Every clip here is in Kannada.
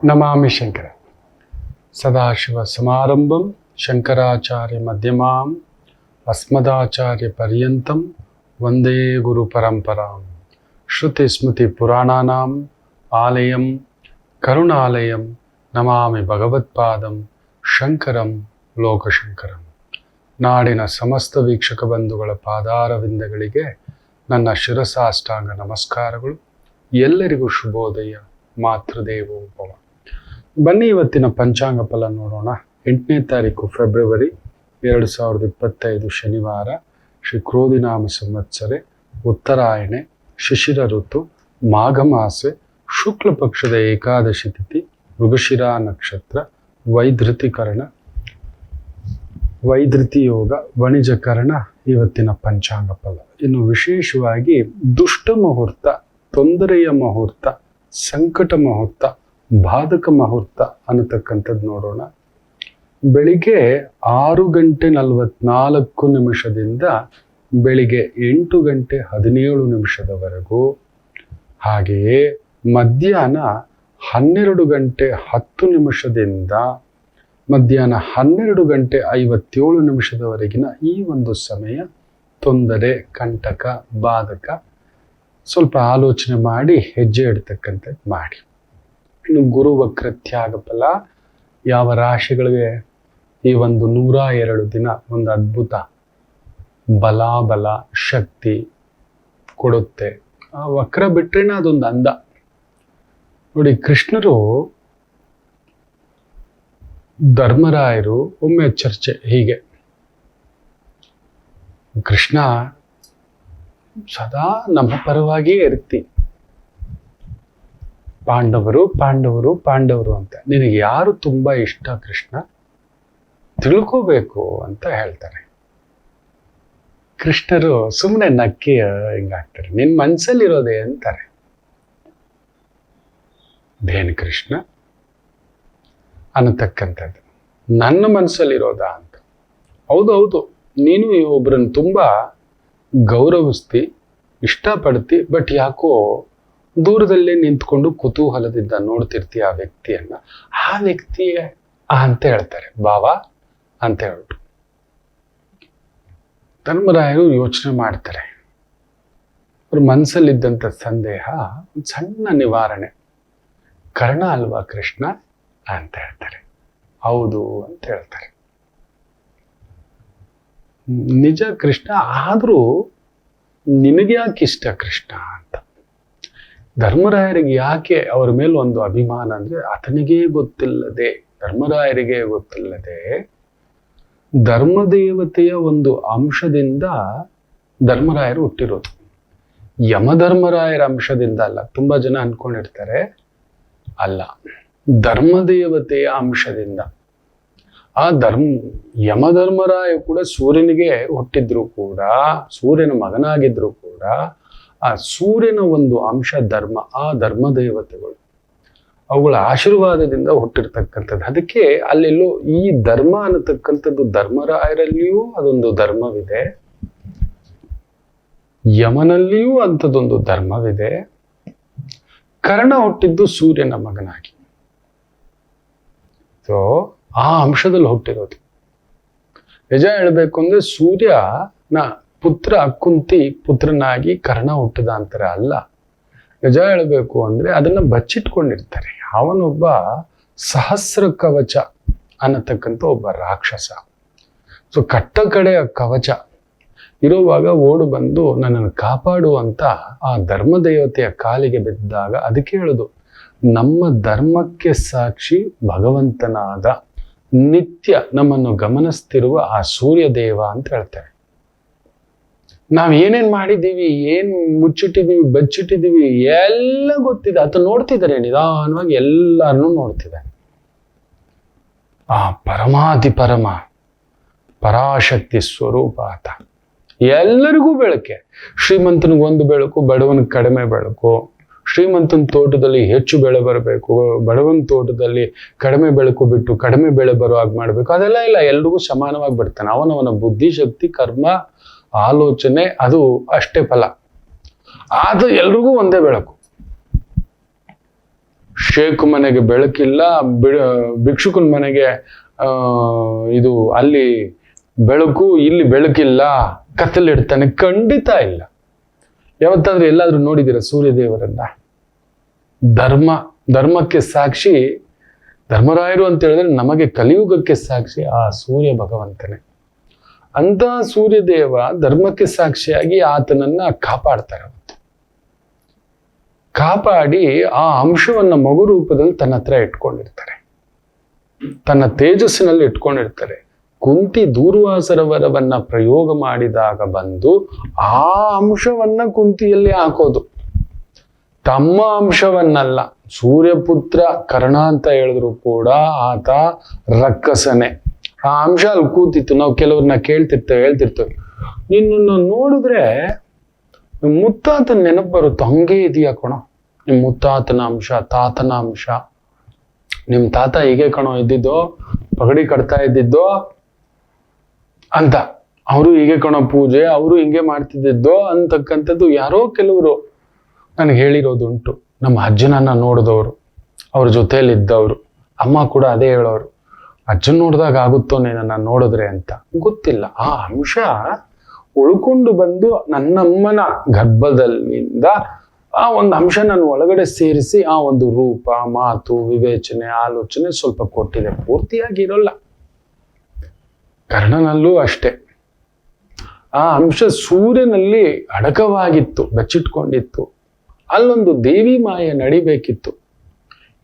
ನಮಾಮಿ ಶಂಕರ ಸದಾಶಿವ ಸಮಾರಂಭಂ ಶಂಕರಾಚಾರ್ಯ ಮಧ್ಯಮಾಂ ಅಸ್ಮದಾಚಾರ್ಯ ಪರ್ಯಂತಂ ವಂದೇ ಗುರು ಪರಂಪರಾಂ ಶ್ರುತಿ ಸ್ಮೃತಿ ಪುರಾಣಾನಾಂ ಆಲಯಂ ಕರುಣಾಲಯಂ ನಮಾಮಿ ಭಗವತ್ಪಾದಂ ಶಂಕರಂ ಲೋಕಶಂಕರಂ. ನಾಡಿನ ಸಮಸ್ತ ವೀಕ್ಷಕ ಬಂಧುಗಳ ಪಾದಾರವಿಂದಗಳಿಗೆ ನನ್ನ ಶಿರಸಾಷ್ಟಾಂಗ ನಮಸ್ಕಾರಗಳು. ಎಲ್ಲರಿಗೂ ಶುಭೋದಯ. ಮಾತೃದೇವೋ ಭವ. ಬನ್ನಿ ಇವತ್ತಿನ ಪಂಚಾಂಗ ಫಲ ನೋಡೋಣ. 8ನೇ ತಾರೀಕು ಫೆಬ್ರವರಿ 2025 ಶನಿವಾರ. ಶ್ರೀ ಕ್ರೋಧಿನಾಮ ಸಂವತ್ಸರೆ, ಉತ್ತರಾಯಣೆ, ಶಿಶಿರ ಋತು, ಮಾಘ ಮಾಸೆ, ಶುಕ್ಲ ಪಕ್ಷದ ಏಕಾದಶಿ ತಿಥಿ, ಮೃಗಶಿರಾ ನಕ್ಷತ್ರ, ವೈಧೃತಿ ಯೋಗ, ವಣಿಜಕರಣ ಇವತ್ತಿನ ಪಂಚಾಂಗ ಫಲ. ಇನ್ನು ವಿಶೇಷವಾಗಿ ದುಷ್ಟ ಮುಹೂರ್ತ, ತೊಂದರೆಯ ಮುಹೂರ್ತ, ಸಂಕಟ ಮುಹೂರ್ತ, ಬಾಧಕ ಮುಹೂರ್ತ ಅನ್ನತಕ್ಕಂಥದ್ದು ನೋಡೋಣ. ಬೆಳಿಗ್ಗೆ 6:44 ಬೆಳಿಗ್ಗೆ 8:17 ಹಾಗೆಯೇ ಮಧ್ಯಾಹ್ನ 12:10 ಮಧ್ಯಾಹ್ನ 12:57 ಈ ಒಂದು ಸಮಯ ತೊಂದರೆ, ಕಂಟಕ, ಬಾಧಕ. ಸ್ವಲ್ಪ ಆಲೋಚನೆ ಮಾಡಿ ಹೆಜ್ಜೆ ಇಡ್ತಕ್ಕಂಥದ್ದು ಮಾಡಿ. ಇನ್ನು ಗುರು ವಕ್ರತ್ಯಾಗ ಫಲ ಯಾವ ರಾಶಿಗಳಿಗೆ ಈ ಒಂದು 102 ದಿನ ಒಂದು ಅದ್ಭುತ ಬಲ ಶಕ್ತಿ ಕೊಡುತ್ತೆ. ಆ ವಕ್ರ ಬಿಟ್ರೇನೆ ಅದೊಂದು ಅಂದ ನೋಡಿ. ಕೃಷ್ಣರು ಧರ್ಮರಾಯರು ಒಮ್ಮೆ ಚರ್ಚೆ ಹೀಗೆ, ಕೃಷ್ಣ ಸದಾ ನಮ್ಮ ಪರವಾಗಿಯೇ ಇರ್ತಿ, ಪಾಂಡವರು ಅಂತ. ನಿನಗೆ ಯಾರು ತುಂಬಾ ಇಷ್ಟ ಕೃಷ್ಣ, ತಿಳ್ಕೋಬೇಕು ಅಂತ ಹೇಳ್ತಾರೆ. ಕೃಷ್ಣರು ಸುಮ್ಮನೆ ನಕ್ಕಿ ಹಿಂಗಾಗ್ತಾರೆ, ನಿನ್ ಮನ್ಸಲ್ಲಿರೋದೆ ಅಂತಾರೆ. ಬೇನ್ ಕೃಷ್ಣ ಅನ್ನತಕ್ಕಂಥದ್ದು ನನ್ನ ಮನಸ್ಸಲ್ಲಿರೋದಾ ಅಂತ. ಹೌದು, ನೀನು ಒಬ್ರನ್ನ ತುಂಬಾ ಗೌರವಿಸ್ತಿ, ಇಷ್ಟಪಡ್ತಿ, ಬಟ್ ಯಾಕೋ ದೂರದಲ್ಲೇ ನಿಂತ್ಕೊಂಡು ಕುತೂಹಲದಿಂದ ನೋಡ್ತಿರ್ತೀಯ ಆ ವ್ಯಕ್ತಿಯನ್ನ. ಆ ವ್ಯಕ್ತಿಯೇ ಅಂತ ಹೇಳ್ತಾರೆ, ಭಾವ ಅಂತ ಹೇಳ್ಬಿಟ್ಟು. ಧರ್ಮರಾಯರು ಯೋಚನೆ ಮಾಡ್ತಾರೆ. ಅವ್ರ ಮನಸ್ಸಲ್ಲಿದ್ದಂಥ ಸಂದೇಹ ಒಂದು ಸಣ್ಣ ನಿವಾರಣೆ. ಕರ್ಣ ಅಲ್ವಾ ಕೃಷ್ಣ ಅಂತ ಹೇಳ್ತಾರೆ. ಹೌದು ಅಂತ ಹೇಳ್ತಾರೆ. ನಿಜ ಕೃಷ್ಣ, ಆದ್ರೂ ನಿನಗೆ ಯಾಕೆ ಇಷ್ಟ ಕೃಷ್ಣ ಅಂತ. ಧರ್ಮರಾಯರಿಗೆ ಯಾಕೆ ಅವರ ಮೇಲೆ ಒಂದು ಅಭಿಮಾನ ಅಂದ್ರೆ, ಧರ್ಮರಾಯರಿಗೆ ಗೊತ್ತಿಲ್ಲದೆ ಧರ್ಮದೇವತೆಯ ಒಂದು ಅಂಶದಿಂದ ಧರ್ಮರಾಯರು ಹುಟ್ಟಿರೋದು. ಯಮಧರ್ಮರಾಯರ ಅಂಶದಿಂದ ಅಲ್ಲ. ತುಂಬಾ ಜನ ಅನ್ಕೊಂಡಿರ್ತಾರೆ, ಅಲ್ಲ, ಧರ್ಮದೇವತೆಯ ಅಂಶದಿಂದ. ಆ ಯಮಧರ್ಮರಾಯ ಕೂಡ ಸೂರ್ಯನಿಗೆ ಹುಟ್ಟಿದ್ರು ಕೂಡ, ಸೂರ್ಯನ ಮಗನಾಗಿದ್ರು ಕೂಡ, ಆ ಸೂರ್ಯನ ಒಂದು ಅಂಶ ಧರ್ಮ, ಆ ಧರ್ಮದೇವತೆಗಳು ಅವುಗಳ ಆಶೀರ್ವಾದದಿಂದ ಹುಟ್ಟಿರ್ತಕ್ಕಂಥದ್ದು. ಅದಕ್ಕೆ ಅಲ್ಲೆಲ್ಲೋ ಈ ಧರ್ಮ ಅನ್ನತಕ್ಕಂಥದ್ದು ಧರ್ಮರಾಯರಲ್ಲಿಯೂ ಅದೊಂದು ಧರ್ಮವಿದೆ, ಯಮನಲ್ಲಿಯೂ ಅಂಥದ್ದೊಂದು ಧರ್ಮವಿದೆ. ಕರ್ಣ ಹುಟ್ಟಿದ್ದು ಸೂರ್ಯನ ಮಗನಾಗಿ, ಸೊ ಆ ಅಂಶದಲ್ಲಿ ಹುಟ್ಟಿರೋದು. ನಿಜ ಹೇಳ್ಬೇಕು ಅಂದ್ರೆ ಸೂರ್ಯನ ಪುತ್ರ ಕುಂತಿ ಪುತ್ರನಾಗಿ ಕರ್ಣ ಹುಟ್ಟಿದ ಅಂತಾರೆ. ಅಲ್ಲ, ನಿಜ ಹೇಳ್ಬೇಕು ಅಂದ್ರೆ ಅದನ್ನ ಬಚ್ಚಿಟ್ಕೊಂಡಿರ್ತಾರೆ. ಅವನೊಬ್ಬ ಸಹಸ್ರ ಕವಚ ಅನ್ನತಕ್ಕಂಥ ಒಬ್ಬ ರಾಕ್ಷಸ. ಸೊ ಕಟ್ಟ ಕಡೆಯ ಕವಚ ಇರುವಾಗ ಓಡು ಬಂದು ನನ್ನನ್ನು ಕಾಪಾಡು ಅಂತ ಆ ಧರ್ಮದೇವತೆಯ ಕಾಲಿಗೆ ಬಿದ್ದಾಗ, ಅದಕ್ಕೆ ಹೇಳುದು, ನಮ್ಮ ಧರ್ಮಕ್ಕೆ ಸಾಕ್ಷಿ ಭಗವಂತನಾದ ನಿತ್ಯ ನಮ್ಮನ್ನು ಗಮನಿಸ್ತಿರುವ ಆ ಸೂರ್ಯ ದೇವ ಅಂತ ಹೇಳ್ತಾರೆ. ನಾವ್ ಏನೇನ್ ಮಾಡಿದ್ದೀವಿ, ಏನ್ ಮುಚ್ಚಿಟ್ಟಿದೀವಿ, ಬಚ್ಚಿಟ್ಟಿದೀವಿ ಎಲ್ಲ ಗೊತ್ತಿದೆ. ಆತ ನೋಡ್ತಿದ್ದಾರೆ, ನಿಧಾನವಾಗಿ ಎಲ್ಲರನ್ನೂ ನೋಡ್ತಿದ್ದಾನೆ. ಆ ಪರಮಾತಿ ಪರಮ ಪರಾಶಕ್ತಿ ಸ್ವರೂಪ ಆತ. ಎಲ್ಲರಿಗೂ ಬೆಳಕೆ. ಶ್ರೀಮಂತನಿಗೊಂದು ಬೆಳಕು, ಬಡವನಿಗೆ ಕಡಿಮೆ ಬೆಳಕು. ಶ್ರೀಮಂತನ ತೋಟದಲ್ಲಿ ಹೆಚ್ಚು ಬೆಳೆ ಬರಬೇಕು, ಬಡವನ ತೋಟದಲ್ಲಿ ಕಡಿಮೆ ಬೆಳಕು ಬಿಟ್ಟು ಕಡಿಮೆ ಬೆಳೆ ಬರೋ ಹಾಗೆ ಮಾಡ್ಬೇಕು. ಅದೆಲ್ಲ ಇಲ್ಲ, ಎಲ್ರಿಗೂ ಸಮಾನವಾಗಿ ಬಿಡ್ತಾನೆ. ಅವನವನ ಬುದ್ಧಿಶಕ್ತಿ, ಕರ್ಮ, ಆಲೋಚನೆ ಅದು ಅಷ್ಟೇ ಫಲ. ಅದು ಎಲ್ರಿಗೂ ಒಂದೇ ಬೆಳಕು. ಶೇಖ್ ಮನೆಗೆ ಬೆಳಕಿಲ್ಲ, ಭಿಕ್ಷುಕನ ಮನೆಗೆ ಇದು ಅಲ್ಲಿ ಬೆಳಕು, ಇಲ್ಲಿ ಬೆಳಕಿಲ್ಲ, ಕತ್ತಲಿಡ್ತಾನೆ. ಖಂಡಿತ ಇಲ್ಲ. ಯಾವತ್ತಾದ್ರೂ ಎಲ್ಲಾದ್ರೂ ನೋಡಿದ್ದೀರ ಸೂರ್ಯದೇವರನ್ನ? ಧರ್ಮಕ್ಕೆ ಸಾಕ್ಷಿ ಧರ್ಮರಾಯರು ಅಂತ ಹೇಳಿದ್ರೆ ನಮಗೆ ಕಲಿಯುಗಕ್ಕೆ ಸಾಕ್ಷಿ ಆ ಸೂರ್ಯ ಭಗವಂತನೇ. ಅಂತ ಸೂರ್ಯದೇವ ಧರ್ಮಕ್ಕೆ ಸಾಕ್ಷಿಯಾಗಿ ಆತನನ್ನ ಕಾಪಾಡ್ತಾರೆ. ಕಾಪಾಡಿ ಆ ಅಂಶವನ್ನ ಮಗು ರೂಪದಲ್ಲಿ ತನ್ನ ಹತ್ರ ಇಟ್ಕೊಂಡಿರ್ತಾರೆ, ತನ್ನ ತೇಜಸ್ಸಿನಲ್ಲಿ ಇಟ್ಕೊಂಡಿರ್ತಾರೆ. ಕುಂತಿ ದೂರ್ವಾಸರ ವರವನ್ನ ಪ್ರಯೋಗ ಮಾಡಿದಾಗ ಬಂದು ಆ ಅಂಶವನ್ನ ಕುಂತಿಯಲ್ಲಿ ಹಾಕೋದು, ತಮ್ಮ ಅಂಶವನ್ನಲ್ಲ. ಸೂರ್ಯಪುತ್ರ ಕರ್ಣ ಅಂತ ಹೇಳಿದ್ರು ಕೂಡ ಆತ ರಕ್ಕಸನೆ. ಆ ಅಂಶ ಅಲ್ಲಿ ಕೂತಿತ್ತು. ನಾವು ಕೆಲವ್ರನ್ನ ಹೇಳ್ತಿರ್ತೇವೆ, ನಿನ್ನ ನೋಡಿದ್ರೆ ಮುತ್ತಾತನ ನೆನಪು ಬರುತ್ತೆ, ಹಂಗೆ ಇದೆಯಾ ಕಣೋ ನಿಮ್ ಮುತ್ತಾತನ ಅಂಶ, ತಾತನ ಅಂಶ. ನಿಮ್ ತಾತ ಹೀಗೆ ಕಣೋ ಇದ್ದಿದ್ದು, ಪಗಡಿ ಕಟ್ತಾ ಇದ್ದಿದ್ದು ಅಂತ. ಅವರು ಹೀಗೆ ಕಣೋ ಪೂಜೆ, ಅವರು ಹಿಂಗೆ ಮಾಡ್ತಿದ್ದಿದ್ದು ಅಂತಕ್ಕಂಥದ್ದು ಯಾರೋ ಕೆಲವರು ನನಗೆ ಹೇಳಿರೋದುಂಟು. ನಮ್ಮ ಅಜ್ಜನನ್ನ ನೋಡಿದವರು, ಅವ್ರ ಜೊತೆಯಲ್ಲಿ ಇದ್ದವರು, ಅಮ್ಮ ಕೂಡ ಅದೇ ಹೇಳೋರು, ಅಜ್ಜನ್ ನೋಡಿದಾಗ ಆಗುತ್ತೋ ನನ್ನ ನೋಡಿದ್ರೆ ಅಂತ. ಗೊತ್ತಿಲ್ಲ, ಆ ಅಂಶ ಉಳ್ಕೊಂಡು ಬಂದು ನನ್ನಮ್ಮನ ಗರ್ಭದಲ್ಲಿಂದ ಆ ಒಂದು ಅಂಶ ನನ್ನ ಒಳಗಡೆ ಸೇರಿಸಿ ಆ ಒಂದು ರೂಪ, ಮಾತು, ವಿವೇಚನೆ, ಆಲೋಚನೆ ಸ್ವಲ್ಪ ಕೊಟ್ಟಿದೆ. ಪೂರ್ತಿಯಾಗಿರೋಲ್ಲ. ಕರ್ಣನಲ್ಲೂ ಅಷ್ಟೇ ಆ ಅಂಶ ಸೂರ್ಯನಲ್ಲಿ ಅಡಕವಾಗಿತ್ತು, ಬಚ್ಚಿಟ್ಕೊಂಡಿತ್ತು. ಅಲ್ಲೊಂದು ದೇವಿ ಮಾಯೆ ನಡಿಬೇಕಿತ್ತು.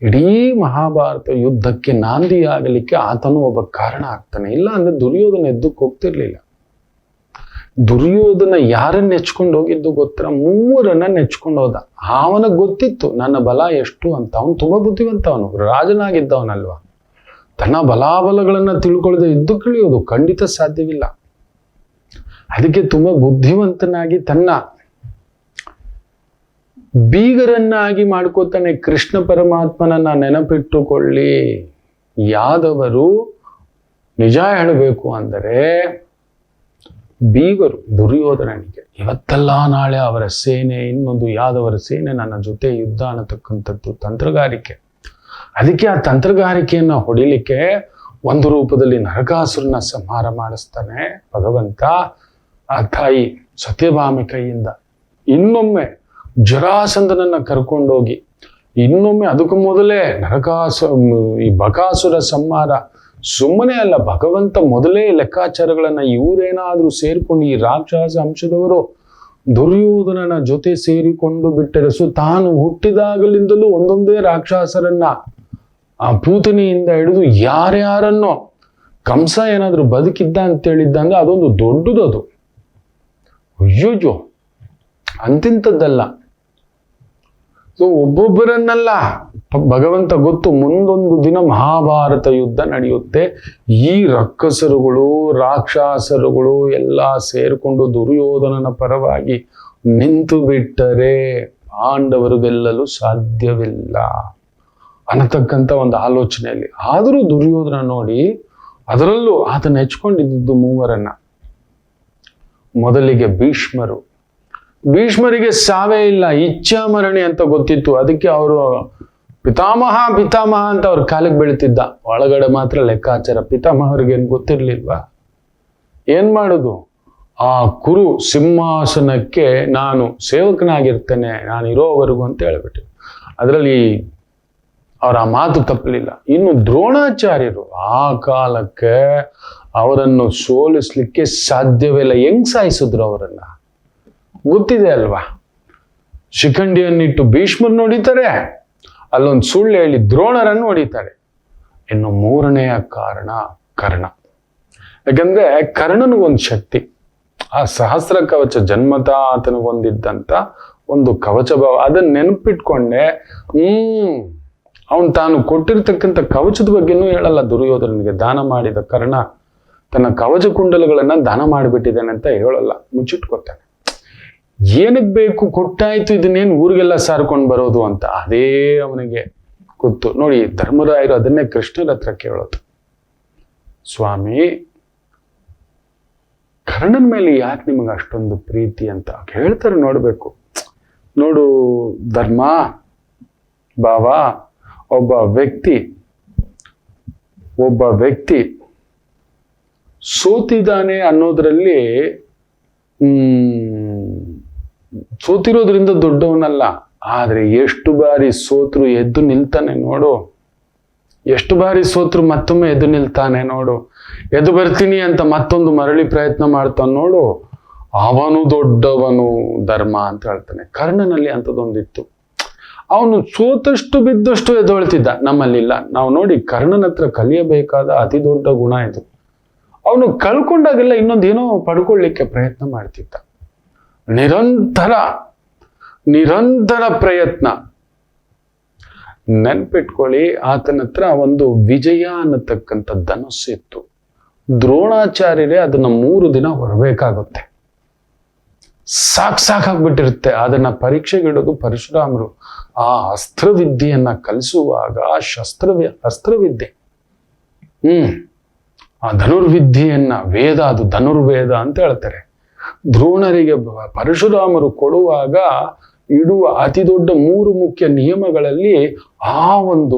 ಇಡೀ ಮಹಾಭಾರತ ಯುದ್ಧಕ್ಕೆ ನಾಂದಿಯಾಗಲಿಕ್ಕೆ ಆತನು ಒಬ್ಬ ಕಾರಣ ಆಗ್ತಾನೆ. ಇಲ್ಲ ಅಂದ್ರೆ ದುರ್ಯೋಧನ ಎದ್ದಕ್ಕೆ ಹೋಗ್ತಿರ್ಲಿಲ್ಲ. ದುರ್ಯೋಧನ ಯಾರನ್ನ ನೆಚ್ಕೊಂಡು ಹೋಗಿದ್ದು ಗೊತ್ತರ? 3 ನೆಚ್ಕೊಂಡು ಹೋದ. ಅವನಿಗೆ ಗೊತ್ತಿತ್ತು ನನ್ನ ಬಲ ಎಷ್ಟು ಅಂತ. ಅವನು ತುಂಬಾ ಬುದ್ಧಿವಂತ, ಅವನು ರಾಜನಾಗಿದ್ದವನಲ್ವಾ. ತನ್ನ ಬಲಾಬಲಗಳನ್ನ ತಿಳ್ಕೊಳ್ಳದೆ ಇದ್ದು ಕಳಿಯೋದು ಖಂಡಿತ ಸಾಧ್ಯವಿಲ್ಲ. ಅದಕ್ಕೆ ತುಂಬಾ ಬುದ್ಧಿವಂತನಾಗಿ ತನ್ನ ಬೀಗರನ್ನಾಗಿ ಮಾಡ್ಕೋತಾನೆ. ಕೃಷ್ಣ ಪರಮಾತ್ಮನನ್ನ ನೆನಪಿಟ್ಟುಕೊಳ್ಳಿ. ಯಾದವರು ನಿಜ ಹೇಳಬೇಕು ಅಂದರೆ ಬೀಗರು ದುರ್ಯೋಧನನಿಗೆ. ಇವತ್ತೆಲ್ಲ ನಾಳೆ ಅವರ ಸೇನೆ, ಇನ್ನೊಂದು ಯಾದವರ ಸೇನೆ ನನ್ನ ಜೊತೆ ಯುದ್ಧ ಅನ್ನತಕ್ಕಂಥದ್ದು ತಂತ್ರಗಾರಿಕೆ. ಅದಕ್ಕೆ ಆ ತಂತ್ರಗಾರಿಕೆಯನ್ನ ಹೊಡಿಲಿಕ್ಕೆ ಒಂದು ರೂಪದಲ್ಲಿ ನರಕಾಸುರನ ಸಂಹಾರ ಮಾಡಿಸ್ತಾನೆ ಭಗವಂತ ಆ ತಾಯಿ ಸತ್ಯಭಾಮೆ ಕೈಯಿಂದ. ಇನ್ನೊಮ್ಮೆ ಜರಾಸಂಧನನ್ನ ಕರ್ಕೊಂಡೋಗಿ, ಇನ್ನೊಮ್ಮೆ ಅದಕ್ಕೂ ಮೊದಲೇ ಈ ಬಕಾಸುರ ಸಂಹಾರ. ಸುಮ್ಮನೆ ಅಲ್ಲ, ಭಗವಂತ ಮೊದಲೇ ಲೆಕ್ಕಾಚಾರಗಳನ್ನ ಇವರೇನಾದ್ರೂ ಸೇರ್ಕೊಂಡು ಈ ರಾಕ್ಷಸ ಅಂಶದವರು ದುರ್ಯೋಧನನ ಜೊತೆ ಸೇರಿಕೊಂಡು ಬಿಟ್ಟರೆ ತಾನು ಹುಟ್ಟಿದಾಗಲಿಂದಲೂ ಒಂದೊಂದೇ ರಾಕ್ಷಸರನ್ನ ಆ ಪೂತನಿಯಿಂದ ಹಿಡಿದು ಯಾರ್ಯಾರನ್ನೋ, ಕಂಸ ಏನಾದ್ರೂ ಬದುಕಿದ್ದ ಅಂತ ಹೇಳಿದ್ದಂದ್ರೆ ಅದೊಂದು ದೊಡ್ಡದದು. ಅಯ್ಯೋಯ್ಯೋ, ಅಂತಿಂತದ್ದಲ್ಲ. ಸೊ ಒಬ್ಬೊಬ್ಬರನ್ನಲ್ಲ ಭಗವಂತ ಗೊತ್ತು, ಮುಂದೊಂದು ದಿನ ಮಹಾಭಾರತ ಯುದ್ಧ ನಡೆಯುತ್ತೆ. ಈ ರಕ್ಕಸರುಗಳು, ರಾಕ್ಷಸರುಗಳು ಎಲ್ಲ ಸೇರ್ಕೊಂಡು ದುರ್ಯೋಧನನ ಪರವಾಗಿ ನಿಂತು ಬಿಟ್ಟರೆ ಪಾಂಡವರು ಗೆಲ್ಲಲು ಸಾಧ್ಯವಿಲ್ಲ ಅನ್ನತಕ್ಕಂಥ ಒಂದು ಆಲೋಚನೆಯಲ್ಲಿ. ಆದರೂ ದುರ್ಯೋಧನ ನೋಡಿ, ಅದರಲ್ಲೂ ಆತನ ಹೆಚ್ಕೊಂಡಿದ್ದು 3. ಮೊದಲಿಗೆ ಭೀಷ್ಮರಿಗೆ ಸಾವೇ ಇಲ್ಲ, ಇಚ್ಛಾಮರಣಿ ಅಂತ ಗೊತ್ತಿತ್ತು. ಅದಕ್ಕೆ ಅವರು ಪಿತಾಮಹ ಅಂತ ಅವ್ರ ಕಾಲಿಗೆ ಬೀಳ್ತಿದ್ದ. ಒಳಗಡೆ ಮಾತ್ರ ಲೆಕ್ಕಾಚಾರ. ಪಿತಾಮಹರಿಗೆ ಏನ್ ಗೊತ್ತಿರ್ಲಿಲ್ವಾ? ಏನ್ ಮಾಡುದು? ಆ ಕುರು ಸಿಂಹಾಸನಕ್ಕೆ ನಾನು ಸೇವಕನಾಗಿರ್ತೇನೆ, ನಾನು ಇರೋವರೆಗೂ ಅಂತ ಹೇಳ್ಬಿಟ್ಟು. ಅದರಲ್ಲಿ ಅವರ ಆ ಮಾತು ತಪ್ಪಲಿಲ್ಲ. ಇನ್ನು ದ್ರೋಣಾಚಾರ್ಯರು ಆ ಕಾಲಕ್ಕೆ ಅವರನ್ನು ಸೋಲಿಸ್ಲಿಕ್ಕೆ ಸಾಧ್ಯವಿಲ್ಲ. ಹೆಂಗ್ ಸಾಯಿಸಿದ್ರು ಅವರನ್ನ ಗೊತ್ತಿದೆ ಅಲ್ವಾ? ಶಿಖಂಡಿಯನ್ನಿಟ್ಟು ಭೀಷ್ಮರನ್ನು ಹೊಡಿತಾರೆ, ಅಲ್ಲೊಂದು ಸುಳ್ಳು ಹೇಳಿ ದ್ರೋಣರನ್ನು ಹೊಡಿತಾರೆ. ಇನ್ನು 3ನೆಯ ಕಾರಣ ಕರ್ಣ. ಯಾಕಂದ್ರೆ ಕರ್ಣನಿಗೊಂದು ಶಕ್ತಿ, ಆ ಸಹಸ್ರ ಕವಚ ಜನ್ಮತ ಆತನಿಗೊಂದಿದ್ದಂತ ಒಂದು ಕವಚ ಭಾವ. ಅದನ್ನ ನೆನಪಿಟ್ಕೊಂಡೆ ಅವನು ತಾನು ಕೊಟ್ಟಿರ್ತಕ್ಕಂಥ ಕವಚದ ಬಗ್ಗೆನೂ ಹೇಳಲ್ಲ ದುರ್ಯೋಧನನಿಗೆ. ದಾನ ಮಾಡಿದ ಕರ್ಣ ತನ್ನ ಕವಚ ಕುಂಡಲಗಳನ್ನ ದಾನ ಮಾಡಿಬಿಟ್ಟಿದ್ದಾನೆ ಅಂತ ಹೇಳಲ್ಲ, ಮುಚ್ಚಿಟ್ಕೊತಾನೆ. ಏನಕ್ಕೆ ಬೇಕು, ಕೊಟ್ಟಾಯ್ತು, ಇದನ್ನೇನು ಊರಿಗೆಲ್ಲ ಸಾರ್ಕೊಂಡು ಬರೋದು ಅಂತ. ಅದೇ ಅವನಿಗೆ ಗೊತ್ತು. ನೋಡಿ, ಧರ್ಮರಾಯರು ಅದನ್ನೇ ಕೃಷ್ಣರ ಹತ್ರ ಕೇಳೋದು, ಸ್ವಾಮಿ ಕರ್ಣನ ಮೇಲೆ ಯಾಕೆ ನಿಮಗೆ ಅಷ್ಟೊಂದು ಪ್ರೀತಿ ಅಂತ ಹೇಳ್ತಾರೆ. ನೋಡ್ಬೇಕು, ನೋಡು ಧರ್ಮ ಬಾವ, ಒಬ್ಬ ವ್ಯಕ್ತಿ ಸೋತಿದ್ದಾನೆ ಅನ್ನೋದ್ರಲ್ಲಿ ಸೋತಿರೋದ್ರಿಂದ ದೊಡ್ಡವನಲ್ಲ, ಆದ್ರೆ ಎಷ್ಟು ಬಾರಿ ಸೋತ್ರು ಎದ್ದು ನಿಲ್ತಾನೆ ನೋಡು. ಎಷ್ಟು ಬಾರಿ ಸೋತ್ರು ಮತ್ತೊಮ್ಮೆ ಎದ್ದು ನಿಲ್ತಾನೆ ನೋಡು. ಎದ್ದು ಬರ್ತೀನಿ ಅಂತ ಮತ್ತೊಂದು ಮರಳಿ ಪ್ರಯತ್ನ ಮಾಡ್ತಾನೆ ನೋಡು. ಅವನು ದೊಡ್ಡವನು ಧರ್ಮ ಅಂತ ಹೇಳ್ತಾನೆ. ಕರ್ಣನಲ್ಲಿ ಅಂಥದ್ದೊಂದಿತ್ತು. ಅವನು ಸೋತಷ್ಟು ಬಿದ್ದಷ್ಟು ಎದ್ದೊಳ್ತಿದ್ದ. ನಮ್ಮಲ್ಲಿಲ್ಲ. ನಾವು ನೋಡಿ, ಕರ್ಣನ ಹತ್ರ ಕಲಿಯಬೇಕಾದ ಅತಿ ದೊಡ್ಡ ಗುಣ ಇದು. ಅವನು ಕಳ್ಕೊಂಡಾಗೆಲ್ಲ ಇನ್ನೊಂದೇನೋ ಪಡ್ಕೊಳ್ಳಿಕ್ಕೆ ಪ್ರಯತ್ನ ಮಾಡ್ತಿದ್ದ. ನಿರಂತರ ಪ್ರಯತ್ನ. ನೆನ್ಪಿಟ್ಕೊಳ್ಳಿ, ಆತನ ಹತ್ರ ಒಂದು ವಿಜಯ ಅನ್ನತಕ್ಕಂಥ ಧನಸ್ಸು ಇತ್ತು. ದ್ರೋಣಾಚಾರ್ಯರೇ ಅದನ್ನ 3 ದಿನ ಹೊರಬೇಕಾಗುತ್ತೆ. ಸಾಕಾಗ್ಬಿಟ್ಟಿರುತ್ತೆ. ಅದನ್ನ ಪರೀಕ್ಷೆಗಿಡೋದು ಪರಶುರಾಮರು. ಆ ಅಸ್ತ್ರವಿದ್ಯೆಯನ್ನ ಕಲಿಸುವಾಗ ಅಸ್ತ್ರವಿದ್ಯೆ, ಆ ಧನುರ್ವಿದ್ಯೆಯನ್ನ ವೇದ, ಅದು ಧನುರ್ವೇದ ಅಂತ ಹೇಳ್ತಾರೆ. ದ್ರೋಣರಿಗೆ ಪರಶುರಾಮರು ಕೊಡುವಾಗ ಇಡುವ ಅತಿ ದೊಡ್ಡ 3 ಮುಖ್ಯ ನಿಯಮಗಳಲ್ಲಿ ಆ ಒಂದು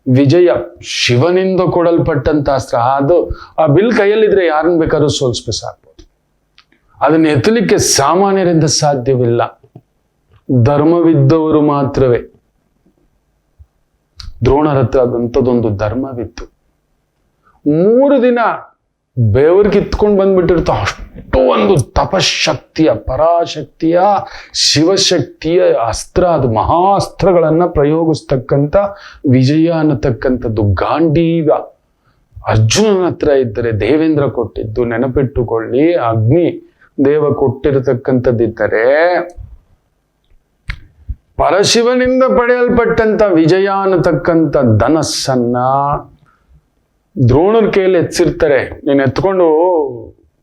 ವಿಜಯ, ಶಿವನಿಂದ ಕೊಡಲ್ಪಟ್ಟಂತ ಅಸ್ತ್ರ. ಅದು ಆ ಬಿಲ್ ಕೈಯಲ್ಲಿದ್ರೆ ಯಾರನ್ನ ಬೇಕಾದ್ರೂ ಸೋಲ್ಸ್ಬೇಕಾಗ್ಬೋದು. ಅದನ್ನ ಎತ್ತಲಿಕ್ಕೆ ಸಾಮಾನ್ಯರಿಂದ ಸಾಧ್ಯವಿಲ್ಲ, ಧರ್ಮವಿದ್ದವರು ಮಾತ್ರವೇ. ದ್ರೋಣರ ಹತ್ರ ಅದಂಥದ್ದೊಂದು ಧರ್ಮವಿತ್ತು. 3 ದಿನ ಬೆವರಿಗೆ ಕಿತ್ಕೊಂಡು ಬಂದ್ಬಿಟ್ಟಿರ್ತ. ಅಷ್ಟು ಒಂದು ತಪಶಕ್ತಿಯ, ಪರಾಶಕ್ತಿಯ, ಶಿವಶಕ್ತಿಯ ಅಸ್ತ್ರ. ಅದು ಮಹಾಸ್ತ್ರಗಳನ್ನ ಪ್ರಯೋಗಿಸ್ತಕ್ಕಂಥ ವಿಜಯ ಅನ್ನತಕ್ಕಂಥದ್ದು ಗಾಂಡೀವ ಅರ್ಜುನನ ಹತ್ರ ಇದ್ದರೆ, ದೇವೇಂದ್ರ ಕೊಟ್ಟಿದ್ದು ನೆನಪಿಟ್ಟುಕೊಳ್ಳಿ, ಅಗ್ನಿ ದೇವ ಕೊಟ್ಟಿರತಕ್ಕಂಥದ್ದಿದ್ದರೆ, ಪರಶಿವನಿಂದ ಪಡೆಯಲ್ಪಟ್ಟಂತ ವಿಜಯ ಅನ್ನತಕ್ಕಂಥ ಧನಸ್ಸನ್ನ ದ್ರೋಣರ ಕೈಯಲ್ಲಿ ಎತ್ತಿರ್ತಾರೆ. ನೀನು ಎತ್ಕೊಂಡು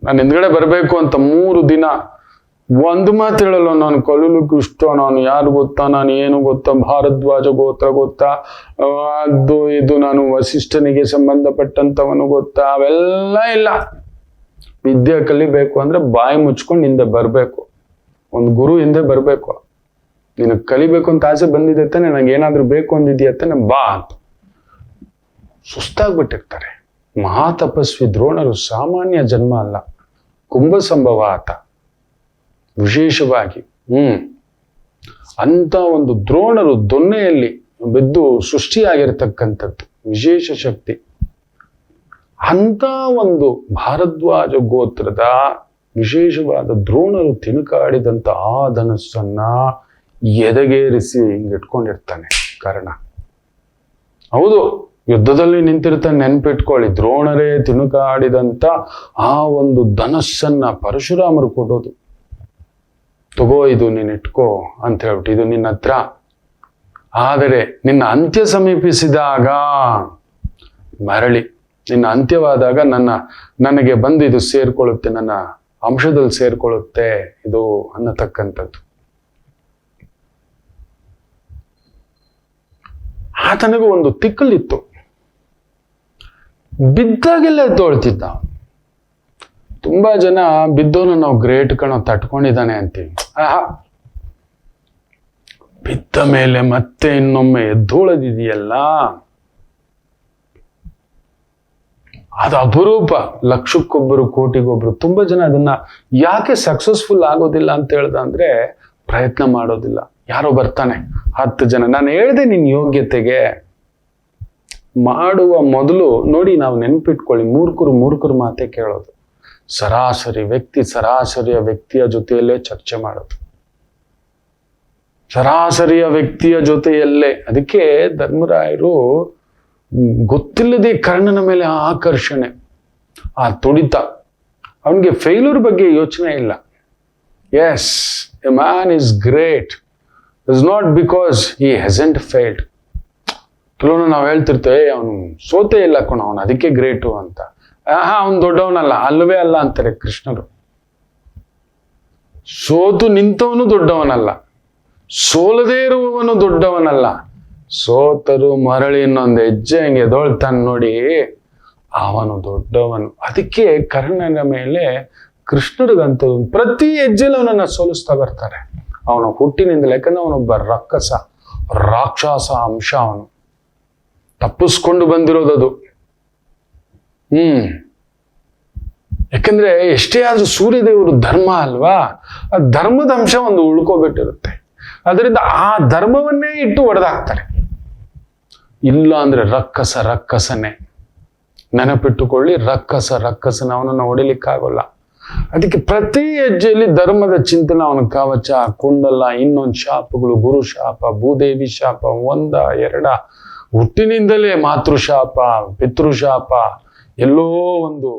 ನಾನು ಹಿಂದ್ಗಡೆ ಬರಬೇಕು ಅಂತ 3 ದಿನ ಒಂದು ಮಾತು ಹೇಳಲ್ಲ. ನಾನು ಕಲೀಲಿಕ್ಕೆ ಇಷ್ಟ, ನಾನು ಯಾರು ಗೊತ್ತಾ, ನಾನು ಏನು ಗೊತ್ತಾ, ಭಾರದ್ವಾಜ ಗೋತ್ರ ಗೊತ್ತಾ, ಅದು ಇದು, ನಾನು ವಸಿಷ್ಠನಿಗೆ ಸಂಬಂಧಪಟ್ಟಂತವನು ಗೊತ್ತಾ, ಅವೆಲ್ಲ ಇಲ್ಲ. ವಿದ್ಯೆ ಕಲಿಬೇಕು ಅಂದ್ರೆ ಬಾಯಿ ಮುಚ್ಕೊಂಡು ಹಿಂದೆ ಬರ್ಬೇಕು. ಒಂದು ಗುರು ಹಿಂದೆ ಬರ್ಬೇಕು. ನಿನಗೆ ಕಲಿಬೇಕು ಅಂತ ಆಸೆ ಬಂದಿದೆ ತಾನೆ, ನಂಗೆ ಏನಾದ್ರೂ ಬೇಕು ಅಂದಿದ್ಯಾ ತಾನೆ, ಬಾ ಅಂತ. ಸುಸ್ತಾಗ್ಬಿಟ್ಟಿರ್ತಾರೆ. ಮಹಾತಪಸ್ವಿ ದ್ರೋಣರು ಸಾಮಾನ್ಯ ಜನ್ಮ ಅಲ್ಲ, ಕುಂಭ ಸಂಭವ ಆತ ವಿಶೇಷವಾಗಿ. ಅಂತ ಒಂದು ದ್ರೋಣರು ದೊನ್ನೆಯಲ್ಲಿ ಬಿದ್ದು ಸೃಷ್ಟಿಯಾಗಿರ್ತಕ್ಕಂಥದ್ದು ವಿಶೇಷ ಶಕ್ತಿ. ಅಂತ ಒಂದು ಭಾರದ್ವಾಜ ಗೋತ್ರದ ವಿಶೇಷವಾದ ದ್ರೋಣರು ತಿನುಕಾಡಿದಂತ ಆ ಧನಸ್ಸನ್ನ ಎದೆಗೇರಿಸಿ ಹಿಂಗಿಟ್ಕೊಂಡಿರ್ತಾನೆ ಕರ್ಣ. ಹೌದು, ಯುದ್ಧದಲ್ಲಿ ನಿಂತಿರ್ತಾನೆ. ನೆನ್ಪಿಟ್ಕೊಳ್ಳಿ, ದ್ರೋಣರೇ ತಿನುಕಾಡಿದಂತ ಆ ಒಂದು ಧನಸ್ಸನ್ನ ಪರಶುರಾಮರು ಕೊಡೋದು. ತಗೋ, ಇದು ನೀನ್ ಇಟ್ಕೋ ಅಂತ ಹೇಳ್ಬಿಟ್ಟು, ಇದು ನಿನ್ನ ಹತ್ರ. ಆದರೆ ನಿನ್ನ ಅಂತ್ಯ ಸಮೀಪಿಸಿದಾಗ ಮರಳಿ, ನಿನ್ನ ಅಂತ್ಯವಾದಾಗ ನನಗೆ ಬಂದು ಇದು ಸೇರ್ಕೊಳ್ಳುತ್ತೆ, ನನ್ನ ಅಂಶದಲ್ಲಿ ಸೇರ್ಕೊಳ್ಳುತ್ತೆ ಇದು ಅನ್ನತಕ್ಕಂಥದ್ದು. ಆತನಿಗೂ ಒಂದು ತಿಕ್ಕಲಿತ್ತು. ಬಿದ್ದಾಗೆಲ್ಲ ಎದ್ದೊಳ್ತಿದ್ದ. ತುಂಬಾ ಜನ ಬಿದ್ದೋನು ನಾವು ಗ್ರೇಟ್ ಕಣೋ, ತಟ್ಕೊಂಡಿದ್ದಾನೆ ಅಂತೀವಿ. ಬಿದ್ದ ಮೇಲೆ ಮತ್ತೆ ಇನ್ನೊಮ್ಮೆ ಎದ್ದೋಳದಿದೆಯಲ್ಲ, ಅದು ಅಪರೂಪ. ಲಕ್ಷಕ್ಕೊಬ್ಬರು, ಕೋಟಿಗೊಬ್ರು. ತುಂಬಾ ಜನ ಅದನ್ನ ಯಾಕೆ ಸಕ್ಸಸ್ಫುಲ್ ಆಗೋದಿಲ್ಲ ಅಂತ ಹೇಳ್ದ ಅಂದ್ರೆ, ಪ್ರಯತ್ನ ಮಾಡೋದಿಲ್ಲ. ಯಾರೋ ಬರ್ತಾನೆ 10 ಜನ, ನಾನು ಹೇಳ್ದೆ ನಿನ್ ಯೋಗ್ಯತೆಗೆ ಮಾಡುವ ಮೊದಲು ನೋಡಿ, ನಾವು ನೆನ್ಪಿಟ್ಕೊಳ್ಳಿ, ಮೂರ್ಖರು ಮಾತೆ ಕೇಳೋದು. ಸರಾಸರಿಯ ವ್ಯಕ್ತಿಯ ಜೊತೆಯಲ್ಲೇ ಚರ್ಚೆ ಮಾಡೋದು, ಸರಾಸರಿಯ ವ್ಯಕ್ತಿಯ ಜೊತೆಯಲ್ಲೇ. ಅದಕ್ಕೆ ಧರ್ಮರಾಯರು ಗೊತ್ತಿಲ್ಲದೆ ಕರ್ಣನ ಮೇಲೆ ಆಕರ್ಷಣೆ, ಆ ತುಡಿತ. ಅವನಿಗೆ ಫೇಲ್ಯೂರ್ ಬಗ್ಗೆ ಯೋಚನೆ ಇಲ್ಲ. Yes, a man is great is not because he hasn't failed. ಕೆಲವೊಂದು ನಾವು ಹೇಳ್ತಿರ್ತೇವೆ, ಅವನು ಸೋತೆ ಇಲ್ಲ ಕಣ, ಅವನು ಅದಕ್ಕೆ ಗ್ರೇಟು ಅಂತ. ಅವನು ದೊಡ್ಡವನಲ್ಲ, ಅಲ್ಲವೇ ಅಲ್ಲ ಅಂತಾರೆ ಕೃಷ್ಣರು. ಸೋತು ನಿಂತವನು ದೊಡ್ಡವನಲ್ಲ, ಸೋಲದೇ ಇರುವವನು ದೊಡ್ಡವನಲ್ಲ. ಸೋತರು ಮರಳಿ ಇನ್ನೊಂದು ಹೆಜ್ಜೆ ಹಿಂಗೆ ಎದೊಳ್ತಾನೆ ನೋಡಿ, ಅವನು ದೊಡ್ಡವನು. ಅದಕ್ಕೆ ಕರ್ಣನ ಮೇಲೆ ಕೃಷ್ಣರಿಗಂತ ಪ್ರತಿ ಹೆಜ್ಜೆಲಿ ಅವನನ್ನ ಸೋಲಿಸ್ತಾ ಬರ್ತಾರೆ. ಅವನ ಹುಟ್ಟಿನಿಂದ, ಯಾಕಂದ್ರೆ ಅವನೊಬ್ಬ ರಾಕ್ಷಸ ಅಂಶ ಅವನು. ತಪ್ಪಿಸ್ಕೊಂಡು ಬಂದಿರೋದದು. ಯಾಕಂದ್ರೆ ಎಷ್ಟೇ ಆದ್ರೂ ಸೂರ್ಯದೇವರು ಧರ್ಮ ಅಲ್ವಾ, ಆ ಧರ್ಮದ ಅಂಶ ಒಂದು ಉಳ್ಕೋಬಿಟ್ಟಿರುತ್ತೆ. ಅದರಿಂದ ಆ ಧರ್ಮವನ್ನೇ ಇಟ್ಟು ಒಡೆದಾಕ್ತಾರೆ. ಇಲ್ಲ ಅಂದ್ರೆ ರಕ್ಕಸನೇ. ನೆನಪಿಟ್ಟುಕೊಳ್ಳಿ, ರಕ್ಕಸನ ಅವನನ್ನು ಹೊಡಿಲಿಕ್ಕಾಗೋಲ್ಲ. ಅದಕ್ಕೆ ಪ್ರತಿ ಹೆಜ್ಜೆಯಲ್ಲಿ ಧರ್ಮದ ಚಿಂತನೆ, ಅವನ ಕವಚ, ಕುಂಡಲ, ಇನ್ನೊಂದು ಶಾಪಗಳು, ಗುರು ಶಾಪ, ಭೂದೇವಿ ಶಾಪ, ಒಂದ ಎರಡ, ಹುಟ್ಟಿನಿಂದಲೇ ಮಾತೃಶಾಪ, ಪಿತೃಶಾಪ, ಎಲ್ಲೋ ಒಂದು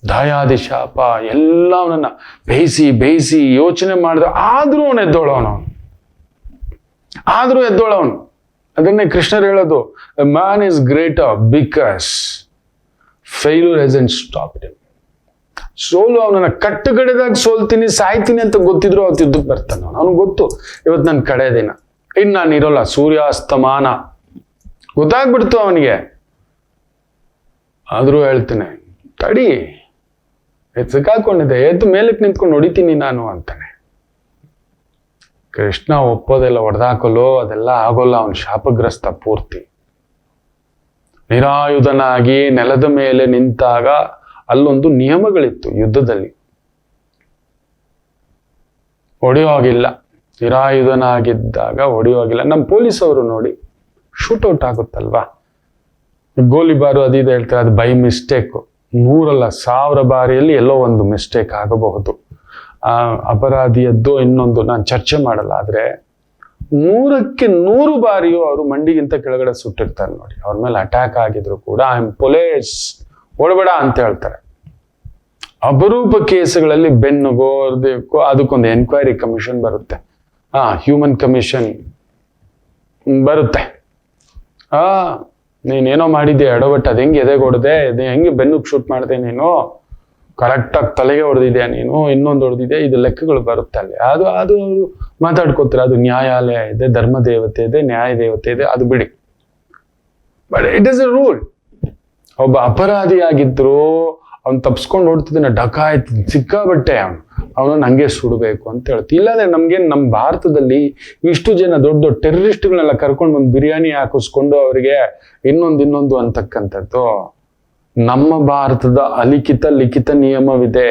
ದಾಯಾದಿ ಶಾಪ, ಎಲ್ಲ ಅವನನ್ನ ಬೇಯಿಸಿ ಯೋಚನೆ ಮಾಡಿದ. ಆದ್ರೂ ಅವನು ಎದ್ದೋಳವನು. ಅದನ್ನೇ ಕೃಷ್ಣರು ಹೇಳೋದು, man is greater because failure hasn't stopped him. ಸೋಲು ಅವನನ್ನ ಕಟ್ಟುಗಡೆದಾಗ ಸಾಯ್ತೀನಿ ಅಂತ ಗೊತ್ತಿದ್ರು ಅವತ್ತು ಯುದ್ಧಕ್ಕೆ ಬರ್ತಾನೆ. ಅವನಿಗೆ ಗೊತ್ತು ಇವತ್ತು ನನ್ನ ಕಡೆ ದಿನ, ಇನ್ನು ನಾನು ಇರೋಲ್ಲ, ಸೂರ್ಯಾಸ್ತಮಾನ ಗೊತ್ತಾಗ್ಬಿಡ್ತು ಅವನಿಗೆ. ಆದ್ರೂ ಹೇಳ್ತಾನೆ, ತಡಿ, ಸಿಕ್ಕಾಕೊಂಡಿದ್ದೆ, ಎದ್ದು ಮೇಲಕ್ಕೆ ನಿಂತ್ಕೊಂಡು ಹೊಡಿತೀನಿ ನಾನು ಅಂತಾನೆ. ಕೃಷ್ಣ ಒಪ್ಪೋದೆಲ್ಲ, ಹೊಡೆದಾಕಲು ಅದೆಲ್ಲ ಆಗೋಲ್ಲ. ಅವನ ಶಾಪಗ್ರಸ್ತ ಪೂರ್ತಿ. ನಿರಾಯುಧನಾಗಿ ನೆಲದ ಮೇಲೆ ನಿಂತಾಗ ಅಲ್ಲೊಂದು ನಿಯಮಗಳಿತ್ತು ಯುದ್ಧದಲ್ಲಿ. ಹೊಡೆಯೋಗಿಲ್ಲ, ನಿರಾಯುಧನಾಗಿದ್ದಾಗ ಹೊಡೆಯೋಗಿಲ್ಲ. ನಮ್ಮ ಪೊಲೀಸ್ ಅವರು ನೋಡಿ, ಶೂಟೌಟ್ ಆಗುತ್ತಲ್ವಾ, ಗೋಲಿಬಾರು ಅದಿದೆ ಹೇಳ್ತಾರೆ, ಅದು ಬೈ ಮಿಸ್ಟೇಕು. 100 ಅಲ್ಲ 1000 ಬಾರಿಯಲ್ಲಿ ಎಲ್ಲೋ ಒಂದು ಮಿಸ್ಟೇಕ್ ಆಗಬಹುದು. ಅಪರಾಧಿಯದ್ದು ಇನ್ನೊಂದು ನಾನು ಚರ್ಚೆ ಮಾಡಲ್ಲ. ಆದ್ರೆ 100ಕ್ಕೆ 100 ಬಾರಿಯೂ ಅವರು ಮಂಡಿಗಿಂತ ಕೆಳಗಡೆ ಸುಟ್ಟಿರ್ತಾರೆ ನೋಡಿ. ಅವ್ರ ಮೇಲೆ ಅಟ್ಯಾಕ್ ಆಗಿದ್ರು ಕೂಡ ಐ ಆಮ್ ಪೊಲೀಸ್, ಓಡಬೇಡ ಅಂತ ಹೇಳ್ತಾರೆ. ಅಪರೂಪ ಕೇಸುಗಳಲ್ಲಿ ಬೆನ್ನುಗೋ ಅದಕ್ಕೊಂದು ಎನ್ಕ್ವೈರಿ ಕಮಿಷನ್ ಬರುತ್ತೆ, ಹ್ಯೂಮನ್ ಕಮಿಷನ್ ಬರುತ್ತೆ. ನೀನೇನೋ ಮಾಡಿದ್ದೆ ಎಡವಟ್ಟು, ಅದು ಹೆಂಗೆ ಎದೆಗೊಡದೆ, ಹೆಂಗೆ ಬೆನ್ನುಗ್ ಶೂಟ್ ಮಾಡಿದೆ ನೀನು, ಕರೆಕ್ಟಾಗಿ ತಲೆಗೆ ಹೊಡೆದಿದ್ಯಾ ನೀನು, ಇನ್ನೊಂದು ಹೊಡೆದಿದ್ಯಾ, ಇದು ಲೆಕ್ಕಗಳು ಬರುತ್ತೆ ಅಲ್ಲಿ. ಅದು ಮಾತಾಡ್ಕೋತಾರೆ. ಅದು ನ್ಯಾಯಾಲಯ ಇದೆ, ಧರ್ಮ ದೇವತೆ ಇದೆ, ನ್ಯಾಯ ದೇವತೆ ಇದೆ, ಅದು ಬಿಡಿ. But it is A rule. ಒಬ್ಬ ಅಪರಾಧಿಯಾಗಿದ್ರು ಅವ್ನು ತಪ್ಸ್ಕೊಂಡು ಓಡ್ತಿದ್ದಾನೆ, ಡಕಾಯ್ತು, ಸಿಕ್ಕಾಬಟ್ಟೆ ಅವನನ್ನು ಹಂಗೆ ಸುಡಬೇಕು ಅಂತ ಹೇಳ್ತಿ. ಇಲ್ಲಾಂದ್ರೆ ನಮ್ಗೇನು, ನಮ್ಮ ಭಾರತದಲ್ಲಿ ಇಷ್ಟು ಜನ ದೊಡ್ಡ ದೊಡ್ಡ ಟೆರರಿಸ್ಟ್ಗಳನ್ನೆಲ್ಲ ಕರ್ಕೊಂಡು ಬಂದು ಬಿರಿಯಾನಿ ಹಾಕಿಸ್ಕೊಂಡು ಅವರಿಗೆ ಇನ್ನೊಂದು ಅಂತಕ್ಕಂಥದ್ದು. ನಮ್ಮ ಭಾರತದ ಲಿಖಿತ ನಿಯಮವಿದೆ.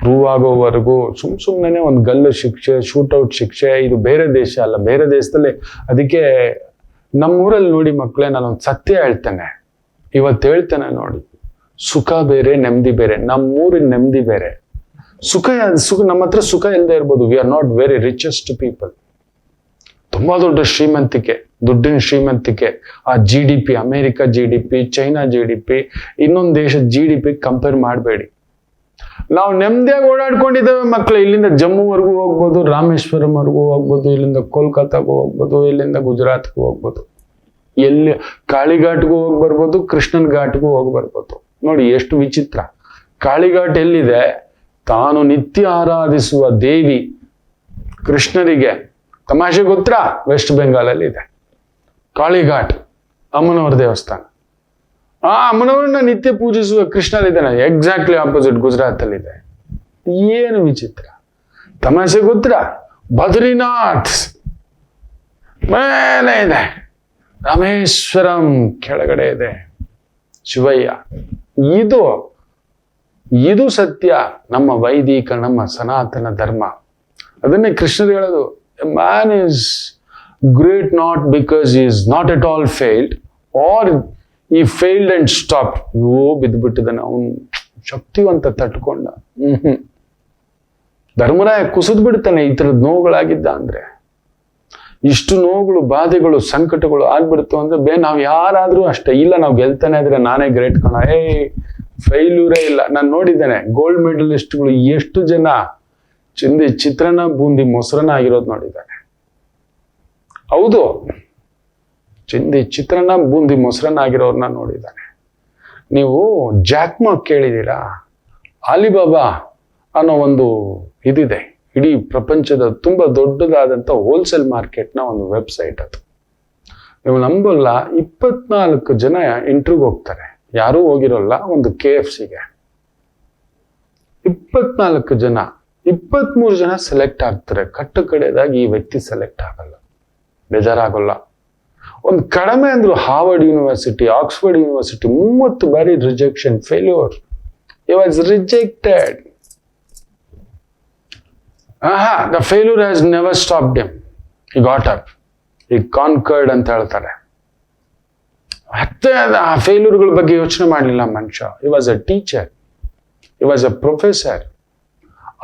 ಪ್ರೂವ್ ಆಗೋವರೆಗೂ ಸುಮ್ಮನೆ ಒಂದು ಗಲ್ಲು ಶಿಕ್ಷೆ, ಶೂಟೌಟ್ ಶಿಕ್ಷೆ, ಇದು ಬೇರೆ ದೇಶ ಅಲ್ಲ. ಬೇರೆ ದೇಶದಲ್ಲಿ ಅದಕ್ಕೆ ನಮ್ಮೂರಲ್ಲಿ ನೋಡಿ ಮಕ್ಕಳೇ, ನಾನೊಂದು ಸತ್ಯ ಹೇಳ್ತೇನೆ, ಇವತ್ತು ಹೇಳ್ತೇನೆ ನೋಡಿ, ಸುಖ ಬೇರೆ ನೆಮ್ಮದಿ ಬೇರೆ. ನಮ್ಮೂರಿನ ನೆಮ್ಮದಿ ಬೇರೆ, ಸುಖ ನಮ್ಮ ಹತ್ರ ಸುಖ ಇಲ್ಲದೆ ಇರ್ಬೋದು. We are not very richest people. ತುಂಬಾ ದೊಡ್ಡ ಶ್ರೀಮಂತಿಕೆ, ದುಡ್ಡಿನ ಶ್ರೀಮಂತಿಕೆ. ಆ GDP, America GDP, China GDP, ಇನ್ನೊಂದು ದೇಶದ GDP ಕಂಪೇರ್ ಮಾಡಬೇಡಿ. ನಾವು ನೆಮ್ಮದಿಯಾಗಿ ಓಡಾಡ್ಕೊಂಡಿದ್ದೇವೆ ಮಕ್ಕಳು. ಇಲ್ಲಿಂದ ಜಮ್ಮುವರೆಗೂ ಹೋಗ್ಬೋದು, ರಾಮೇಶ್ವರಂವರೆಗೂ ಹೋಗ್ಬೋದು, ಇಲ್ಲಿಂದ ಕೋಲ್ಕತ್ತಾಗೂ ಹೋಗ್ಬೋದು, ಇಲ್ಲಿಂದ ಗುಜರಾತ್ಗೂ ಹೋಗ್ಬೋದು, ಎಲ್ಲಿ ಕಾಳಿಘಾಟ್ಗೂ ಹೋಗಿ ಬರ್ಬೋದು, ಕೃಷ್ಣನ್ ಘಾಟ್ಗೂ ಹೋಗಿ ಬರ್ಬೋದು. ನೋಡಿ ಎಷ್ಟು ವಿಚಿತ್ರ. ಕಾಳಿಘಾಟ್ ಎಲ್ಲಿದೆ? ತಾನು ನಿತ್ಯ ಆರಾಧಿಸುವ ದೇವಿ ಕೃಷ್ಣರಿಗೆ ತಮಾಷೆ ಗೊತ್ತಾ? ವೆಸ್ಟ್ ಬೆಂಗಾಲಲ್ಲಿ ಇದೆ ಕಾಳಿಘಾಟ್, ಅಮ್ಮನವರ ದೇವಸ್ಥಾನ. ಆ ಅಮ್ಮನವರನ್ನ ನಿತ್ಯ ಪೂಜಿಸುವ ಕೃಷ್ಣರಿದ್ದಾನೆ ಎಕ್ಸಾಕ್ಟ್ಲಿ ಆಪೋಸಿಟ್ ಗುಜರಾತ್ ಅಲ್ಲಿ ಇದೆ. ಏನು ವಿಚಿತ್ರ. ತಮಾಷೆ ಗೊತ್ತಾ? ಬದ್ರಿನಾಥ್ ಮೇಲೆ ಇದೆ, ರಾಮೇಶ್ವರಂ ಕೆಳಗಡೆ ಇದೆ ಶಿವಯ್ಯ. ಇದು ಸತ್ಯ, ನಮ್ಮ ವೈದಿಕ, ನಮ್ಮ ಸನಾತನ ಧರ್ಮ. ಅದನ್ನೇ ಕೃಷ್ಣರು ಹೇಳೋದು, man is great not because he is not at all failed or he failed and stopped. ಬಿದ್ದುಬಿಟ್ಟಿದ್ದಾನೆ ಅವನು, ಶಕ್ತಿವಂತ ತಟ್ಕೊಂಡ. ಧರ್ಮರಾಯ ಕುಸಿದು ಬಿಡ್ತಾನೆ ಈ ಥರದ ನೋವುಗಳಾಗಿದ್ದ ಅಂದ್ರೆ. ಇಷ್ಟು ನೋವುಗಳು, ಬಾಧೆಗಳು, ಸಂಕಟಗಳು ಆಗ್ಬಿಡ್ತು ಅಂದ್ರೆ ನಾವು ಯಾರಾದ್ರೂ ಅಷ್ಟೇ. ಇಲ್ಲ ನಾವು ಗೆಲ್ತಾನೆ ಇದ್ರೆ ನಾನೇ ಗ್ರೇಟ್ ಕಣ, ಫೈಲ್ಯೂರೇ ಇಲ್ಲ. ನಾನು ನೋಡಿದ್ದೇನೆ ಗೋಲ್ಡ್ ಮೆಡಲಿಸ್ಟ್ಗಳು ಎಷ್ಟು ಜನ ಚಿತ್ರಾನ್ನ ಬೂಂದಿ ಮೊಸರನ್ನ ಆಗಿರೋದು ನೋಡಿದ್ದಾನೆ. ಹೌದು, ಚಿತ್ರಾನ್ನ ಬೂಂದಿ ಮೊಸರನ್ನ ಆಗಿರೋರ್ನ ನೋಡಿದ್ದಾನೆ. ನೀವು ಜಾಕ್ಮಾ ಕೇಳಿದ್ದೀರಾ? ಅಲಿಬಾಬಾ ಅನ್ನೋ ಒಂದು ಇದಿದೆ, ಇಡೀ ಪ್ರಪಂಚದ ತುಂಬಾ ದೊಡ್ಡದಾದಂಥ ಹೋಲ್ಸೇಲ್ ಮಾರ್ಕೆಟ್ನ ಒಂದು ವೆಬ್ಸೈಟ್ ಅದು. ನೀವು ನಂಬಲ್ಲ, 24 ಜನ ಇಂಟರ್ವ್ಯೂಗೆ ಹೋಗ್ತಾರೆ, ಯಾರೂ ಹೋಗಿರೋಲ್ಲ ಒಂದು KFCಗೆ. 24 ಜನ, 23 ಜನ ಸೆಲೆಕ್ಟ್ ಆಗ್ತಾರೆ. ಕಟ್ಟ ಕಡೆದಾಗಿ ಈ ವ್ಯಕ್ತಿ ಸೆಲೆಕ್ಟ್ ಆಗಲ್ಲ. ಬೇಜಾರಾಗಲ್ಲ. ಒಂದು ಕಡಿಮೆ ಅಂದ್ರು ಹಾರ್ವರ್ಡ್ ಯೂನಿವರ್ಸಿಟಿ, ಆಕ್ಸ್ಫರ್ಡ್ ಯೂನಿವರ್ಸಿಟಿ 30 ಬಾರಿ rejection, failure. He was rejected. The failure has never stopped him. He got up. He conquered ಅಂತ ಹೇಳ್ತಾರೆ. ಮತ್ತೆ ಆ ಫೇಲ್ಯೂರ್ಗಳ ಬಗ್ಗೆ ಯೋಚನೆ ಮಾಡಲಿಲ್ಲ ಮನುಷ್ಯ. He was a teacher. He was a professor.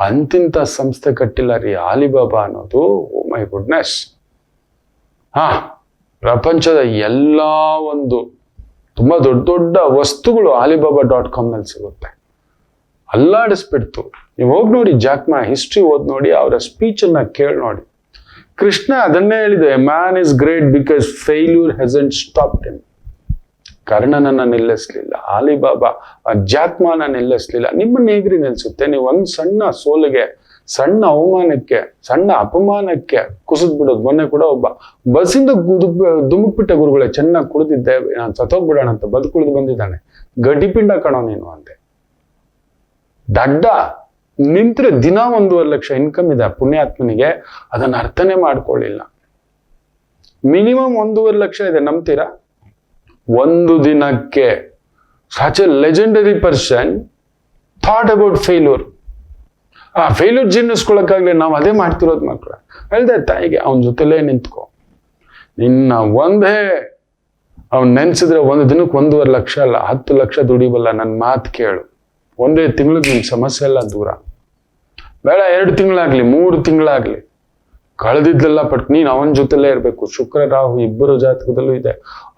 ಅಂತಿಂತ ಸಂಸ್ಥೆ ಕಟ್ಟಿಲ್ಲ ರೀ ಆಲಿಬಾಬಾ ಅನ್ನೋದು. ಓ ಮೈ ಗುಡ್ನೆಸ್. ಪ್ರಪಂಚದ ಎಲ್ಲ ಒಂದು ತುಂಬಾ ದೊಡ್ಡ ದೊಡ್ಡ ವಸ್ತುಗಳು alibaba.com ನಲ್ಲಿ ಸಿಗುತ್ತೆ. ಅಲ್ಲಾಡಿಸ್ಬಿಡ್ತು. ನೀವು ಹೋಗಿ ನೋಡಿ, ಜಾಕ್ಮಾ ಹಿಸ್ಟ್ರಿ ಓದ್ ನೋಡಿ, ಅವರ ಸ್ಪೀಚ್ ಅನ್ನ ಕೇಳಿ ನೋಡಿ. ಕೃಷ್ಣ ಅದನ್ನೇ ಹೇಳಿದೆ, man is great because failure hasn't stopped him. ಕರ್ಣನನ್ನ ನಿಲ್ಲಿಸ್ಲಿಲ್ಲ, ಆಲಿಬಾಬಾ ಜಾಕ್ಮಾನ ನಿಲ್ಲಿಸ್ಲಿಲ್ಲ. ನಿಮ್ಮನ್ನ ಹೇಗ್ರಿ ನಿಲ್ಸುತ್ತೆ? ನೀವು ಒಂದ್ ಸಣ್ಣ ಸೋಲಿಗೆ, ಸಣ್ಣ ಅವಮಾನಕ್ಕೆ, ಸಣ್ಣ ಅಪಮಾನಕ್ಕೆ ಕುಸಿದ್ ಬಿಡೋದು. ಮೊನ್ನೆ ಕೂಡ ಒಬ್ಬ ಬಸ್ಸಿಂದ ದುಮುಕ್ಬಿಟ್ಟ ಗುರುಗಳೇ, ಚೆನ್ನಾಗಿ ಕುಡಿದಿದ್ದೆ, ನಾನು ಸತ್ತೋಗ್ಬಿಡೋಣ ಅಂತ ಬದುಕುಳಿದು ಬಂದಿದ್ದಾನೆ. ಗಡ್ಡಿಪಿಂಡ ಕಣೋ ನೀನು ಅಂತೆ. ದಡ್ಡ. ನಿಂತ್ರೆ ದಿನ 1.5 ಲಕ್ಷ ಇನ್ಕಮ್ ಇದೆ ಪುಣ್ಯಾತ್ಮನಿಗೆ, ಅದನ್ನ ಅರ್ಥನೇ ಮಾಡ್ಕೊಳ್ಳಿಲ್ಲ. ಮಿನಿಮಮ್ 1.5 ಲಕ್ಷ ಇದೆ, ನಂಬ್ತೀರಾ? ಒಂದು ದಿನಕ್ಕೆ. Such A legendary person thought about failure. ಆ ಫೇಲ್ಯೂರ್ ಜೀರ್ಣಿಸ್ಕೊಳಕ್ಕಾಗ್ಲಿ ನಾವು ಅದೇ ಮಾಡ್ತಿರೋದು ಮಕ್ಕಳು. ಹೇಳ್ದೆ ತಾಯಿಗೆ, ಅವನ ಜೊತೆಲೇ ನಿಂತ್ಕೊ. ನಿನ್ನ ಒಂದೇ ಅವ್ನು ನೆನ್ಸಿದ್ರೆ ಒಂದು ದಿನಕ್ಕೆ 1.5 ಲಕ್ಷ ಅಲ್ಲ, 10 ಲಕ್ಷ ದುಡಿಬಲ್ಲ. ನನ್ನ ಮಾತು ಕೇಳು. ಒಂದೇ ತಿಂಗಳಿಗೆ ನಿಮ್ ಸಮಸ್ಯೆ ಎಲ್ಲ ದೂರ. ಬೇಡ 2 ತಿಂಗಳಾಗ್ಲಿ, 3 ತಿಂಗಳಾಗ್ಲಿ, ಕಳೆದಿದ್ದೆಲ್ಲ ನೀನು ಅವನ ಜೊತೆಲೇ ಇರ್ಬೇಕು. ಶುಕ್ರ ರಾಹು ಇಬ್ಬರು ಜಾತಕದಲ್ಲೂ ಇದೆ.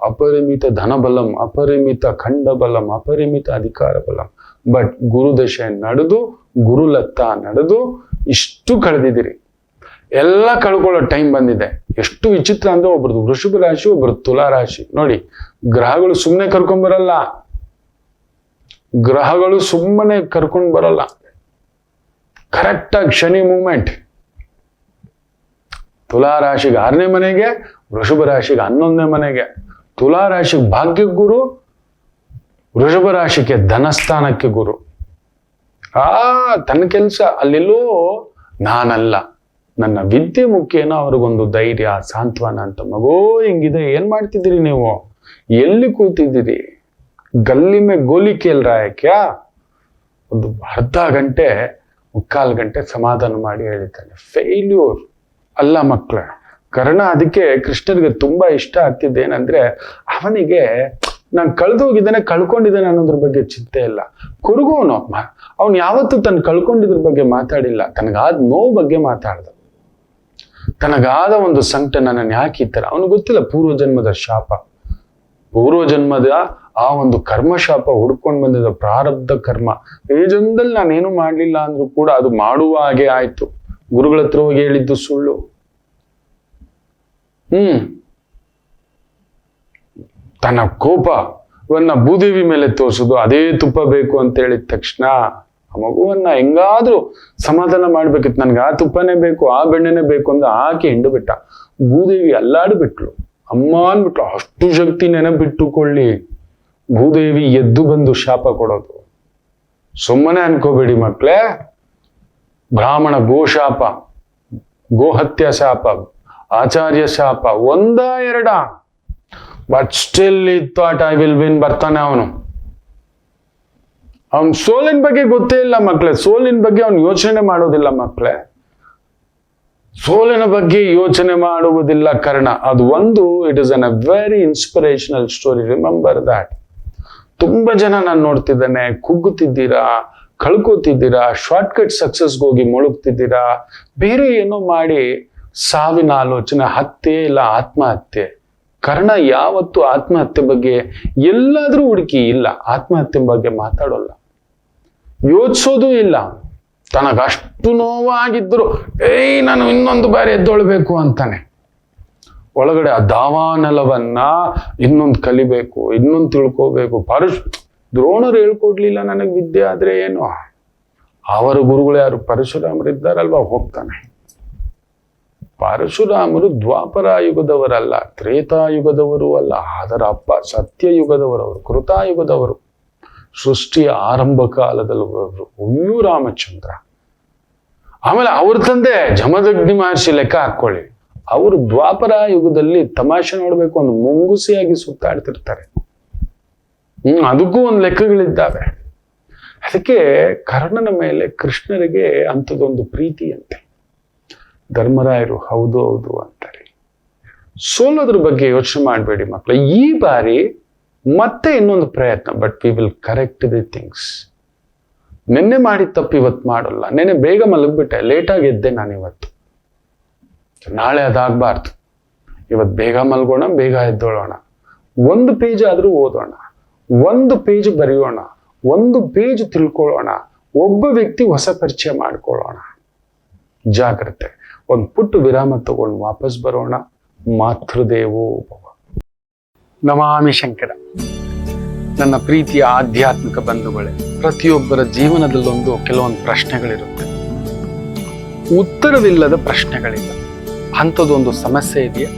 ಅಪರಿಮಿತ ಧನಬಲಂ, ಅಪರಿಮಿತ ಖಂಡಬಲಂ, ಅಪರಿಮಿತ ಅಧಿಕಾರ ಬಲಂ. ಬಟ್ ಗುರುದಶೆ ನಡೆದು, ಗುರುಲತ್ತ ನಡೆದು ಇಷ್ಟು ಕಳೆದಿದ್ದೀರಿ. ಎಲ್ಲ ಕಳ್ಕೊಳ್ಳೋ ಟೈಮ್ ಬಂದಿದೆ. ಎಷ್ಟು ವಿಚಿತ್ರ ಅಂದ್ರೆ, ಒಬ್ರದ್ದು ವೃಷಭ ರಾಶಿ, ಒಬ್ರದ್ದು ತುಲಾ ರಾಶಿ. ನೋಡಿ, ಗ್ರಹಗಳು ಸುಮ್ಮನೆ ಕರ್ಕೊಂಡ್ಬರಲ್ಲ. ಗ್ರಹಗಳು ಸುಮ್ಮನೆ ಕರ್ಕೊಂಡು ಬರಲ್ಲ. ಕರೆಕ್ಟಾಗಿ ಶನಿ ಮೂವ್ಮೆಂಟ್. ತುಲಾ ರಾಶಿಗೆ 6ನೇ ಮನೆಗೆ, ವೃಷಭ ರಾಶಿಗೆ 11ನೇ ಮನೆಗೆ. ತುಲಾ ರಾಶಿಗೆ ಭಾಗ್ಯ ಗುರು, ವೃಷಭ ರಾಶಿಗೆ ಧನಸ್ಥಾನಕ್ಕೆ ಗುರು. ತನ್ನ ಕೆಲಸ ಅಲ್ಲೆಲ್ಲೋ ನಾನಲ್ಲ, ನನ್ನ ವಿದ್ಯೆ ಮುಖ್ಯನೋ ಅವ್ರಿಗೊಂದು ಧೈರ್ಯ, ಸಾಂತ್ವನ ಅಂತ. ಮಗೋ ಹಿಂಗಿದೆ, ಏನ್ ಮಾಡ್ತಿದ್ದೀರಿ ನೀವು? ಎಲ್ಲಿ ಕೂತಿದ್ದೀರಿ? ಗಲ್ಲಿ ಮೇ ಗೋಲಿ ಕೇಲ್ ರಹಾ ಹೈ ಕ್ಯಾ? ಒಂದು ಅರ್ಧ ಗಂಟೆ, 3/4 ಗಂಟೆ ಸಮಾಧಾನ ಮಾಡಿ ಹೇಳಿದ್ದಾನೆ. ಫೇಲ್ಯೂರ್ ಅಲ್ಲ ಮಕ್ಕಳ. ಕರ್ಣ ಅದಕ್ಕೆ ಕೃಷ್ಣನಿಗೆ ತುಂಬಾ ಇಷ್ಟ ಆಗ್ತಿದ್ದೇನಂದ್ರೆ, ಅವನಿಗೆ ನಾನು ಕಳೆದೋಗಿದ್ದಾನೆ, ಕಳ್ಕೊಂಡಿದ್ದಾನೆ ಅನ್ನೋದ್ರ ಬಗ್ಗೆ ಚಿಂತೆ ಇಲ್ಲ. ಕುರುಗೋನು ಅವನು ಯಾವತ್ತೂ ತನ್ನ ಕಳ್ಕೊಂಡಿದ್ರ ಬಗ್ಗೆ ಮಾತಾಡಿಲ್ಲ. ತನಗಾದ ನೋವು ಬಗ್ಗೆ ಮಾತಾಡ್ದ. ತನಗಾದ ಒಂದು ಸಂಕಟ, ನನ್ನನ್ನು ಯಾಕೆ ಈ ತರ. ಅವನಿಗೆ ಗೊತ್ತಿಲ್ಲ ಪೂರ್ವಜನ್ಮದ ಶಾಪ, ಪೂರ್ವಜನ್ಮದ ಆ ಒಂದು ಕರ್ಮಶಾಪ ಹುಡ್ಕೊಂಡು ಬಂದಿದ್ದ ಪ್ರಾರಬ್ಧ ಕರ್ಮ. ಈ ಜನ್ಮದಲ್ಲಿ ನಾನೇನು ಮಾಡ್ಲಿಲ್ಲ ಅಂದ್ರೂ ಕೂಡ ಅದು ಮಾಡುವ ಹಾಗೆ ಆಯ್ತು. ಗುರುಗಳ ಹತ್ರ ಹೋಗಿ ಹೇಳಿದ್ದು ಸುಳ್ಳು. ತನ್ನ ಕೋಪವನ್ನ ಭೂದೇವಿ ಮೇಲೆ ತೋರಿಸೋದು, ಅದೇ ತುಪ್ಪ ಬೇಕು ಅಂತ ಹೇಳಿದ ತಕ್ಷಣ ಆ ಮಗುವನ್ನ ಹೆಂಗಾದ್ರೂ ಸಮಾಧಾನ ಮಾಡ್ಬೇಕಿತ್ತು. ನನ್ಗೆ ಆ ತುಪ್ಪನೇ ಬೇಕು, ಆ ಬೆಣ್ಣೆನೇ ಬೇಕು ಅಂತ ಹಾಕಿ ಹಿಂಡು ಬಿಟ್ಟ. ಭೂದೇವಿ ಅಲ್ಲಾಡ್ಬಿಟ್ಲು, ಅಮ್ಮ ಅನ್ಬಿಟ್ಲು. ಅಷ್ಟು ಶಕ್ತಿ ನೆನಪಿಟ್ಟುಕೊಳ್ಳಿ. ಭೂದೇವಿ ಎದ್ದು ಬಂದು ಶಾಪ ಕೊಡೋದು ಸುಮ್ಮನೆ ಅನ್ಕೋಬೇಡಿ ಮಕ್ಳೇ. ಬ್ರಾಹ್ಮಣ ಗೋಶಾಪ, ಗೋಹತ್ಯ ಶಾಪ, ಆಚಾರ್ಯ ಶಾಪ, 1-2. ಬಟ್ ಸ್ಟಿಲ್ ಈ ಥಾಟ್ ಐ ವಿಲ್ ವಿನ್. ಬರ್ತಾನೆ ಅವನು. ಅವನ್ ಸೋಲಿನ ಬಗ್ಗೆ ಗೊತ್ತೇ ಇಲ್ಲ ಮಕ್ಳೇ. ಸೋಲಿನ ಬಗ್ಗೆ ಅವನು ಯೋಚನೆ ಮಾಡೋದಿಲ್ಲ ಮಕ್ಳೇ. ಸೋಲಿನ ಬಗ್ಗೆ ಯೋಚನೆ ಮಾಡುವುದಿಲ್ಲ ಕರ್ಣ. ಅದು ಒಂದು, it is an a very inspirational story. Remember that. ತುಂಬಾ ಜನ ನಾನು ನೋಡ್ತಿದ್ದೇನೆ, ಕುಗ್ಗುತ್ತಿದ್ದೀರಾ, ಕಳ್ಕೋತಿದ್ದೀರಾ, ಶಾರ್ಟ್ಕಟ್ ಸಕ್ಸಸ್ಗೆ ಹೋಗಿ ಮುಳುಗ್ತಿದ್ದೀರಾ, ಬೇರೆ ಏನೋ ಮಾಡಿ ಸಾವಿನ ಆಲೋಚನೆ, ಹತ್ಯೆ ಇಲ್ಲ ಆತ್ಮಹತ್ಯೆ. ಕರ್ಣ ಯಾವತ್ತು ಆತ್ಮಹತ್ಯೆ ಬಗ್ಗೆ ಎಲ್ಲಾದ್ರೂ ಹುಡುಕಿ ಇಲ್ಲ. ಆತ್ಮಹತ್ಯೆ ಬಗ್ಗೆ ಮಾತಾಡೋಲ್ಲ, ಯೋಚಿಸೋದು ಇಲ್ಲ. ತನಗಷ್ಟು ನೋವಾಗಿದ್ರು ನಾನು ಇನ್ನೊಂದು ಬಾರಿ ಎದ್ದೊಳ್ಬೇಕು ಅಂತಾನೆ. ಒಳಗಡೆ ಆ ದಾವಾನಲವನ್ನ ಇನ್ನೊಂದು ಕಲಿಬೇಕು, ಇನ್ನೊಂದು ತಿಳ್ಕೋಬೇಕು. ದ್ರೋಣರು ಹೇಳ್ಕೊಡ್ಲಿಲ್ಲ ನನಗೆ ವಿದ್ಯೆ, ಆದ್ರೆ ಏನು, ಅವರ ಗುರುಗಳು ಯಾರು? ಪರಶುರಾಮರಿದ್ದಾರಲ್ವಾ, ಹೋಗ್ತಾನೆ. ಪರಶುರಾಮರು ದ್ವಾಪರ ಯುಗದವರಲ್ಲ, ತ್ರೇತಾಯುಗದವರು ಅಲ್ಲ, ಅದರ ಅಪ್ಪ ಸತ್ಯಯುಗದವರವರು, ಕೃತಾಯುಗದವರು, ಸೃಷ್ಟಿಯ ಆರಂಭ ಕಾಲದಲ್ಲವರು. ಅಯ್ಯೋ ರಾಮಚಂದ್ರ. ಆಮೇಲೆ ಅವ್ರ ತಂದೆ ಜಮದಗ್ನಿ ಮಹರ್ಷಿ ಲೆಕ್ಕ ಹಾಕೊಳ್ಳಿ. ಅವರು ದ್ವಾಪರ ಯುಗದಲ್ಲಿ ತಮಾಷೆ ನೋಡ್ಬೇಕು ಒಂದು ಮುಂಗುಸಿಯಾಗಿ ಸುತ್ತಾಡ್ತಿರ್ತಾರೆ. ಅದಕ್ಕೂ ಒಂದು ಲೆಕ್ಕಗಳಿದ್ದಾವೆ. ಅದಕ್ಕೆ ಕರ್ಣನ ಮೇಲೆ ಕೃಷ್ಣರಿಗೆ ಅಂಥದ್ದೊಂದು ಪ್ರೀತಿ ಅಂತೆ. ಧರ್ಮರಾಯರು ಹೌದು ಹೌದು ಅಂತಾರೆ. ಸೋಲೋದ್ರ ಬಗ್ಗೆ ಯೋಚನೆ ಮಾಡಬೇಡಿ ಮಕ್ಕಳು. ಈ ಬಾರಿ ಮತ್ತೆ ಇನ್ನೊಂದು ಪ್ರಯತ್ನ, but we will correct the things. ನಿನ್ನೆ ಮಾಡಿದ ತಪ್ಪು ಇವತ್ತು ಮಾಡೋಲ್ಲ. ನೆನ್ನೆ ಬೇಗ ಮಲಗ್ಬಿಟ್ಟೆ, ಲೇಟಾಗಿ ಎದ್ದೆ ನಾನು ಇವತ್ತು. ನಾಳೆ ಅದಾಗಬಾರ್ದು. ಇವತ್ತು ಬೇಗ ಮಲ್ಗೋಣ, ಬೇಗ ಎದ್ದೋಳೋಣ. ಒಂದು ಪೇಜ್ ಆದರೂ ಓದೋಣ, ಒಂದು ಪೇಜ್ ಬರೆಯೋಣ, ಒಂದು ಪೇಜ್ ತಿಳ್ಕೊಳ್ಳೋಣ, ಒಬ್ಬ ವ್ಯಕ್ತಿ ಹೊಸ ಪರಿಚಯ ಮಾಡ್ಕೊಳ್ಳೋಣ. ಜಾಗ್ರತೆ. ಒಂದು ಪುಟ್ಟ ವಿರಾಮ ತಗೊಂಡು ವಾಪಸ್ ಬರೋಣ. ಮಾತೃದೇವೋ ಭವ. ನಮಾಮಿ ಶಂಕರ. ನನ್ನ ಪ್ರೀತಿಯ ಆಧ್ಯಾತ್ಮಿಕ ಬಂಧುಗಳೇ, ಪ್ರತಿಯೊಬ್ಬರ ಜೀವನದಲ್ಲೊಂದು ಕೆಲವೊಂದು ಪ್ರಶ್ನೆಗಳಿರುತ್ತೆ. ಉತ್ತರವಿಲ್ಲದ ಪ್ರಶ್ನೆಗಳಿಲ್ಲ. ಅಂಥದ್ದೊಂದು ಸಮಸ್ಯೆ ಇದೆಯಾ?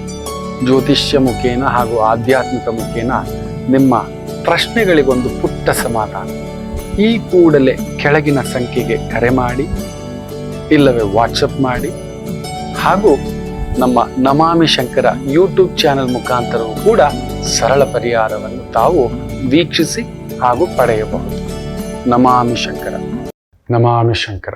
ಜ್ಯೋತಿಷ್ಯ ಮುಖೇನ ಹಾಗೂ ಆಧ್ಯಾತ್ಮಿಕ ಮುಖೇನ ನಿಮ್ಮ ಪ್ರಶ್ನೆಗಳಿಗೊಂದು ಪುಟ್ಟ ಸಮಾಧಾನ. ಈ ಕೂಡಲೇ ಕೆಳಗಿನ ಸಂಖ್ಯೆಗೆ ಕರೆ ಮಾಡಿ, ಇಲ್ಲವೇ ವಾಟ್ಸಪ್ ಮಾಡಿ, ಹಾಗೂ ನಮ್ಮ ನಮಾಮಿ ಶಂಕರ ಯೂಟ್ಯೂಬ್ ಚಾನೆಲ್ ಮುಖಾಂತರವೂ ಕೂಡ ಸರಳ ಪರಿಹಾರವನ್ನು ತಾವು ವೀಕ್ಷಿಸಿ ಹಾಗೂ ಪಡೆಯಬಹುದು. ನಮಾಮಿ ಶಂಕರ. ನಮಾಮಿ ಶಂಕರ.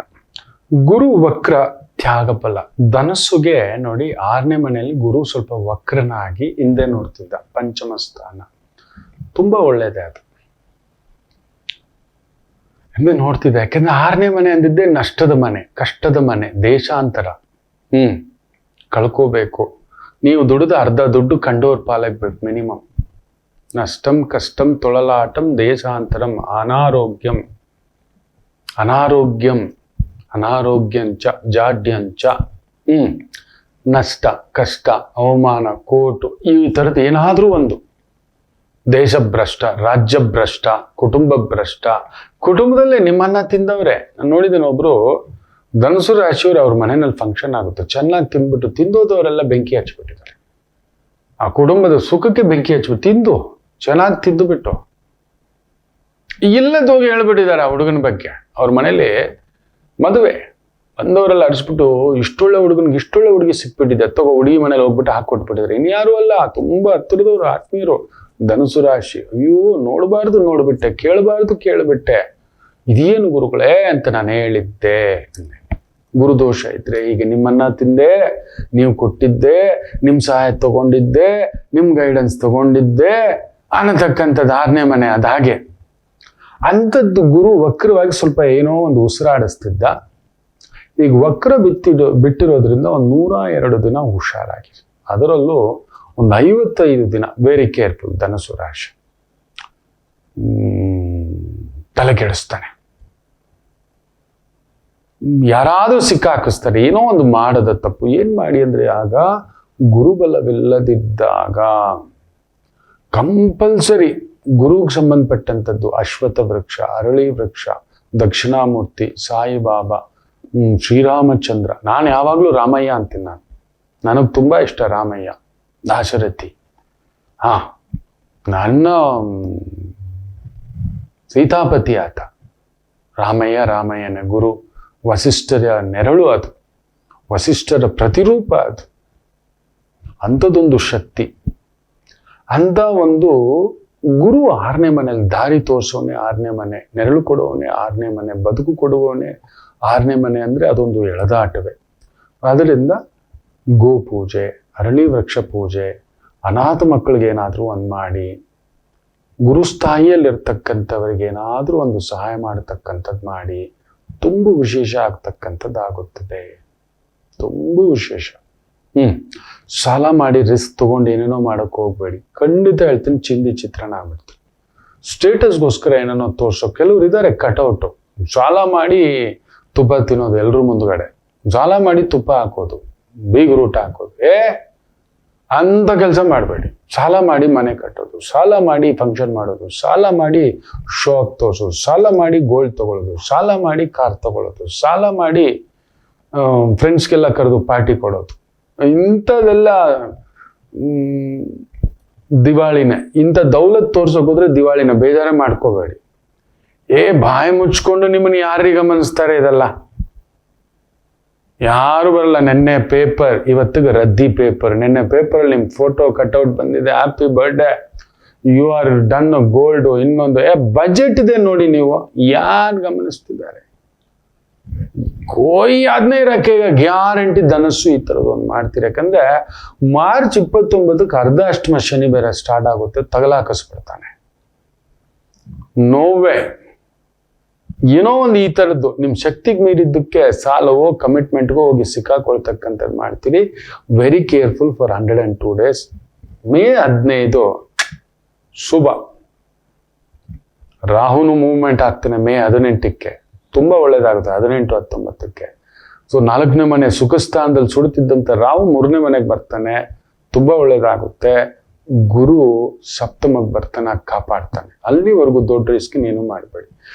ಗುರು ವಕ್ರ ತ್ಯಾಗಫಲ. ಧನಸ್ಸುಗೆ ನೋಡಿ 6ನೇ ಮನೆಯಲ್ಲಿ ಗುರು ಸ್ವಲ್ಪ ವಕ್ರನಾಗಿ ಹಿಂದೆ ನೋಡ್ತಿದ್ದ, ಪಂಚಮ ಸ್ಥಾನ. ತುಂಬಾ ಒಳ್ಳೇದೇ ಅದು ಹಿಂದೆ ನೋಡ್ತಿದ್ದ. ಯಾಕಂದ್ರೆ 6ನೇ ಮನೆ ಅಂದಿದ್ದೆ ನಷ್ಟದ ಮನೆ, ಕಷ್ಟದ ಮನೆ, ದೇಶಾಂತರ. ಕಳ್ಕೋಬೇಕು. ನೀವು ದುಡಿದ ಅರ್ಧ ದುಡ್ಡು ಕಂಡೋರ್ ಪಾಲಾಗ್ಬೇಕು ಮಿನಿಮಮ್. ನಷ್ಟಂ ಕಷ್ಟಂ ತೊಳಲಾಟಂ ದೇಶಾಂತರಂ ಅನಾರೋಗ್ಯಂ ಅನಾರೋಗ್ಯಂ ಅನಾರೋಗ್ಯಂಚ ಜಾಡ್ಯಂಚ. ನಷ್ಟ, ಕಷ್ಟ, ಅವಮಾನ, ಕೋಟು, ಈ ಥರದ್ದು ಏನಾದರೂ ಒಂದು. ದೇಶಭ್ರಷ್ಟ, ರಾಜ್ಯಭ್ರಷ್ಟ, ಕುಟುಂಬ ಭ್ರಷ್ಟ. ಕುಟುಂಬದಲ್ಲೇ ನಿಮ್ಮನ್ನ ತಿಂದವ್ರೆ. ನಾನು ನೋಡಿದ್ದೇನೆ, ಒಬ್ರು ಧನುಸು ರಾಶಿಯವರು ಅವ್ರ ಮನೆಯಲ್ಲಿ ಫಂಕ್ಷನ್ ಆಗುತ್ತೆ, ಚೆನ್ನಾಗಿ ತಿಂದ್ಬಿಟ್ಟು ತಿಂದೋದವರೆಲ್ಲ ಬೆಂಕಿ ಹಚ್ಬಿಟ್ಟಿದ್ದಾರೆ. ಆ ಕುಟುಂಬದ ಸುಖಕ್ಕೆ ಬೆಂಕಿ ಹಚ್ಬಿಟ್ಟು ತಿಂದು ಚೆನ್ನಾಗಿ ತಿಂದು ಬಿಟ್ಟು ಇಲ್ಲದೋಗಿ ಹೇಳ್ಬಿಟ್ಟಿದ್ದಾರೆ ಆ ಹುಡುಗನ ಬಗ್ಗೆ. ಅವ್ರ ಮನೇಲಿ ಮದುವೆ ಬಂದವರೆಲ್ಲ ಅಡಿಸ್ಬಿಟ್ಟು ಇಷ್ಟೊಳ್ಳೆ ಹುಡುಗನಿಗೆ ಇಷ್ಟೊಳ್ಳೆ ಹುಡುಗಿ ಸಿಕ್ಬಿಟ್ಟಿದೆ, ತಗೋ ಹುಡುಗಿ ಮನೇಲಿ ಹೋಗ್ಬಿಟ್ಟು ಹಾಕೊಟ್ಬಿಟ್ಟಿದ್ದಾರೆ. ಇನ್ಯಾರು ಅಲ್ಲ, ತುಂಬಾ ಹತ್ತಿರದವ್ರು, ಆತ್ಮೀಯರು, ಧನುಸು ರಾಶಿ. ಅಯ್ಯೋ, ನೋಡಬಾರ್ದು ನೋಡ್ಬಿಟ್ಟೆ, ಕೇಳಬಾರ್ದು ಕೇಳ್ಬಿಟ್ಟೆ, ಇದೇನು ಗುರುಗಳೇ ಅಂತ ನಾನು ಹೇಳಿದ್ದೆ. ಗುರುದೋಷ ಇದ್ರೆ ಹೀಗೆ ನಿಮ್ಮನ್ನ ತಿಂದೆ, ನೀವು ಕೊಟ್ಟಿದ್ದೆ, ನಿಮ್ ಸಹಾಯ ತಗೊಂಡಿದ್ದೆ, ನಿಮ್ ಗೈಡೆನ್ಸ್ ತಗೊಂಡಿದ್ದೆ ಅನ್ನತಕ್ಕಂಥದ್ದು 6ನೇ ಮನೆ. ಅದಾಗೆ ಅಂಥದ್ದು ಗುರು ವಕ್ರವಾಗಿ ಸ್ವಲ್ಪ ಏನೋ ಒಂದು ಉಸಿರಾಡಿಸ್ತಿದ್ದ. ಈಗ ವಕ್ರ ಬಿಟ್ಟಿರೋದ್ರಿಂದ ಒಂದು 102 ದಿನ ಹುಷಾರಾಗಿ, ಅದರಲ್ಲೂ ಒಂದು 55 ದಿನ ವೆರಿ ಕೇರ್ಫುಲ್. ಧನುಸು ರಾಶಿ ತಲೆಗೆಡಿಸ್ತಾನೆ, ಯಾರಾದ್ರೂ ಸಿಕ್ಕಾಕಿಸ್ತಾರೆ, ಏನೋ ಒಂದು ಮಾಡದ ತಪ್ಪು. ಏನ್ ಮಾಡಿ ಅಂದ್ರೆ, ಆಗ ಗುರುಬಲವಿಲ್ಲದಿದ್ದಾಗ ಕಂಪಲ್ಸರಿ ಗುರುಗೆ ಸಂಬಂಧಪಟ್ಟಂಥದ್ದು ಅಶ್ವತ್ಥ ವೃಕ್ಷ, ಅರಳಿ ವೃಕ್ಷ, ದಕ್ಷಿಣಾಮೂರ್ತಿ, ಸಾಯಿಬಾಬಾ, ಶ್ರೀರಾಮಚಂದ್ರ. ನಾನು ಯಾವಾಗಲೂ ರಾಮಯ್ಯ ಅಂತೀನಿ. ನನಗೆ ತುಂಬಾ ಇಷ್ಟ ರಾಮಯ್ಯ, ದಾಶರಥಿ. ನನ್ನ ಸೀತಾಪತಿ ಆತ ರಾಮಯ್ಯ. ರಾಮಯ್ಯನ ಗುರು. ವಸಿಷ್ಠರ ನೆರಳು ಅದು, ವಸಿಷ್ಠರ ಪ್ರತಿರೂಪ ಅದು. ಅಂಥದ್ದೊಂದು ಶಕ್ತಿ. ಅಂತ ಒಂದು ಗುರು 6ನೇ ಮನೆಯಲ್ಲಿ ದಾರಿ ತೋರಿಸೋನೆ 6ನೇ ಮನೆ, ನೆರಳು ಕೊಡುವವನೇ 6ನೇ ಮನೆ, ಬದುಕು ಕೊಡುವವನೇ 6ನೇ ಮನೆ. ಅಂದ್ರೆ ಅದೊಂದು ಎಳೆದಾಟವೇ. ಅದರಿಂದ ಗೋ ಪೂಜೆ, ಅರಳಿ ವೃಕ್ಷ ಪೂಜೆ, ಅನಾಥ ಮಕ್ಕಳಿಗೆ ಏನಾದರೂ ಒಂದು ಮಾಡಿ, ಗುರುಸ್ಥಾಯಿಯಲ್ಲಿರ್ತಕ್ಕಂಥವ್ರಿಗೆ ಏನಾದರೂ ಒಂದು ಸಹಾಯ ಮಾಡತಕ್ಕಂಥದ್ದು ಮಾಡಿ, ತುಂಬ ವಿಶೇಷ ಆಗ್ತಕ್ಕಂಥದ್ದಾಗುತ್ತದೆ. ತುಂಬ ವಿಶೇಷ. ಸಾಲ ಮಾಡಿ ರಿಸ್ಕ್ ತಗೊಂಡು ಏನೇನೋ ಮಾಡಕ್ ಹೋಗ್ಬೇಡಿ. ಖಂಡಿತ ಹೇಳ್ತೀನಿ, ಚಿಂದಿ ಚಿತ್ರಣ ಆಗ್ಬಿಡ್ತು. ಸ್ಟೇಟಸ್ಗೋಸ್ಕರ ಏನೇನೋ ತೋರ್ಸೋ ಕೆಲವ್ರು ಇದ್ದಾರೆ. ಕಟೌಟು ಸಾಲ ಮಾಡಿ ತುಪ್ಪ ತಿನ್ನೋದು ಎಲ್ರ ಮುಂದ್ಗಡೆ, ಸಾಲ ಮಾಡಿ ತುಪ್ಪ ಹಾಕೋದು, ಬೀಗ್ರೂಟ ಹಾಕೋದು. ಅಂತ ಕೆಲಸ ಮಾಡಬೇಡಿ. ಸಾಲ ಮಾಡಿ ಮನೆ ಕಟ್ಟೋದು, ಸಾಲ ಮಾಡಿ ಫಂಕ್ಷನ್ ಮಾಡೋದು, ಸಾಲ ಮಾಡಿ ಶಾಪ್ ತೋರಿಸೋದು, ಸಾಲ ಮಾಡಿ ಗೋಲ್ಡ್ ತಗೊಳ್ಳೋದು, ಸಾಲ ಮಾಡಿ ಕಾರ್ ತಗೊಳ್ಳೋದು, ಸಾಲ ಮಾಡಿ ಫ್ರೆಂಡ್ಸ್ಗೆಲ್ಲ ಕರೆದು ಪಾರ್ಟಿ ಕೊಡೋದು, ಇಂಥದೆಲ್ಲ ದಿವಾಳಿನೇ. ಇಂಥ ದೌಲತ್ ತೋರ್ಸೋಕ್ ಹೋದ್ರೆ ದಿವಾಳಿನ. ಬೇಜಾರೇ ಮಾಡ್ಕೋಬೇಡಿ. ಬಾಯಿ ಮುಚ್ಕೊಂಡು ನಿಮ್ಮನ್ನ ಯಾರಿಗೆ ಗಮನಿಸ್ತಾರೆ? ಇದೆಲ್ಲ ಯಾರು ಬರಲ್ಲ. ನೆನ್ನೆ ಪೇಪರ್, ಇವತ್ತಿಗೆ ರದ್ದಿ ಪೇಪರ್. ನೆನ್ನೆ ಪೇಪರಲ್ಲಿ ನಿಮ್ಮ ಫೋಟೋ ಕಟ್ಔಟ್ ಬಂದಿದೆ, happy birthday, you are done gold. ಇನ್ನೊಂದು ಬಜೆಟ್ ಇದೆ ನೋಡಿ. ನೀವು ಯಾರು ಗಮನಿಸ್ತಿದ್ದಾರೆ? ಕೋಯಿ ಆದ್ನೇ ಇರಕ್ಕೆ ಗ್ಯಾರಂಟಿ ಧನಸ್ಸು ಈ ಥರದ್ದು ಒಂದು ಮಾಡ್ತೀರಿ. ಯಾಕಂದ್ರೆ ಮಾರ್ಚ್ 29ಕ್ಕೆ ಅರ್ಧಾಷ್ಟಮ ಶನಿ ಬೇರೆ ಸ್ಟಾರ್ಟ್ ಆಗುತ್ತೆ, ತಗಲಾಕಿಸ್ಬಿಡ್ತಾನೆ. ನೋವೇ ಏನೋ ಒಂದು ಈ ಥರದ್ದು ನಿಮ್ಮ ಶಕ್ತಿಗೆ ಮೀರಿದ್ದಕ್ಕೆ ಸಾಲವೋ ಕಮಿಟ್ಮೆಂಟ್ಗೋ ಹೋಗಿ ಸಿಕ್ಕಾಕೊಳ್ತಕ್ಕಂಥದ್ದು ಮಾಡ್ತೀರಿ. Very careful for 102 days. May 15 ಶುಭ. ರಾಹುನು ಮೂವ್ಮೆಂಟ್ ಆಗ್ತಾನೆ ಮೇ 18ಕ್ಕೆ, ತುಂಬಾ ಒಳ್ಳೇದಾಗುತ್ತೆ. 18, 19ಕ್ಕೆ. ಸೊ 4ನೇ ಮನೆ ಸುಖ ಸ್ಥಾನದಲ್ಲಿ ಸುಡುತ್ತಿದ್ದಂಥ ರಾಹು 3ನೇ ಮನೆಗೆ ಬರ್ತಾನೆ, ತುಂಬಾ ಒಳ್ಳೇದಾಗುತ್ತೆ. ಗುರು ಸಪ್ತಮಕ್ಕೆ ಬರ್ತಾನೆ, ಕಾಪಾಡ್ತಾನೆ. ಅಲ್ಲಿವರೆಗೂ ದೊಡ್ಡ ರಿಸ್ಕ್ ನೀನು ಮಾಡಬೇಡಿ.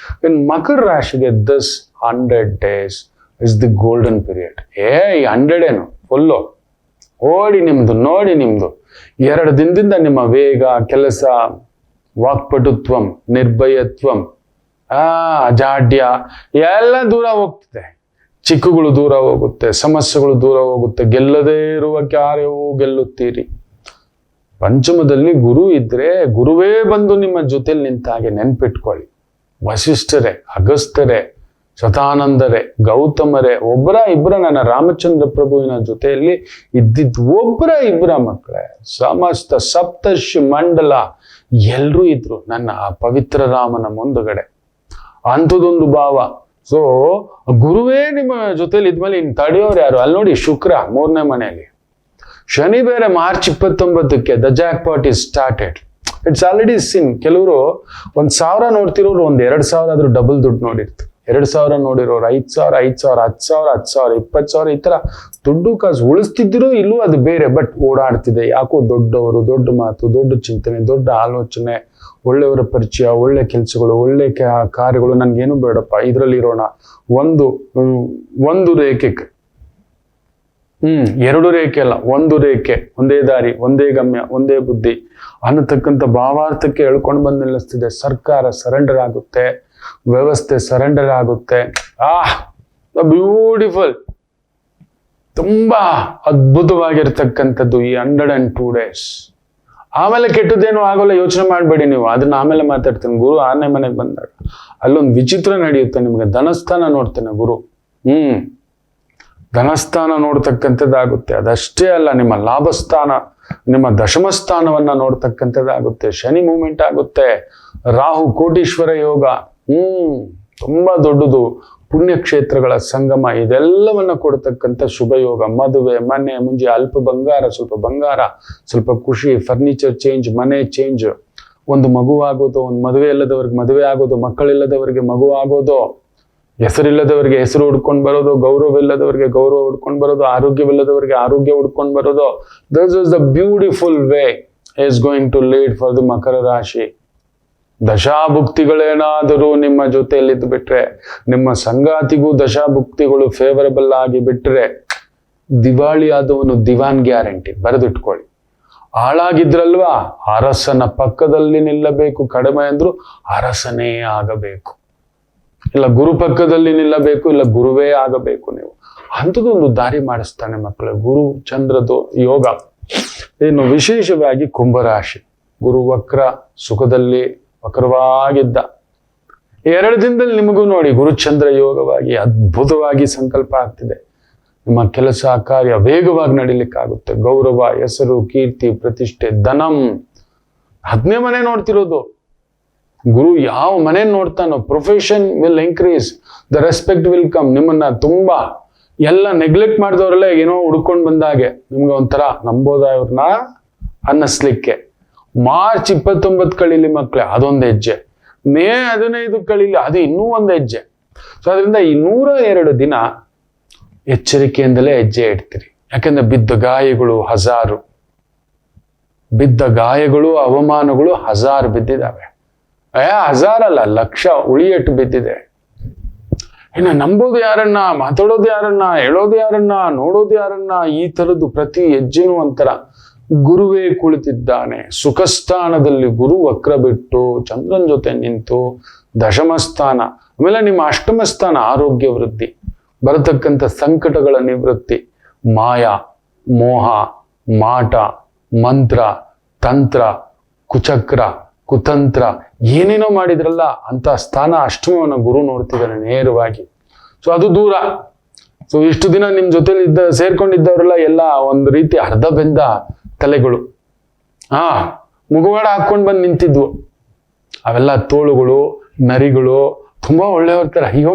ಇನ್ನು ಮಕರ ರಾಶಿಗೆ this 100 days is the golden period. ಈ 100 ಏನು ಫುಲ್ಲು ಓಡಿ ನಿಮ್ದು ನೋಡಿ. ನಿಮ್ದು 2 ದಿನದಿಂದ ನಿಮ್ಮ ವೇಗ, ಕೆಲಸ, ವಾಕ್ಪಟುತ್ವಂ, ನಿರ್ಭಯತ್ವಂ, ಅಜಾಡ್ಯ ಎಲ್ಲ ದೂರ ಹೋಗ್ತದೆ. ಚಿಕ್ಕುಗಳು ದೂರ ಹೋಗುತ್ತೆ, ಸಮಸ್ಯೆಗಳು ದೂರ ಹೋಗುತ್ತೆ. ಗೆಲ್ಲದೇ ಇರುವ ಕಾರ್ಯವೂ ಗೆಲ್ಲುತ್ತೀರಿ. ಪಂಚಮದಲ್ಲಿ ಗುರು ಇದ್ರೆ ಗುರುವೇ ಬಂದು ನಿಮ್ಮ ಜೊತೆಲಿ ನಿಂತ ಹಾಗೆ ನೆನ್ಪಿಟ್ಕೊಳ್ಳಿ. ವಸಿಷ್ಠರೇ, ಅಗಸ್ತ್ಯರೇ, ಶತಾನಂದರೇ, ಗೌತಮರೇ, ಒಬ್ಬರ ಇಬ್ಬರ ನನ್ನ ರಾಮಚಂದ್ರ ಪ್ರಭುವಿನ ಜೊತೆಯಲ್ಲಿ ಇದ್ದಿದ್ದು ಒಬ್ಬರ ಇಬ್ಬರ ಮಕ್ಕಳೇ. ಸಮಸ್ತ ಸಪ್ತರ್ಷಿ ಮಂಡಲ ಎಲ್ರೂ ಇದ್ರು ನನ್ನ ಆ ಪವಿತ್ರ ರಾಮನ ಮುಂದುಗಡೆ. ಅಂಥದೊಂದು ಭಾವ. ಸೊ ಗುರುವೇ ನಿಮ್ಮ ಜೊತೆಲಿ ಇದ್ಮೇಲೆ ಇನ್ನು ತಡೆಯೋರು ಯಾರು? ಅಲ್ಲಿ ನೋಡಿ ಶುಕ್ರ 3ನೇ ಮನೆಯಲ್ಲಿ, ಶನಿ ಬೇರೆ ಮಾರ್ಚ್ 29ಕ್ಕೆ the jackpot is started. It's already seen. ಕೆಲವರು 1,000 ನೋಡ್ತಿರೋರು 2,000 ಆದ್ರೂ ಡಬಲ್ ದುಡ್ಡು ನೋಡಿರ್ತಾರೆ. 2,000 ನೋಡಿರೋರು 5,000, 5,000, 10,000, 10,000, 20,000 ಈ ತರ ದುಡ್ಡು ಕಾಸು ಉಳಿಸ್ತಿದ್ರು. ಇಲ್ಲೂ ಅದು ಬೇರೆ, ಬಟ್ ಓಡಾಡ್ತಿದೆ. ಯಾಕೋ ದೊಡ್ಡವರು, ದೊಡ್ಡ ಮಾತು, ದೊಡ್ಡ ಚಿಂತನೆ, ದೊಡ್ಡ ಆಲೋಚನೆ, ಒಳ್ಳೆಯವರ ಪರಿಚಯ, ಒಳ್ಳೆ ಕೆಲಸಗಳು, ಒಳ್ಳೆ ಕಾರ್ಯಗಳು. ನನ್ಗೇನು ಬೇಡಪ್ಪ, ಇದ್ರಲ್ಲಿ ಇರೋಣ. ಒಂದು ರೇಖೆಗೆ 2 ರೇಖೆ ಅಲ್ಲ, 1 ರೇಖೆ, ಒಂದೇ ದಾರಿ, ಒಂದೇ ಗಮ್ಯ, ಒಂದೇ ಬುದ್ಧಿ ಅನ್ನತಕ್ಕಂಥ ಭಾವಾರ್ಥಕ್ಕೆ ಹೇಳ್ಕೊಂಡು ಬಂದು ನಿಲ್ಲಿಸ್ತಿದೆ. ಸರ್ಕಾರ ಸರೆಂಡರ್ ಆಗುತ್ತೆ, ವ್ಯವಸ್ಥೆ ಸರೆಂಡರ್ ಆಗುತ್ತೆ. ಬ್ಯೂಟಿಫುಲ್, ತುಂಬಾ ಅದ್ಭುತವಾಗಿರ್ತಕ್ಕಂಥದ್ದು ಈ 102 days. ಆಮೇಲೆ ಕೆಟ್ಟದ್ದೇನು ಆಗೋಲ್ಲ, ಯೋಚನೆ ಮಾಡಬೇಡಿ ನೀವು. ಅದನ್ನ ಆಮೇಲೆ ಮಾತಾಡ್ತೇನೆ. ಗುರು 6ನೇ ಮನೆಗೆ ಬಂದಾಗ ಅಲ್ಲೊಂದು ವಿಚಿತ್ರ ನಡೆಯುತ್ತೆ ನಿಮ್ಗೆ. ಧನಸ್ಥಾನ ನೋಡ್ತೇನೆ ಗುರು. ಧನಸ್ಥಾನ ನೋಡ್ತಕ್ಕಂಥದ್ದಾಗುತ್ತೆ. ಅದಷ್ಟೇ ಅಲ್ಲ, ನಿಮ್ಮ ಲಾಭಸ್ಥಾನ, ನಿಮ್ಮ ದಶಮಸ್ಥಾನವನ್ನ ನೋಡ್ತಕ್ಕಂಥದ್ದಾಗುತ್ತೆ. ಶನಿ ಮೂವ್ಮೆಂಟ್ ಆಗುತ್ತೆ. ರಾಹು ಕೋಟೀಶ್ವರ ಯೋಗ, ತುಂಬಾ ದೊಡ್ಡದು. ಪುಣ್ಯಕ್ಷೇತ್ರಗಳ ಸಂಗಮ, ಇದೆಲ್ಲವನ್ನ ಕೊಡ್ತಕ್ಕಂಥ ಶುಭ ಯೋಗ. ಮದುವೆ, ಮನೆ, ಮುಂಜೆ ಅಲ್ಪ ಬಂಗಾರ, ಸ್ವಲ್ಪ ಖುಷಿ, ಫರ್ನಿಚರ್ ಚೇಂಜ್, ಮನೆ ಚೇಂಜ್, ಒಂದು ಮಗು ಆಗೋದು, ಒಂದು ಮದುವೆ ಇಲ್ಲದವ್ರಿಗೆ ಮದುವೆ ಆಗೋದು, ಮಕ್ಕಳಿಲ್ಲದವರಿಗೆ ಮಗು ಆಗೋದು, ಹೆಸರಿಲ್ಲದವರಿಗೆ ಹೆಸರು ಹುಡ್ಕೊಂಡು ಬರೋದು, ಗೌರವ ಇಲ್ಲದವರಿಗೆ ಗೌರವ ಹುಡ್ಕೊಂಡು ಬರೋದು, ಆರೋಗ್ಯವಿಲ್ಲದವರಿಗೆ ಆರೋಗ್ಯ ಹುಡ್ಕೊಂಡು ಬರೋದು. This is the beautiful way is going to lead for the Makara ರಾಶಿ. ದಶಾಭುಕ್ತಿಗಳೇನಾದರೂ ನಿಮ್ಮ ಜೊತೆಯಲ್ಲಿದ್ದು ಬಿಟ್ರೆ, ನಿಮ್ಮ ಸಂಗಾತಿಗೂ ದಶಾಭುಕ್ತಿಗಳು ಫೇವರಬಲ್ ಆಗಿ ಬಿಟ್ರೆ, ದಿವಾಳಿ ಆದವನು ದಿವಾನ್ ಗ್ಯಾರಂಟಿ. ಬರೆದಿಟ್ಕೊಳ್ಳಿ. ಹಾಳಾಗಿದ್ರಲ್ವಾ, ಅರಸನ ಪಕ್ಕದಲ್ಲಿ ನಿಲ್ಲಬೇಕು. ಕಡಿಮೆ ಅಂದ್ರು ಅರಸನೇ ಆಗಬೇಕು. ಇಲ್ಲ ಗುರು ಪಕ್ಕದಲ್ಲಿ ನಿಲ್ಲಬೇಕು, ಇಲ್ಲ ಗುರುವೇ ಆಗಬೇಕು ನೀವು. ಅಂಥದ್ದೊಂದು ದಾರಿ ಮಾಡಿಸ್ತಾನೆ ಮಕ್ಕಳು. ಗುರು ಚಂದ್ರದು ಯೋಗ. ಇನ್ನು ವಿಶೇಷವಾಗಿ ಕುಂಭರಾಶಿ. ಗುರು ವಕ್ರ, ಸುಖದಲ್ಲಿ ವಕ್ರವಾಗಿದ್ದ 2 ದಿನದಲ್ಲಿ ನಿಮಗೂ ನೋಡಿ ಗುರುಚಂದ್ರ ಯೋಗವಾಗಿ ಅದ್ಭುತವಾಗಿ ಸಂಕಲ್ಪ ಆಗ್ತಿದೆ. ನಿಮ್ಮ ಕೆಲಸ ಕಾರ್ಯ ವೇಗವಾಗಿ ನಡೀಲಿಕ್ಕಾಗುತ್ತೆ. ಗೌರವ, ಹೆಸರು, ಕೀರ್ತಿ, ಪ್ರತಿಷ್ಠೆ, ಧನಂ. 10ನೇ ಮನೆ ನೋಡ್ತಿರೋದು ಗುರು. ಯಾವ ಮನೆ ನೋಡ್ತಾನೋ profession will increase, the respect will come. ನಿಮ್ಮನ್ನ ತುಂಬಾ ಎಲ್ಲ ನೆಗ್ಲೆಕ್ಟ್ ಮಾಡಿದವರೆಲ್ಲ ಏನೋ ಹುಡ್ಕೊಂಡು ಬಂದಾಗೆ ನಿಮ್ಗೆ ಒಂಥರ ನಂಬೋದಾ ಇವ್ರನ್ನ ಅನ್ನಿಸ್ಲಿಕ್ಕೆ. ಮಾರ್ಚ್ 29 ಕಳೀಲಿ ಮಕ್ಕಳೇ, ಅದೊಂದು ಹೆಜ್ಜೆ. ಮೇ 15 ಕಳೀಲಿ, ಅದು ಇನ್ನೂ ಒಂದು ಹೆಜ್ಜೆ. ಸೊ ಅದರಿಂದ ಈ 102 ದಿನ ಎಚ್ಚರಿಕೆಯಿಂದಲೇ ಹೆಜ್ಜೆ ಇಡ್ತೀರಿ. ಯಾಕಂದ್ರೆ ಬಿದ್ದ ಗಾಯಗಳು 1000, ಬಿದ್ದ ಗಾಯಗಳು, ಅವಮಾನಗಳು 1000 ಬಿದ್ದಿದ್ದಾವೆ. 1000 ಅಲ್ಲ, 1,00,000 ಉಳಿಯಟ್ಟು ಬಿದ್ದಿದೆ. ಇನ್ನು ನಂಬೋದು ಯಾರನ್ನ, ಮಾತಾಡೋದು ಯಾರನ್ನ, ಹೇಳೋದು ಯಾರನ್ನ, ನೋಡೋದು ಯಾರನ್ನ, ಈ ತರದ್ದು ಪ್ರತಿ ಹೆಜ್ಜೆನೂ ಒಂಥರ. ಗುರುವೇ ಕುಳಿತಿದ್ದಾನೆ ಸುಖಸ್ಥಾನದಲ್ಲಿ. ಗುರು ವಕ್ರ ಬಿಟ್ಟು ಚಂದ್ರನ ಜೊತೆ ನಿಂತು ದಶಮ ಸ್ಥಾನ, ಆಮೇಲೆ ನಿಮ್ಮ 8ಮ ಸ್ಥಾನ ಆರೋಗ್ಯ ವೃದ್ಧಿ. ಬರತಕ್ಕಂಥ ಸಂಕಟಗಳ ನಿವೃತ್ತಿ, ಮಾಯ, ಮೋಹ, ಮಾಟ, ಮಂತ್ರ, ತಂತ್ರ, ಕುಚಕ್ರ, ಕುತಂತ್ರ, ಏನೇನೋ ಮಾಡಿದ್ರಲ್ಲ ಅಂತ ಸ್ಥಾನ ಅಷ್ಟಮವನ್ನು ಗುರು ನೋಡ್ತಿದ್ದಾನೆ ನೇರವಾಗಿ. ಸೊ ಅದು ದೂರ. ಸೊ ಇಷ್ಟು ದಿನ ನಿಮ್ ಜೊತೆಲಿ ಸೇರ್ಕೊಂಡಿದ್ದವರೆಲ್ಲ ಎಲ್ಲ ಒಂದು ರೀತಿ ಅರ್ಧ ಬೆಂದ ತಲೆಗಳು, ಮುಗುವಾಡ ಹಾಕೊಂಡ್ ಬಂದು ನಿಂತಿದ್ವು. ಅವೆಲ್ಲ ತೋಳುಗಳು, ನರಿಗಳು, ತುಂಬಾ ಒಳ್ಳೆಯವ್ರ ಅಯ್ಯೋ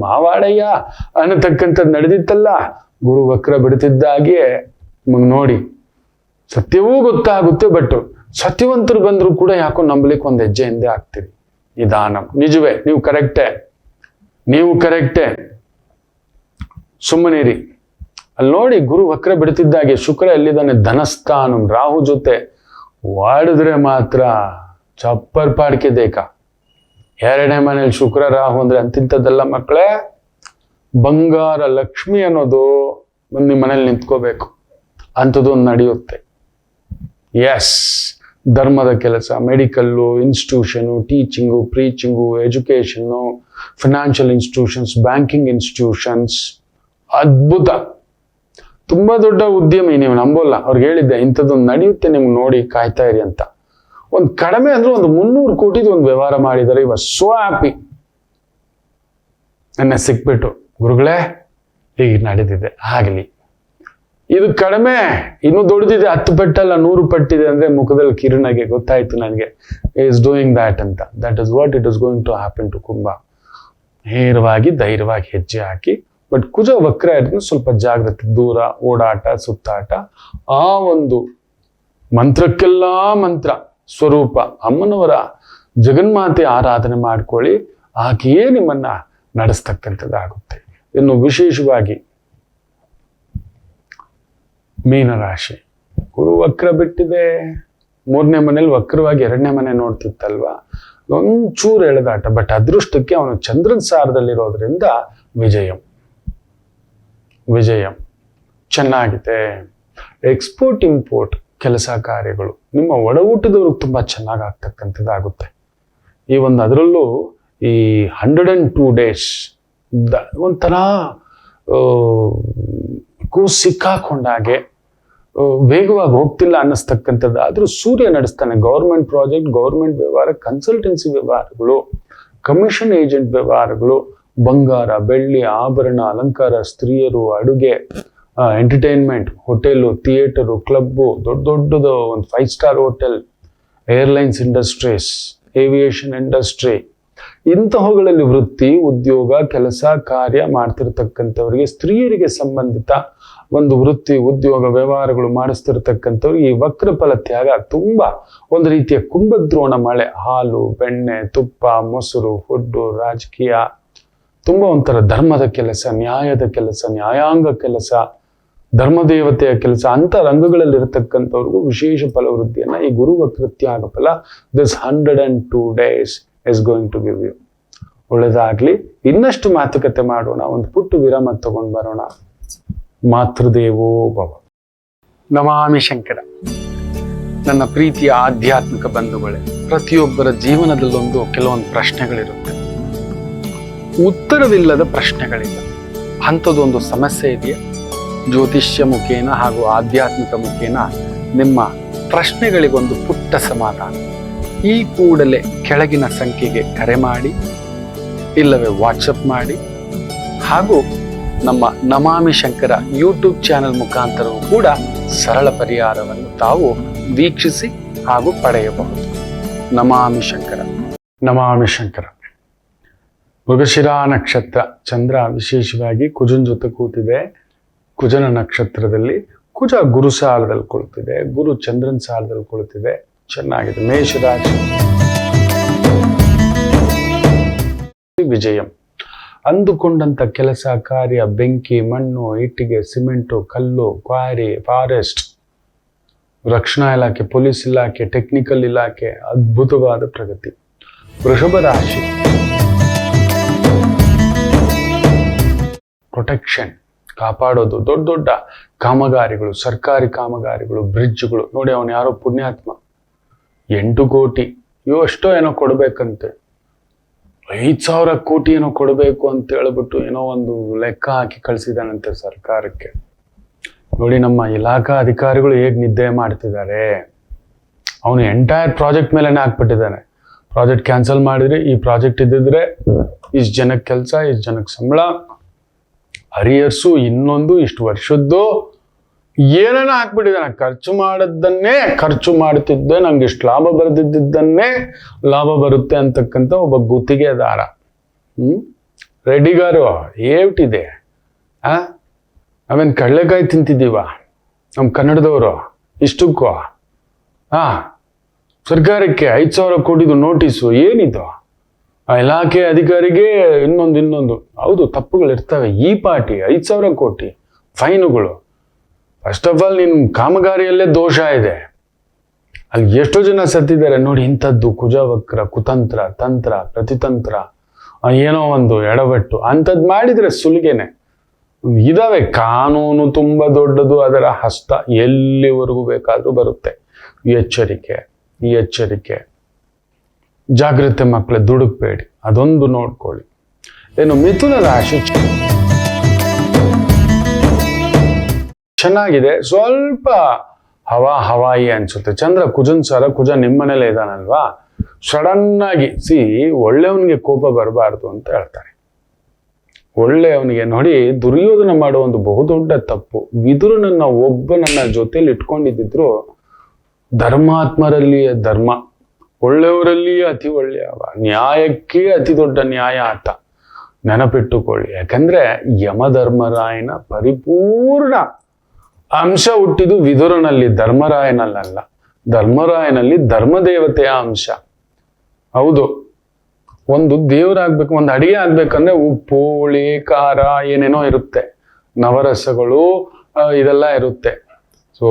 ಮಾವಾಡಯ್ಯ ಅನ್ನತಕ್ಕಂಥದ್ದು ನಡೆದಿತ್ತಲ್ಲ. ಗುರು ವಕ್ರ ಬಿಡುತ್ತಿದ್ದಾಗೆ ನಿಮಗ್ ನೋಡಿ ಸತ್ಯವೂ ಗೊತ್ತಾಗುತ್ತೆ. ಬಟ್ ಸತ್ಯವಂತರು ಬಂದ್ರು ಕೂಡ ಯಾಕೋ ನಂಬಲಿಕ್ಕೆ ಒಂದ್ ಹೆಜ್ಜೆ ಹಿಂದೆ ಆಗ್ತೀರಿ. ನಿಧಾನ. ನಿಜವೇ, ನೀವು ಕರೆಕ್ಟೇ, ಸುಮ್ಮನಿರಿ. ಅಲ್ಲಿ ನೋಡಿ ಗುರು ವಕ್ರ ಬಿಡುತ್ತಿದ್ದಾಗೆ ಶುಕ್ರ ಎಲ್ಲಿದ್ದಾನೆ? ಧನಸ್ಥಾನ, ರಾಹು ಜೊತೆ ವಾಡಿದ್ರೆ ಮಾತ್ರ ಚಪ್ಪರ್ ಪಾಡ್ಕೆ ದೇಕ. ಎರಡನೇ ಮನೇಲಿ ಶುಕ್ರ ರಾಹು ಅಂದ್ರೆ ಅಂತಿಂತದ್ದಲ್ಲ ಮಕ್ಕಳೇ. ಬಂಗಾರ ಲಕ್ಷ್ಮಿ ಅನ್ನೋದು ನಿಮ್ಮ ಮನೇಲಿ ನಿಂತ್ಕೋಬೇಕು, ಅಂಥದ್ದು ಒಂದು ನಡೆಯುತ್ತೆ. ಎಸ್, ಧರ್ಮದ ಕೆಲಸ, medical, institution, teaching, preaching, education, financial institutions, banking institutions, ಅದ್ಭುತ. ತುಂಬಾ ದೊಡ್ಡ ಉದ್ಯಮಿ, ನೀವು ನಂಬೋಲ್ಲ. ಅವ್ರಿಗೆ ಹೇಳಿದ್ದೆ ಇಂಥದ್ದೊಂದು ನಡೆಯುತ್ತೆ, ನಿಮ್ಗೆ ನೋಡಿ ಕಾಯ್ತಾ ಇರಿ ಅಂತ. ಒಂದು ಕಡಿಮೆ ಅಂದ್ರೆ ಒಂದು 300 ಕೋಟಿದು ಒಂದು ವ್ಯವಹಾರ ಮಾಡಿದ್ದಾರೆ. ಇವ ಸೋ ಹ್ಯಾಪಿ. ನನ್ನ ಸಿಕ್ಬಿಟ್ಟು, ಗುರುಗಳೇ ಈಗ ನಡೆದಿದೆ, ಆಗಲಿ. ಇದು ಕಡಿಮೆ, ಇನ್ನು ದೊಡ್ಡದಿದೆ, 10 ಪಟ್ಟಲ್ಲ 100 ಪಟ್ಟಿದೆ ಅಂದ್ರೆ ಮುಖದಲ್ಲಿ ಕಿರಣಗೆ ಗೊತ್ತಾಯ್ತು ನನಗೆ, ಈಸ್ ಡೂಯಿಂಗ್ ದ್ಯಾಟ್ ಅಂತ. That is what it is going to happen to Kumbha. ನೇರವಾಗಿ ಧೈರ್ಯವಾಗಿ ಹೆಜ್ಜೆ ಹಾಕಿ. ಬಟ್ ಕುಜ ವಕ್ರ ಇರೋದು ಸ್ವಲ್ಪ ಜಾಗ್ರತೆ, ದೂರ ಓಡಾಟ, ಸುತ್ತಾಟ. ಆ ಒಂದು ಮಂತ್ರಕ್ಕೆಲ್ಲ ಮಂತ್ರ ಸ್ವರೂಪ ಅಮ್ಮನವರ ಜಗನ್ಮಾತೆ ಆರಾಧನೆ ಮಾಡ್ಕೊಳ್ಳಿ, ಆಕೆಯೇ ನಿಮ್ಮನ್ನ ನಡೆಸ್ತಕ್ಕಂಥದ್ದಾಗುತ್ತೆ. ಇನ್ನು ವಿಶೇಷವಾಗಿ ಮೀನರಾಶಿ, ಗುರು ವಕ್ರ ಬಿಟ್ಟಿದೆ. 3ನೇ ಮನೇಲಿ ವಕ್ರವಾಗಿ 2ನೇ ಮನೆ ನೋಡ್ತಿತ್ತಲ್ವಾ, ಒಂಚೂರು ಎಳೆದಾಟ. ಬಟ್ ಅದೃಷ್ಟಕ್ಕೆ ಅವನು ಚಂದ್ರನ್ ಸಾರದಲ್ಲಿರೋದ್ರಿಂದ ವಿಜಯಂ ಚೆನ್ನಾಗಿದೆ. ಎಕ್ಸ್ಪೋರ್ಟ್ ಇಂಪೋರ್ಟ್ ಕೆಲಸ ಕಾರ್ಯಗಳು, ನಿಮ್ಮ ಒಡ ಊಟದವ್ರಿಗೆ ತುಂಬಾ ಚೆನ್ನಾಗಿ ಆಗ್ತಕ್ಕಂಥದ್ದಾಗುತ್ತೆ. ಈ ಒಂದು ಅದರಲ್ಲೂ ಈ 102 ಡೇಸ್ ಒಂಥರ ಸಿಕ್ಕಾಕೊಂಡಾಗೆ ವೇಗವಾಗಿ ಹೋಗ್ತಿಲ್ಲ ಅನ್ನಿಸ್ತಕ್ಕಂಥದ್ದು. ಆದ್ರೂ ಸೂರ್ಯ ನಡೆಸ್ತಾನೆ. ಗೌರ್ಮೆಂಟ್ ಪ್ರಾಜೆಕ್ಟ್, ಗೌರ್ಮೆಂಟ್ ವ್ಯವಹಾರ, ಕನ್ಸಲ್ಟೆನ್ಸಿ ವ್ಯವಹಾರಗಳು, ಕಮಿಷನ್ ಏಜೆಂಟ್ ವ್ಯವಹಾರಗಳು, ಬಂಗಾರ, ಬೆಳ್ಳಿ, ಆಭರಣ, ಅಲಂಕಾರ, ಸ್ತ್ರೀಯರು, ಅಡುಗೆ, ಎಂಟರ್ಟೈನ್ಮೆಂಟ್, ಹೋಟೆಲು, ಥಿಯೇಟರು, ಕ್ಲಬ್ಬು, ದೊಡ್ಡದು ಒಂದು 5 star hotel, airlines industries, aviation industry, ಇಂತಹವುಗಳಲ್ಲಿ ವೃತ್ತಿ, ಉದ್ಯೋಗ, ಕೆಲಸ ಕಾರ್ಯ ಮಾಡ್ತಿರ್ತಕ್ಕಂಥವ್ರಿಗೆ, ಸ್ತ್ರೀಯರಿಗೆ ಸಂಬಂಧಿತ ಒಂದು ವೃತ್ತಿ, ಉದ್ಯೋಗ, ವ್ಯವಹಾರಗಳು ಮಾಡಿಸ್ತಿರ್ತಕ್ಕಂಥವ್ರಿಗೆ ಈ ವಕ್ರ ಫಲ ತ್ಯಾಗ ತುಂಬಾ ಒಂದು ರೀತಿಯ ಕುಂಭದ್ರೋಣ ಮಳೆ. ಹಾಲು, ಬೆಣ್ಣೆ, ತುಪ್ಪ, ಮೊಸರು, ಫುಡ್ಡು, ರಾಜಕೀಯ, ತುಂಬಾ ಒಂಥರ ಧರ್ಮದ ಕೆಲಸ, ನ್ಯಾಯದ ಕೆಲಸ, ನ್ಯಾಯಾಂಗ ಕೆಲಸ, ಧರ್ಮದೇವತೆಯ ಕೆಲಸ, ಅಂತ ರಂಗಗಳಲ್ಲಿ ಇರತಕ್ಕಂಥವ್ರಿಗೂ ವಿಶೇಷ ಫಲವೃದ್ಧಿಯನ್ನ ಈ ಗುರು ವಕ್ರ ತ್ಯಾಗ ಫಲ this 102 days is going to give you. ಒಳ್ಳೆದಾಗ್ಲಿ. ಇನ್ನಷ್ಟು ಮಾತುಕತೆ ಮಾಡೋಣ, ಒಂದು ಪುಟ್ಟ ವಿರಾಮ ತಗೊಂಡು ಬರೋಣ. ಮಾತೃದೇವೋ ಭವ. ನಮಾಮಿ ಶಂಕರ. ನನ್ನ ಪ್ರೀತಿಯ ಆಧ್ಯಾತ್ಮಿಕ ಬಂಧುಗಳೇ, ಪ್ರತಿಯೊಬ್ಬರ ಜೀವನದಲ್ಲೊಂದು ಕೆಲವೊಂದು ಪ್ರಶ್ನೆಗಳಿರುತ್ತೆ, ಉತ್ತರವಿಲ್ಲದ ಪ್ರಶ್ನೆಗಳಿಲ್ಲ. ಅಂಥದ್ದೊಂದು ಸಮಸ್ಯೆ ಇದೆಯಾ? ಜ್ಯೋತಿಷ್ಯ ಮುಖೇನ ಹಾಗೂ ಆಧ್ಯಾತ್ಮಿಕ ಮುಖೇನ ನಿಮ್ಮ ಪ್ರಶ್ನೆಗಳಿಗೊಂದು ಪುಟ್ಟ ಸಮಾಧಾನ. ಈ ಕೂಡಲೇ ಕೆಳಗಿನ ಸಂಖ್ಯೆಗೆ ಕರೆ ಮಾಡಿ, ಇಲ್ಲವೇ ವಾಟ್ಸಪ್ ಮಾಡಿ, ಹಾಗೂ ನಮ್ಮ ನಮಾಮಿ ಶಂಕರ ಯೂಟ್ಯೂಬ್ ಚಾನೆಲ್ ಮುಖಾಂತರವೂ ಕೂಡ ಸರಳ ಪರಿಹಾರವನ್ನು ತಾವು ವೀಕ್ಷಿಸಿ ಹಾಗೂ ಪಡೆಯಬಹುದು. ನಮಾಮಿ ಶಂಕರ. ನಮಾಮಿ ಶಂಕರ. ಮೃಗಶಿರಾ ನಕ್ಷತ್ರ, ಚಂದ್ರ ವಿಶೇಷವಾಗಿ ಕುಜನ್ ಜೊತೆ ಕೂತಿದೆ. ಕುಜನ ನಕ್ಷತ್ರದಲ್ಲಿ ಕುಜ ಗುರು ಸಾಲದಲ್ಲಿ ಕುಳಿತಿದೆ, ಗುರು ಚಂದ್ರನ್ ಸಾಲದಲ್ಲಿ ಕುಳಿತಿದೆ. ಚೆನ್ನಾಗಿದೆ. ಮೇಷರಾಶಿ. ವಿಜಯಂ. ಅಂದುಕೊಂಡಂತ ಕೆಲಸ ಕಾರ್ಯ, ಬೆಂಕಿ, ಮಣ್ಣು, ಇಟ್ಟಿಗೆ, ಸಿಮೆಂಟು, ಕಲ್ಲು, ಕ್ವಾರಿ, ಫಾರೆಸ್ಟ್, ರಕ್ಷಣಾ ಇಲಾಖೆ, ಪೊಲೀಸ್ ಇಲಾಖೆ, ಟೆಕ್ನಿಕಲ್ ಇಲಾಖೆ, ಅದ್ಭುತವಾದ ಪ್ರಗತಿ. ವೃಷಭ ರಾಶಿ. ಪ್ರೊಟೆಕ್ಷನ್, ಕಾಪಾಡೋದು, ದೊಡ್ಡ ದೊಡ್ಡ ಕಾಮಗಾರಿಗಳು, ಸರ್ಕಾರಿ ಕಾಮಗಾರಿಗಳು, ಬ್ರಿಡ್ಜ್ಗಳು. ನೋಡಿ, ಅವನು ಯಾರೋ ಪುಣ್ಯಾತ್ಮ 8 ಕೋಟಿ ಅಷ್ಟೋ ಏನೋ ಕೊಡ್ಬೇಕಂತೆ. 5,000 ಕೋಟಿ ಏನೋ ಕೊಡಬೇಕು ಅಂತ ಹೇಳ್ಬಿಟ್ಟು ಏನೋ ಒಂದು ಲೆಕ್ಕ ಹಾಕಿ ಕಳಿಸಿದಾನಂತೆ ಸರ್ಕಾರಕ್ಕೆ. ನೋಡಿ ನಮ್ಮ ಇಲಾಖಾ ಅಧಿಕಾರಿಗಳು ಹೇಗೆ ನಿದ್ದೆ ಮಾಡ್ತಿದ್ದಾರೆ. ಅವನು ಎಂಟೈರ್ ಪ್ರಾಜೆಕ್ಟ್ ಮೇಲೆನೆ ಹಾಕ್ಬಿಟ್ಟಿದ್ದಾನೆ. ಪ್ರಾಜೆಕ್ಟ್ ಕ್ಯಾನ್ಸಲ್ ಮಾಡಿದ್ರೆ ಈ ಪ್ರಾಜೆಕ್ಟ್ ಇದ್ದಿದ್ರೆ ಇಷ್ಟು ಜನಕ್ಕೆ ಕೆಲಸ, ಇಷ್ಟು ಜನಕ್ಕೆ ಸಂಬಳ, ಅರಿಯರ್ಸು, ಇನ್ನೊಂದು ಇಷ್ಟು ವರ್ಷದ್ದು ಏನೇನೋ ಹಾಕ್ಬಿಟ್ಟಿದ್ದಾನೆ. ಖರ್ಚು ಮಾಡದ್ದನ್ನೇ ಖರ್ಚು ಮಾಡ್ತಿದ್ದೆ, ನಂಗೆ ಇಷ್ಟು ಲಾಭ ಬರೆದಿದ್ದನ್ನೇ ಲಾಭ ಬರುತ್ತೆ ಅಂತಕ್ಕಂಥ ಒಬ್ಬ ಗುತ್ತಿಗೆದಾರ. ರೆಡ್ಡಿಗಾರು ಏಟಿದೆ ನಾವೇನು ಕಡಲೆಕಾಯಿ ತಿಂತಿದ್ದೀವ ನಮ್ಮ ಕನ್ನಡದವರು ಇಷ್ಟಕ್ಕೂ? ಸರ್ಕಾರಕ್ಕೆ 5,000 ಕೋಟಿದು ನೋಟಿಸು ಏನಿದು? ಆ ಇಲಾಖೆ ಅಧಿಕಾರಿಗೆ ಇನ್ನೊಂದು ಹೌದು ತಪ್ಪುಗಳಿರ್ತವೆ. ಈ ಪಾರ್ಟಿ 5,000 ಕೋಟಿ ಫೈನುಗಳು. ಫಸ್ಟ್ ಆಫ್ ಆಲ್ ನಿನ್ನ ಕಾಮಗಾರಿಯಲ್ಲೇ ದೋಷ ಇದೆ. ಅಲ್ಲಿ ಎಷ್ಟೋ ಜನ ಸತ್ತಿದ್ದಾರೆ ನೋಡಿ. ಇಂಥದ್ದು ಕುಜವಕ್ರ, ಕುತಂತ್ರ, ತಂತ್ರ, ಪ್ರತಿತಂತ್ರ, ಏನೋ ಒಂದು ಎಡವಟ್ಟು ಅಂಥದ್ದು ಮಾಡಿದ್ರೆ ಸುಲಿಗೆನೆ. ಇದಾವೆ ಕಾನೂನು ತುಂಬಾ ದೊಡ್ಡದು, ಅದರ ಹಸ್ತ ಎಲ್ಲಿವರೆಗೂ ಬೇಕಾದ್ರೂ ಬರುತ್ತೆ. ಈ ಎಚ್ಚರಿಕೆ ಜಾಗ್ರತೆ ಮಕ್ಕಳೇ, ದುಡುಕ್ಬೇಡಿ, ಅದೊಂದು ನೋಡ್ಕೊಳ್ಳಿ. ಏನು ಮಿಥುನ ರಾಶಿ ಚೆನ್ನಾಗಿದೆ, ಸ್ವಲ್ಪ ಹವಾಯಿ ಅನ್ಸುತ್ತೆ. ಚಂದ್ರ ಕುಜನ್ ಸರ, ಕುಜ ನಿಮ್ಮನೇಲೆ ಇದ್ದಾನಲ್ವಾ, ಸಡನ್ ಆಗಿ ಒಳ್ಳೆಯವನಿಗೆ ಕೋಪ ಬರಬಾರ್ದು ಅಂತ ಹೇಳ್ತಾರೆ. ಒಳ್ಳೆಯವನಿಗೆ ನೋಡಿ, ದುರ್ಯೋಧನ ಮಾಡೋ ಒಂದು ಬಹುದೊಡ್ಡ ತಪ್ಪು. ವಿದುರನನ್ನ ಒಬ್ಬನನ್ನ ಜೊತೆಲಿ ಇಟ್ಕೊಂಡಿದ್ರು ಧರ್ಮಾತ್ಮರಲ್ಲಿಯೇ ಧರ್ಮ, ಒಳ್ಳೆಯವರಲ್ಲಿಯೇ ಅತಿ ಒಳ್ಳೆಯವ, ನ್ಯಾಯಕ್ಕೆ ಅತಿ ದೊಡ್ಡ ನ್ಯಾಯ ಆತ. ನೆನಪಿಟ್ಟುಕೊಳ್ಳಿ. ಯಾಕಂದ್ರೆ ಯಮಧರ್ಮರಾಯನ ಪರಿಪೂರ್ಣ ಅಂಶ ಹುಟ್ಟಿದು ವಿದುರನಲ್ಲಿ, ಧರ್ಮರಾಯನಲ್ಲ. ಧರ್ಮರಾಯನಲ್ಲಿ ಧರ್ಮದೇವತೆಯ ಅಂಶ. ಹೌದು, ಒಂದು ದೇವರಾಗ್ಬೇಕು, ಒಂದು ಅಡಿಗೆ ಆಗ್ಬೇಕಂದ್ರೆ ಉಪ್ಪು, ಹುಳಿ, ಖಾರ ಏನೇನೋ ಇರುತ್ತೆ, ನವರಸಗಳು ಇದೆಲ್ಲ ಇರುತ್ತೆ. ಸೊ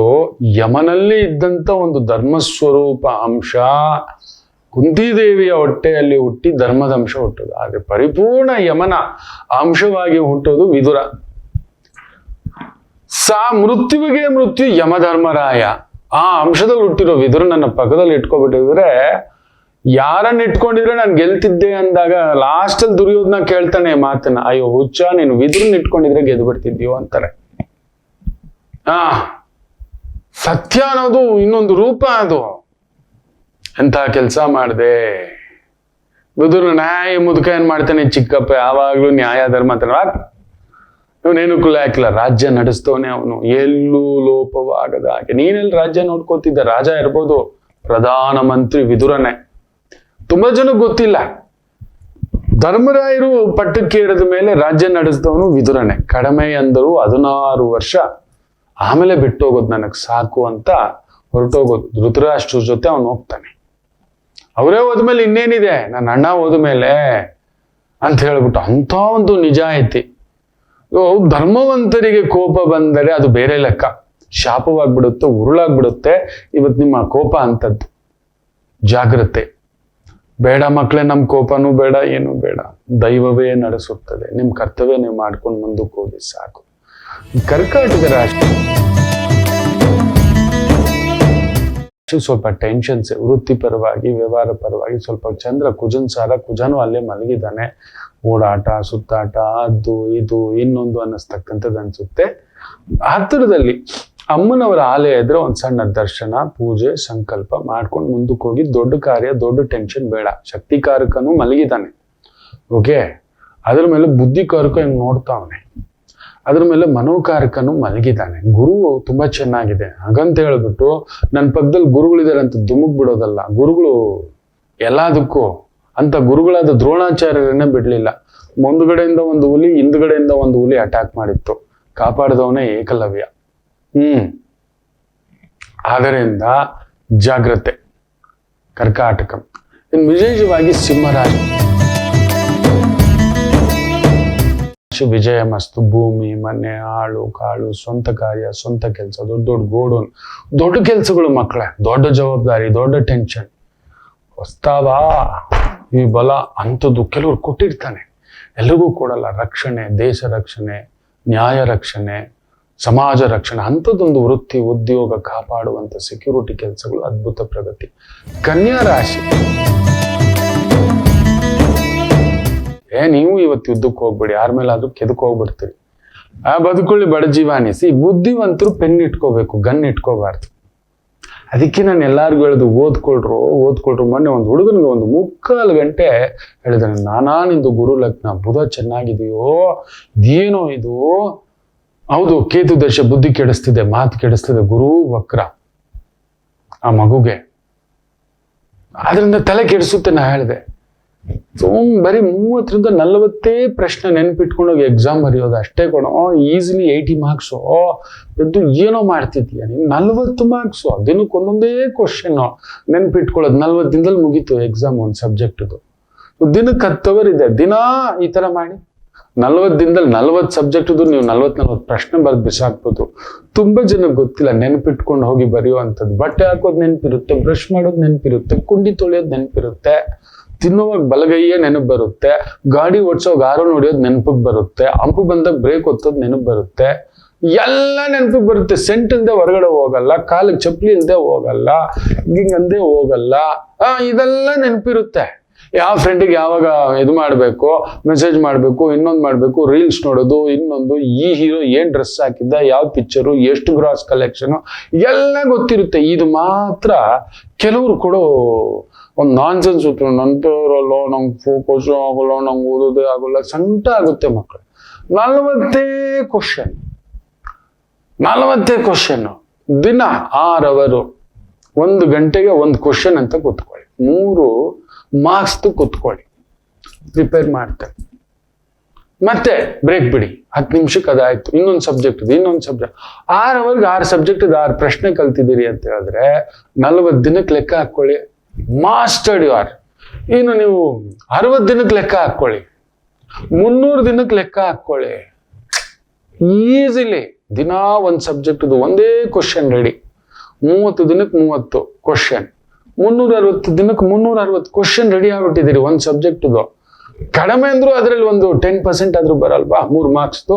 ಯಮನಲ್ಲಿ ಇದ್ದಂಥ ಒಂದು ಧರ್ಮಸ್ವರೂಪ ಅಂಶ ಕುಂತಿದೇವಿಯ ಹೊಟ್ಟೆಯಲ್ಲಿ ಹುಟ್ಟಿ ಧರ್ಮದ ಅಂಶ ಹುಟ್ಟೋದು. ಆದ್ರೆ ಪರಿಪೂರ್ಣ ಯಮನ ಅಂಶವಾಗಿ ಹುಟ್ಟೋದು ವಿದುರ. ಮೃತ್ಯುವಿಗೆ ಮೃತ್ಯು ಯಮಧರ್ಮರಾಯ. ಆ ಅಂಶದಲ್ಲಿ ಹುಟ್ಟಿರೋ ವಿದುರ ನನ್ನ ಪಕ್ಕದಲ್ಲಿ ಇಟ್ಕೊಬಿಟ್ಟಿದ್ರೆ, ಯಾರನ್ನ ಇಟ್ಕೊಂಡಿದ್ರೆ ನಾನು ಗೆಲ್ತಿದ್ದೆ ಅಂದಾಗ ಲಾಸ್ಟಲ್ಲಿ ದುರ್ಯೋಧನ ಕೇಳ್ತಾನೆ ಮಾತನ್ನ, ಅಯ್ಯೋ ಹುಚ್ಚ, ನೀನು ವಿದುರನ್ನ ಇಟ್ಕೊಂಡಿದ್ರೆ ಗೆದ್ದು ಬಿಡ್ತಿದ್ಯೋ ಅಂತಾರೆ. ಸತ್ಯ ಅನ್ನೋದು ಇನ್ನೊಂದು ರೂಪ. ಅದು ಎಂತ ಕೆಲಸ ಮಾಡಿದೆ ವಿದುರ. ನ್ಯಾಯ ಮುದುಕ ಏನ್ ಮಾಡ್ತಾನೆ ಚಿಕ್ಕಪ್ಪ, ಯಾವಾಗ್ಲೂ ನ್ಯಾಯ ಧರ್ಮ ಅಂತ ಇವನೇನು ಕುಲ ಹಾಕಿಲ್ಲ. ರಾಜ್ಯ ನಡೆಸ್ತವನೇ ಅವನು, ಎಲ್ಲೂ ಲೋಪವಾಗದ ಹಾಗೆ. ನೀನೆಲ್ಲಿ ರಾಜ್ಯ ನೋಡ್ಕೋತಿದ್ದ? ರಾಜ ಇರ್ಬೋದು, ಪ್ರಧಾನ ಮಂತ್ರಿ ವಿದುರನೇ. ತುಂಬಾ ಜನ ಗೊತ್ತಿಲ್ಲ, ಧರ್ಮರಾಯರು ಪಟ್ಟಕ್ಕೆ ಏರಿದ ಮೇಲೆ ರಾಜ್ಯ ನಡೆಸಿದವನು ವಿದುರನೇ. ಕಡಿಮೆ ಅಂದರು 16 ವರ್ಷ. ಆಮೇಲೆ ಬಿಟ್ಟೋಗೋದು, ನನಗೆ ಸಾಕು ಅಂತ ಹೊರಟೋಗೋದು. ಧೃತರಾಷ್ಟ್ರ ಜೊತೆ ಅವನು ಹೋಗ್ತಾನೆ. ಅವರೇ ಹೋದ್ಮೇಲೆ ಇನ್ನೇನಿದೆ, ನನ್ನ ಅಣ್ಣ ಹೋದ್ಮೇಲೆ ಅಂತ ಹೇಳ್ಬಿಟ್ಟು ಅಂತ ಒಂದು ನಿಜಾಯಿತಿ. ಧರ್ಮವಂತರಿಗೆ ಕೋಪ ಬಂದರೆ ಅದು ಬೇರೆ ಲೆಕ್ಕ, ಶಾಪವಾಗ್ಬಿಡುತ್ತೆ, ಉರುಳಾಗ್ಬಿಡುತ್ತೆ. ಇವತ್ತು ನಿಮ್ಮ ಕೋಪ ಅಂತದ್ದು. ಜಾಗ್ರತೆ ಬೇಡ ಮಕ್ಕಳೇ, ನಮ್ಮ ಕೋಪನೂ ಬೇಡ, ಏನೂ ಬೇಡ. ದೈವವೇ ನಡೆಸುತ್ತದೆ. ನಿಮ್ಮ ಕರ್ತವ್ಯ ನೀವು ಮಾಡ್ಕೊಂಡು ಮುಂದಕ್ಕೆ ಹೋಗಿ ಸಾಕು. ಕರ್ಕಾಟಕ ರಾಶಿ ಸ್ವಲ್ಪ ಟೆನ್ಷನ್ಸ್, ವೃತ್ತಿಪರವಾಗಿ, ವ್ಯವಹಾರ ಪರವಾಗಿ ಸ್ವಲ್ಪ. ಚಂದ್ರ ಕುಜನ್ ಸಾರ, ಕುಜನು ಅಲ್ಲೇ ಮಲಗಿದ್ದಾನೆ. ಓಡಾಟ, ಸುತ್ತಾಟ, ಅದು ಇದು ಇನ್ನೊಂದು ಅನ್ನಿಸ್ತಕ್ಕಂಥದ್ದು ಅನ್ಸುತ್ತೆ. ಹತ್ತಿರದಲ್ಲಿ ಅಮ್ಮನವರ ಆಲಯ ಇದ್ರೆ ಒಂದು ಸಣ್ಣ ದರ್ಶನ, ಪೂಜೆ, ಸಂಕಲ್ಪ ಮಾಡ್ಕೊಂಡು ಮುಂದಕ್ಕೆ ಹೋಗಿ. ದೊಡ್ಡ ಕಾರ್ಯ, ದೊಡ್ಡ ಟೆನ್ಷನ್ ಬೇಡ. ಶಕ್ತಿಕಾರಕನು ಮಲಗಿದ್ದಾನೆ, ಓಕೆ. ಅದ್ರ ಮೇಲೆ ಬುದ್ಧಿಕಾರಕ ಹಿಂಗ್ ನೋಡ್ತಾವನೆ. ಅದ್ರ ಮೇಲೆ ಮನೋಕಾರಕನು ಮಲಗಿದ್ದಾನೆ. ಗುರು ತುಂಬಾ ಚೆನ್ನಾಗಿದೆ. ಹಾಗಂತ ಹೇಳ್ಬಿಟ್ಟು ನನ್ನ ಪಕ್ಕದಲ್ಲಿ ಗುರುಗಳಿದ್ದಾರೆ ಅಂತ ದುಮುಕ್ ಬಿಡೋದಲ್ಲ. ಗುರುಗಳು ಎಲ್ಲದಕ್ಕೂ ಅಂತ ಗುರುಗಳಾದ ದ್ರೋಣಾಚಾರ್ಯರನ್ನೇ ಬಿಡ್ಲಿಲ್ಲ. ಮುಂದುಗಡೆಯಿಂದ ಒಂದು ಹುಲಿ, ಹಿಂದುಗಡೆಯಿಂದ ಒಂದು ಹುಲಿ ಅಟ್ಯಾಕ್ ಮಾಡಿತ್ತು. ಕಾಪಾಡಿದವನೇ ಏಕಲವ್ಯ. ಆದ್ದರಿಂದ ಜಾಗ್ರತೆ. ಕರ್ಕಾಟಕಂ. ಇನ್ನು ವಿಶೇಷವಾಗಿ ಸಿಂಹರಾಶಿ ವಿಜಯ ಮಸ್ತು. ಭೂಮಿ, ಮನೆ, ಆಳು ಕಾಳು, ಸ್ವಂತ ಕಾರ್ಯ, ಸ್ವಂತ ಕೆಲಸ, ದೊಡ್ಡ ದೊಡ್ಡ ಗೋಡೌನ್, ದೊಡ್ಡ ಕೆಲಸಗಳು ಮಕ್ಕಳೇ, ದೊಡ್ಡ ಜವಾಬ್ದಾರಿ, ದೊಡ್ಡ ಟೆನ್ಷನ್. ಹೊಸ್ತಾವಾ ಈ ಬಲ ಅಂಥದ್ದು ಕೆಲವರು ಕೊಟ್ಟಿರ್ತಾನೆ, ಎಲ್ರಿಗೂ ಕೊಡಲ್ಲ. ರಕ್ಷಣೆ, ದೇಶ ರಕ್ಷಣೆ, ನ್ಯಾಯ ರಕ್ಷಣೆ, ಸಮಾಜ ರಕ್ಷಣೆ, ಅಂಥದ್ದೊಂದು ವೃತ್ತಿ, ಉದ್ಯೋಗ ಕಾಪಾಡುವಂಥ ಸೆಕ್ಯೂರಿಟಿ ಕೆಲಸಗಳು, ಅದ್ಭುತ ಪ್ರಗತಿ. ಕನ್ಯಾ ರಾಶಿ ನೀವು ಇವತ್ತು ಯುದ್ಧಕ್ಕೆ ಹೋಗ್ಬೇಡಿ, ಯಾರ ಮೇಲಾದ್ರೂ ಕೆದಕ್ ಹೋಗ್ಬಿಡ್ತೀರಿ. ಆ ಬದುಕೊಳ್ಳಿ ಬಡ ಜೀವ ಅನಿಸಿ. ಬುದ್ಧಿವಂತರು ಪೆನ್ ಇಟ್ಕೋಬೇಕು, ಗನ್ ಇಟ್ಕೋಬಾರ್ದು. ಅದಕ್ಕೆ ನಾನು ಎಲ್ಲಾರ್ಗು ಹೇಳುದು, ಓದ್ಕೊಳ್ರು. ಮೊನ್ನೆ ಒಂದು ಹುಡುಗನಿಗೆ 3/4 ಗಂಟೆ ಹೇಳಿದೆ, ನಿಂದು ಗುರು ಲಗ್ನ, ಬುಧ ಚೆನ್ನಾಗಿದೆಯೋ, ಇದೇನೋ ಇದು, ಹೌದು ಕೇತು ದಶ ಬುದ್ಧಿ ಕೆಡಿಸ್ತಿದೆ, ಮಾತು ಕೆಡಿಸ್ತಿದೆ, ಗುರು ವಕ್ರ ಆ ಮಗುಗೆ, ಆದ್ರಿಂದ ತಲೆ ಕೆಡಿಸುತ್ತೆ. ನಾ ಹೇಳಿದೆ, ಬರೀ 30-40 ಪ್ರಶ್ನೆ ನೆನ್ಪಿಟ್ಕೊಂಡೋಗಿ ಎಕ್ಸಾಮ್ ಬರೆಯೋದು ಅಷ್ಟೇ ಕೊಡೋ, ಈಸಿಲಿ 80 ಮಾರ್ಕ್ಸು. ಎದ್ದು ಏನೋ ಮಾಡ್ತಿದ್ದೀಯ ನೀನು, 40 ಮಾರ್ಕ್ಸು, ದಿನಕ್ಕೆ ಒಂದೊಂದೇ ಕ್ವಶನ್ ನೆನ್ಪಿಟ್ಕೊಳ್ಳೋದು. 40 ದಿನದಲ್ಲಿ ಮುಗೀತು ಎಕ್ಸಾಮ್, ಒಂದು ಸಬ್ಜೆಕ್ಟ್ದು. ದಿನಕ್ಕೆ 10 ಅವರ್ ಇದೆ, ದಿನಾ ಈ ತರ ಮಾಡಿ 40 ದಿನದಲ್ಲಿ 40 ಸಬ್ಜೆಕ್ಟ್ದು ನೀವು 40 ಪ್ರಶ್ನೆ ಬರೆದು ಬಿಸಾಕ್ಬೋದು. ತುಂಬಾ ಜನಕ್ಕೆ ಗೊತ್ತಿಲ್ಲ ನೆನ್ಪಿಟ್ಕೊಂಡು ಹೋಗಿ ಬರೆಯುವಂಥದ್ದು. ಬಟ್ಟೆ ಹಾಕೋದು ನೆನಪಿರುತ್ತೆ, ಬ್ರಷ್ ಮಾಡೋದು ನೆನಪಿರುತ್ತೆ, ಕುಂಡಿ ತೊಳೆಯೋದು ನೆನಪಿರುತ್ತೆ, ತಿನ್ನುವಾಗ ಬಲಗೈಯೇ ನೆನಪು ಬರುತ್ತೆ, ಗಾಡಿ ಓಡಿಸೋವಾಗ ಆರೋನ್ ಹೊಡಿಯೋದು ನೆನಪಿಗೆ ಬರುತ್ತೆ, ಹಂಪು ಬಂದಾಗ ಬ್ರೇಕ್ ಒತ್ತೋದು ನೆನಪು ಬರುತ್ತೆ, ಎಲ್ಲ ನೆನಪಿಗೆ ಬರುತ್ತೆ. ಸೆಂಟ್ ಇಲ್ದೆ ಹೊರಗಡೆ ಹೋಗಲ್ಲ, ಕಾಲಿಗೆ ಚಪ್ಪಲಿ ಇಲ್ದೆ ಹೋಗಲ್ಲ, ಹಿಂಗಂದೇ ಹೋಗಲ್ಲ. ಇದೆಲ್ಲ ನೆನಪಿರುತ್ತೆ. ಯಾವ ಫ್ರೆಂಡಿಗೆ ಯಾವಾಗ ಇದು ಮಾಡಬೇಕು, ಮೆಸೇಜ್ ಮಾಡಬೇಕು, ಇನ್ನೊಂದು ಮಾಡಬೇಕು, ರೀಲ್ಸ್ ನೋಡೋದು, ಇನ್ನೊಂದು ಈ ಹೀರೋ ಏನ್ ಡ್ರೆಸ್ ಹಾಕಿದ್ದ, ಯಾವ ಪಿಕ್ಚರು, ಎಷ್ಟು ಗ್ರಾಸ್ ಕಲೆಕ್ಷನ್, ಎಲ್ಲ ಗೊತ್ತಿರುತ್ತೆ. ಇದು ಮಾತ್ರ ಕೆಲವರು ಕೊಡೋ ಒಂದು ನಾನ್ಸೆನ್ಸ್ ಉಂಟು. ನಂತರಲ್ಲ, ನಂಗೆ ಫೋಕಸ್ ಆಗೋಲ್ಲ, ನಂಗೆ ಓದೋದೇ ಆಗೋಲ್ಲ, ಸಂಕಟ ಆಗುತ್ತೆ ಮಕ್ಕಳು. 40 ಕ್ವಶನ್ ದಿನ 6 ಅವರು, 1 ಗಂಟೆಗೆ 1 ಕ್ವಶನ್ ಅಂತ ಕೂತ್ಕೊಳ್ಳಿ, 3 ಮಾರ್ಕ್ಸ್ ಕೂತ್ಕೊಳ್ಳಿ, ಪ್ರಿಪೇರ್ ಮಾಡ್ತಾರೆ. ಮತ್ತೆ ಬ್ರೇಕ್ ಬಿಡಿ, 10 ನಿಮಿಷಕ್ಕೆ ಅದಾಯ್ತು, ಇನ್ನೊಂದು ಸಬ್ಜೆಕ್ಟ್ 6 ಅವರ್ಗೆ 6 ಸಬ್ಜೆಕ್ಟ್ 6 ಪ್ರಶ್ನೆ ಕಲ್ತಿದ್ದೀರಿ ಅಂತ ಹೇಳಿದ್ರೆ 40 ದಿನಕ್ಕೆ ಲೆಕ್ಕ ಹಾಕೊಳ್ಳಿ, ಮಾಸ್ಟರ್ಡ್ ಯು ಆರ್. ಇನ್ನು ನೀವು 60 ದಿನಕ್ಕೆ ಲೆಕ್ಕ ಹಾಕೊಳ್ಳಿ, 300 ದಿನಕ್ಕೆ ಲೆಕ್ಕ ಹಾಕೊಳ್ಳಿ. ಈಸಿಲಿ ದಿನಾ 1 ಸಬ್ಜೆಕ್ಟ್ ಒಂದೇ ಕ್ವಶನ್ ರೆಡಿ. 30 ದಿನಕ್ಕೆ 30 ಕ್ವಶನ್, 360 ದಿನಕ್ಕೆ 360 ಕ್ವಶನ್ ರೆಡಿ ಆಗ್ಬಿಟ್ಟಿದ್ದೀರಿ 1 ಸಬ್ಜೆಕ್ಟ್ದು. ಕಡಿಮೆ ಅಂದ್ರೂ ಅದರಲ್ಲಿ ಒಂದು 10% ಆದ್ರೂ ಬರಲ್ವಾ 3 ಮಾರ್ಕ್ಸ್ದು.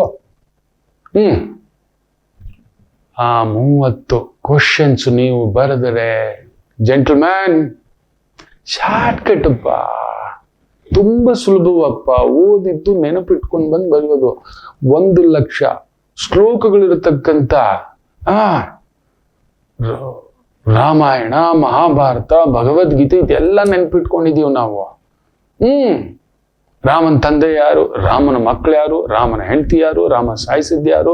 ಆ 30 ಕ್ವಶನ್ಸ್ ನೀವು ಬರೆದರೆ ಜೆಂಟಲ್ಮ್ಯಾನ್, ಶಾರ್ಟ್ ಕಟ್ ಅಪ್ಪ, ತುಂಬಾ ಸುಲಭವಪ್ಪ. ಓದಿದ್ದು ನೆನಪಿಟ್ಕೊಂಡು ಬಂದು ಬರೆಯೋದು. 1 ಲಕ್ಷ ಶ್ಲೋಕಗಳಿರತಕ್ಕಂಥ ರಾಮಾಯಣ, ಮಹಾಭಾರತ, ಭಗವದ್ಗೀತೆ ಇದೆಲ್ಲ ನೆನ್ಪಿಟ್ಕೊಂಡಿದೀವಿ ನಾವು. ರಾಮನ ತಂದೆ ಯಾರು, ರಾಮನ ಮಕ್ಕಳು ಯಾರು, ರಾಮನ ಹೆಂಡತಿ ಯಾರು, ರಾಮ ಸಾಯಿಸಿದ್ದ ಯಾರು,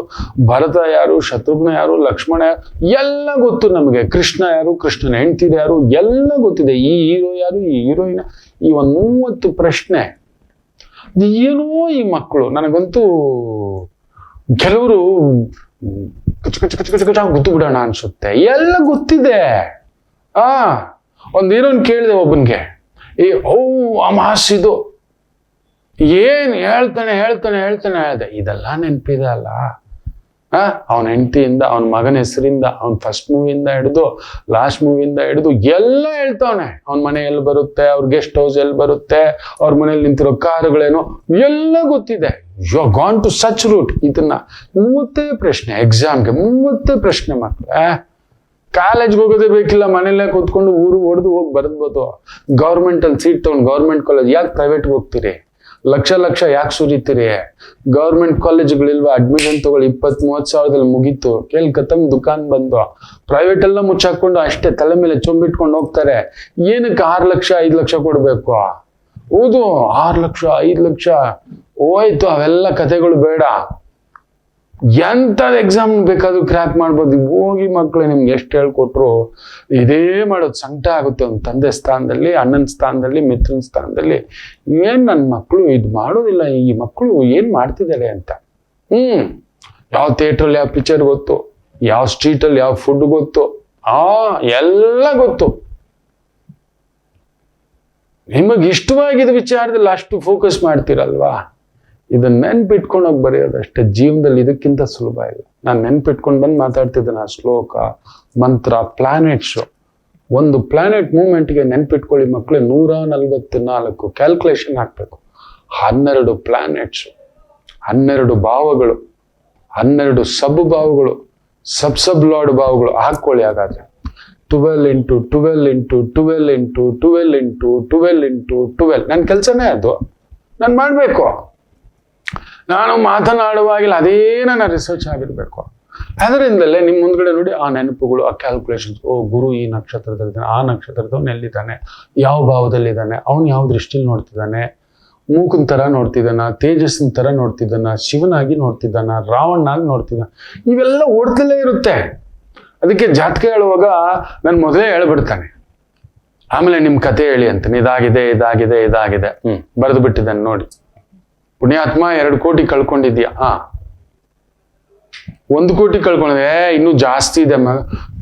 ಭರತ ಯಾರು, ಶತ್ರುಘ್ನ ಯಾರು, ಲಕ್ಷ್ಮಣ ಯಾರು, ಎಲ್ಲ ಗೊತ್ತು ನಮಗೆ. ಕೃಷ್ಣ ಯಾರು, ಕೃಷ್ಣನ ಹೆಂಡತಿ ಯಾರು, ಎಲ್ಲ ಗೊತ್ತಿದೆ. ಈ ಹೀರೋ ಯಾರು, ಈ ಹೀರೋಯಿನ್. ಈ 30 ಪ್ರಶ್ನೆ ಏನೋ ಈ ಮಕ್ಕಳು. ನನಗಂತೂ ಕೆಲವರು ಕಚ ಗೊತ್ತು ಬಿಡೋಣ ಅನ್ಸುತ್ತೆ. ಎಲ್ಲ ಗೊತ್ತಿದೆ. ಒಂದ್ ಹೀರೋನ್ ಕೇಳಿದೆ ಒಬ್ಬನ್ಗೆ, ಅಮಾಸ್ ಇದು ಏನ್ ಹೇಳ್ತಾನೆ ಹೇಳ್ದೆ. ಇದೆಲ್ಲ ನೆನಪಿದೆ ಅಲ್ಲ. ಅವನ ಹೆಂಡತಿಯಿಂದ, ಅವನ ಮಗನ ಹೆಸರಿಂದ, ಅವನ್ ಫಸ್ಟ್ ಮೂವಿಯಿಂದ ಹಿಡಿದು ಲಾಸ್ಟ್ ಮೂವಿಯಿಂದ ಹಿಡಿದು ಎಲ್ಲ ಹೇಳ್ತಾವನೆ. ಅವನ ಮನೆ ಎಲ್ಲಿ ಬರುತ್ತೆ, ಅವ್ರ ಗೆಸ್ಟ್ ಹೌಸ್ ಎಲ್ಲಿ ಬರುತ್ತೆ, ಅವ್ರ ಮನೇಲಿ ನಿಂತಿರೋ ಕಾರುಗಳೇನು, ಎಲ್ಲ ಗೊತ್ತಿದೆ. You are gone to such route. ಇದನ್ನ 30 ಪ್ರಶ್ನೆ ಎಕ್ಸಾಮ್ಗೆ, 30 ಪ್ರಶ್ನೆ ಮಕ್ಕಳು. ಕಾಲೇಜ್ಗೆ ಹೋಗೋದೇ ಬೇಕಿಲ್ಲ, ಮನೇಲೆ ಕೂತ್ಕೊಂಡು ಊರು ಹೊಡೆದು ಹೋಗಿ ಬರೆದ್ಬೋದು. ಗೌರ್ಮೆಂಟ್ ಅಲ್ಲಿ ಸೀಟ್ ತಗೊಂಡು ಗೌರ್ಮೆಂಟ್ ಕಾಲೇಜ್, ಯಾಕೆ ಪ್ರೈವೇಟ್ಗೆ ಹೋಗ್ತೀರಿ? ಲಕ್ಷ ಯಾಕೆ ಸುರಿತೀರಿ? ಗೌರ್ಮೆಂಟ್ ಕಾಲೇಜ್ಗಳಿಲ್ವಾ? ಅಡ್ಮಿಷನ್ ತಗೊಳ್ಳಿ, 20-30 ಸಾವಿರದಲ್ಲಿ ಮುಗೀತು. ಕೇಳ್ಕತ್ತಮ್ ದುಕಾನ್ ಬಂದು. ಪ್ರೈವೇಟ್ ಎಲ್ಲ ಮುಚ್ಚಾಕೊಂಡು ಅಷ್ಟೇ ತಲೆ ಮೇಲೆ ಚೊಂಬಿಟ್ಕೊಂಡು ಹೋಗ್ತಾರೆ. ಏನಕ್ಕೆ 6 ಲಕ್ಷ 5 ಲಕ್ಷ ಕೊಡ್ಬೇಕು? ಹೌದು, 6 ಲಕ್ಷ 5 ಲಕ್ಷ ಹೋಯ್ತು. ಅವೆಲ್ಲ ಕಥೆಗಳು ಬೇಡ. ಎಂತ ಎಕ್ಸಾಮ್ ಬೇಕಾದ್ರೂ ಕ್ರ್ಯಾಕ್ ಮಾಡ್ಬೋದು. ಹೋಗಿ ಮಕ್ಕಳು, ನಿಮ್ಗೆ ಎಷ್ಟು ಹೇಳ್ಕೊಟ್ರು ಇದೇ ಮಾಡೋದು. ಸಂಕಟ ಆಗುತ್ತೆ. ಒಂದು ತಂದೆ ಸ್ಥಾನದಲ್ಲಿ, ಅಣ್ಣನ ಸ್ಥಾನದಲ್ಲಿ, ಮಿತ್ರನ ಸ್ಥಾನದಲ್ಲಿ, ಏನ್ ನನ್ನ ಮಕ್ಕಳು ಇದು ಮಾಡೋದಿಲ್ಲ, ಈ ಮಕ್ಕಳು ಏನ್ ಮಾಡ್ತಿದ್ದಾರೆ ಅಂತ. ಯಾವ ಥಿಯೇಟ್ರಲ್ಲಿ ಯಾವ ಪಿಕ್ಚರ್ ಗೊತ್ತು, ಯಾವ ಸ್ಟ್ರೀಟಲ್ಲಿ ಯಾವ ಫುಡ್ ಗೊತ್ತು, ಎಲ್ಲ ಗೊತ್ತು. ನಿಮಗೆ ಇಷ್ಟವಾಗಿದ್ದ ವಿಚಾರದಲ್ಲಿ ಅಷ್ಟು ಫೋಕಸ್ ಮಾಡ್ತೀರಲ್ವಾ? ಇದನ್ನ ನೆನ್ಪಿಟ್ಕೊಂಡೋಗಿ ಬರೆಯೋದಷ್ಟೇ. ಜೀವನದಲ್ಲಿ ಇದಕ್ಕಿಂತ ಸುಲಭ ಇಲ್ಲ. ನಾನು ನೆನ್ಪಿಟ್ಕೊಂಡು ಬಂದು ಮಾತಾಡ್ತಿದ್ದೇನೆ. ಆ ಶ್ಲೋಕ, ಮಂತ್ರ, ಪ್ಲಾನೆಟ್ಸ್. ಒಂದು ಪ್ಲಾನೆಟ್ ಮೂವ್ಮೆಂಟ್ಗೆ ನೆನ್ಪಿಟ್ಕೊಳ್ಳಿ ಮಕ್ಕಳು, 144 ಕ್ಯಾಲ್ಕುಲೇಷನ್ ಹಾಕ್ಬೇಕು. 12 ಪ್ಲಾನೆಟ್ಸ್, 12 ಭಾವಗಳು, 12 ಸಬ್ ಭಾವಗಳು, ಸಬ್ ಲಾರ್ಡ್ ಭಾವಗಳು ಹಾಕೊಳ್ಳಿ. ಹಾಗಾದ್ರೆ 12 × 12 × 12 × 12 × 12 × 12. ನನ್ನ ಕೆಲಸನೇ ಅದು. ನಾನು ಮಾಡಬೇಕು. ನಾನು ಮಾತನಾಡುವಾಗಿಲ್ಲ ಅದೇ ನನ್ನ ರಿಸರ್ಚ್ ಆಗಿರ್ಬೇಕು. ಅದರಿಂದಲೇ ನಿಮ್ಮ ಮುಂದ್ಗಡೆ ನೋಡಿ ಆ ನೆನಪುಗಳು, ಆ ಕ್ಯಾಲ್ಕುಲೇಷನ್ಸ್. ಓ, ಗುರು ಈ ನಕ್ಷತ್ರದಲ್ಲಿದ್ದಾನೆ, ಆ ನಕ್ಷತ್ರದವನು ಎಲ್ಲಿದ್ದಾನೆ, ಯಾವ ಭಾವದಲ್ಲಿದ್ದಾನೆ, ಅವನು ಯಾವ ದೃಷ್ಟಿಲಿ ನೋಡ್ತಿದ್ದಾನೆ, ಮೂಕನ್ ತರ ನೋಡ್ತಿದ್ದಾನ, ತೇಜಸ್ಸಿನ ತರ ನೋಡ್ತಿದ್ದಾನ, ಶಿವನಾಗಿ ನೋಡ್ತಿದ್ದಾನ, ರಾವಣನಾಗಿ ನೋಡ್ತಿದ್ದಾನ, ಇವೆಲ್ಲ ಓಡ್ತಲೇ ಇರುತ್ತೆ. ಅದಕ್ಕೆ ಜಾತಕ ಹೇಳುವಾಗ ನಾನು ಮೊದಲೇ ಹೇಳ್ಬಿಡ್ತಾನೆ, ಆಮೇಲೆ ನಿಮ್ಮ ಕತೆ ಹೇಳಿ ಅಂತಾನೆ. ಇದಾಗಿದೆ ಇದಾಗಿದೆ ಇದಾಗಿದೆ, ಬರೆದು ಬಿಟ್ಟಿದ್ದಾನೆ ನೋಡಿ. ಪುಣ್ಯಾತ್ಮ 2 ಕೋಟಿ ಕಳ್ಕೊಂಡಿದ್ಯಾ? 1 ಕೋಟಿ ಕಳ್ಕೊಂಡಿದೆ, ಇನ್ನೂ ಜಾಸ್ತಿ ಇದೆ.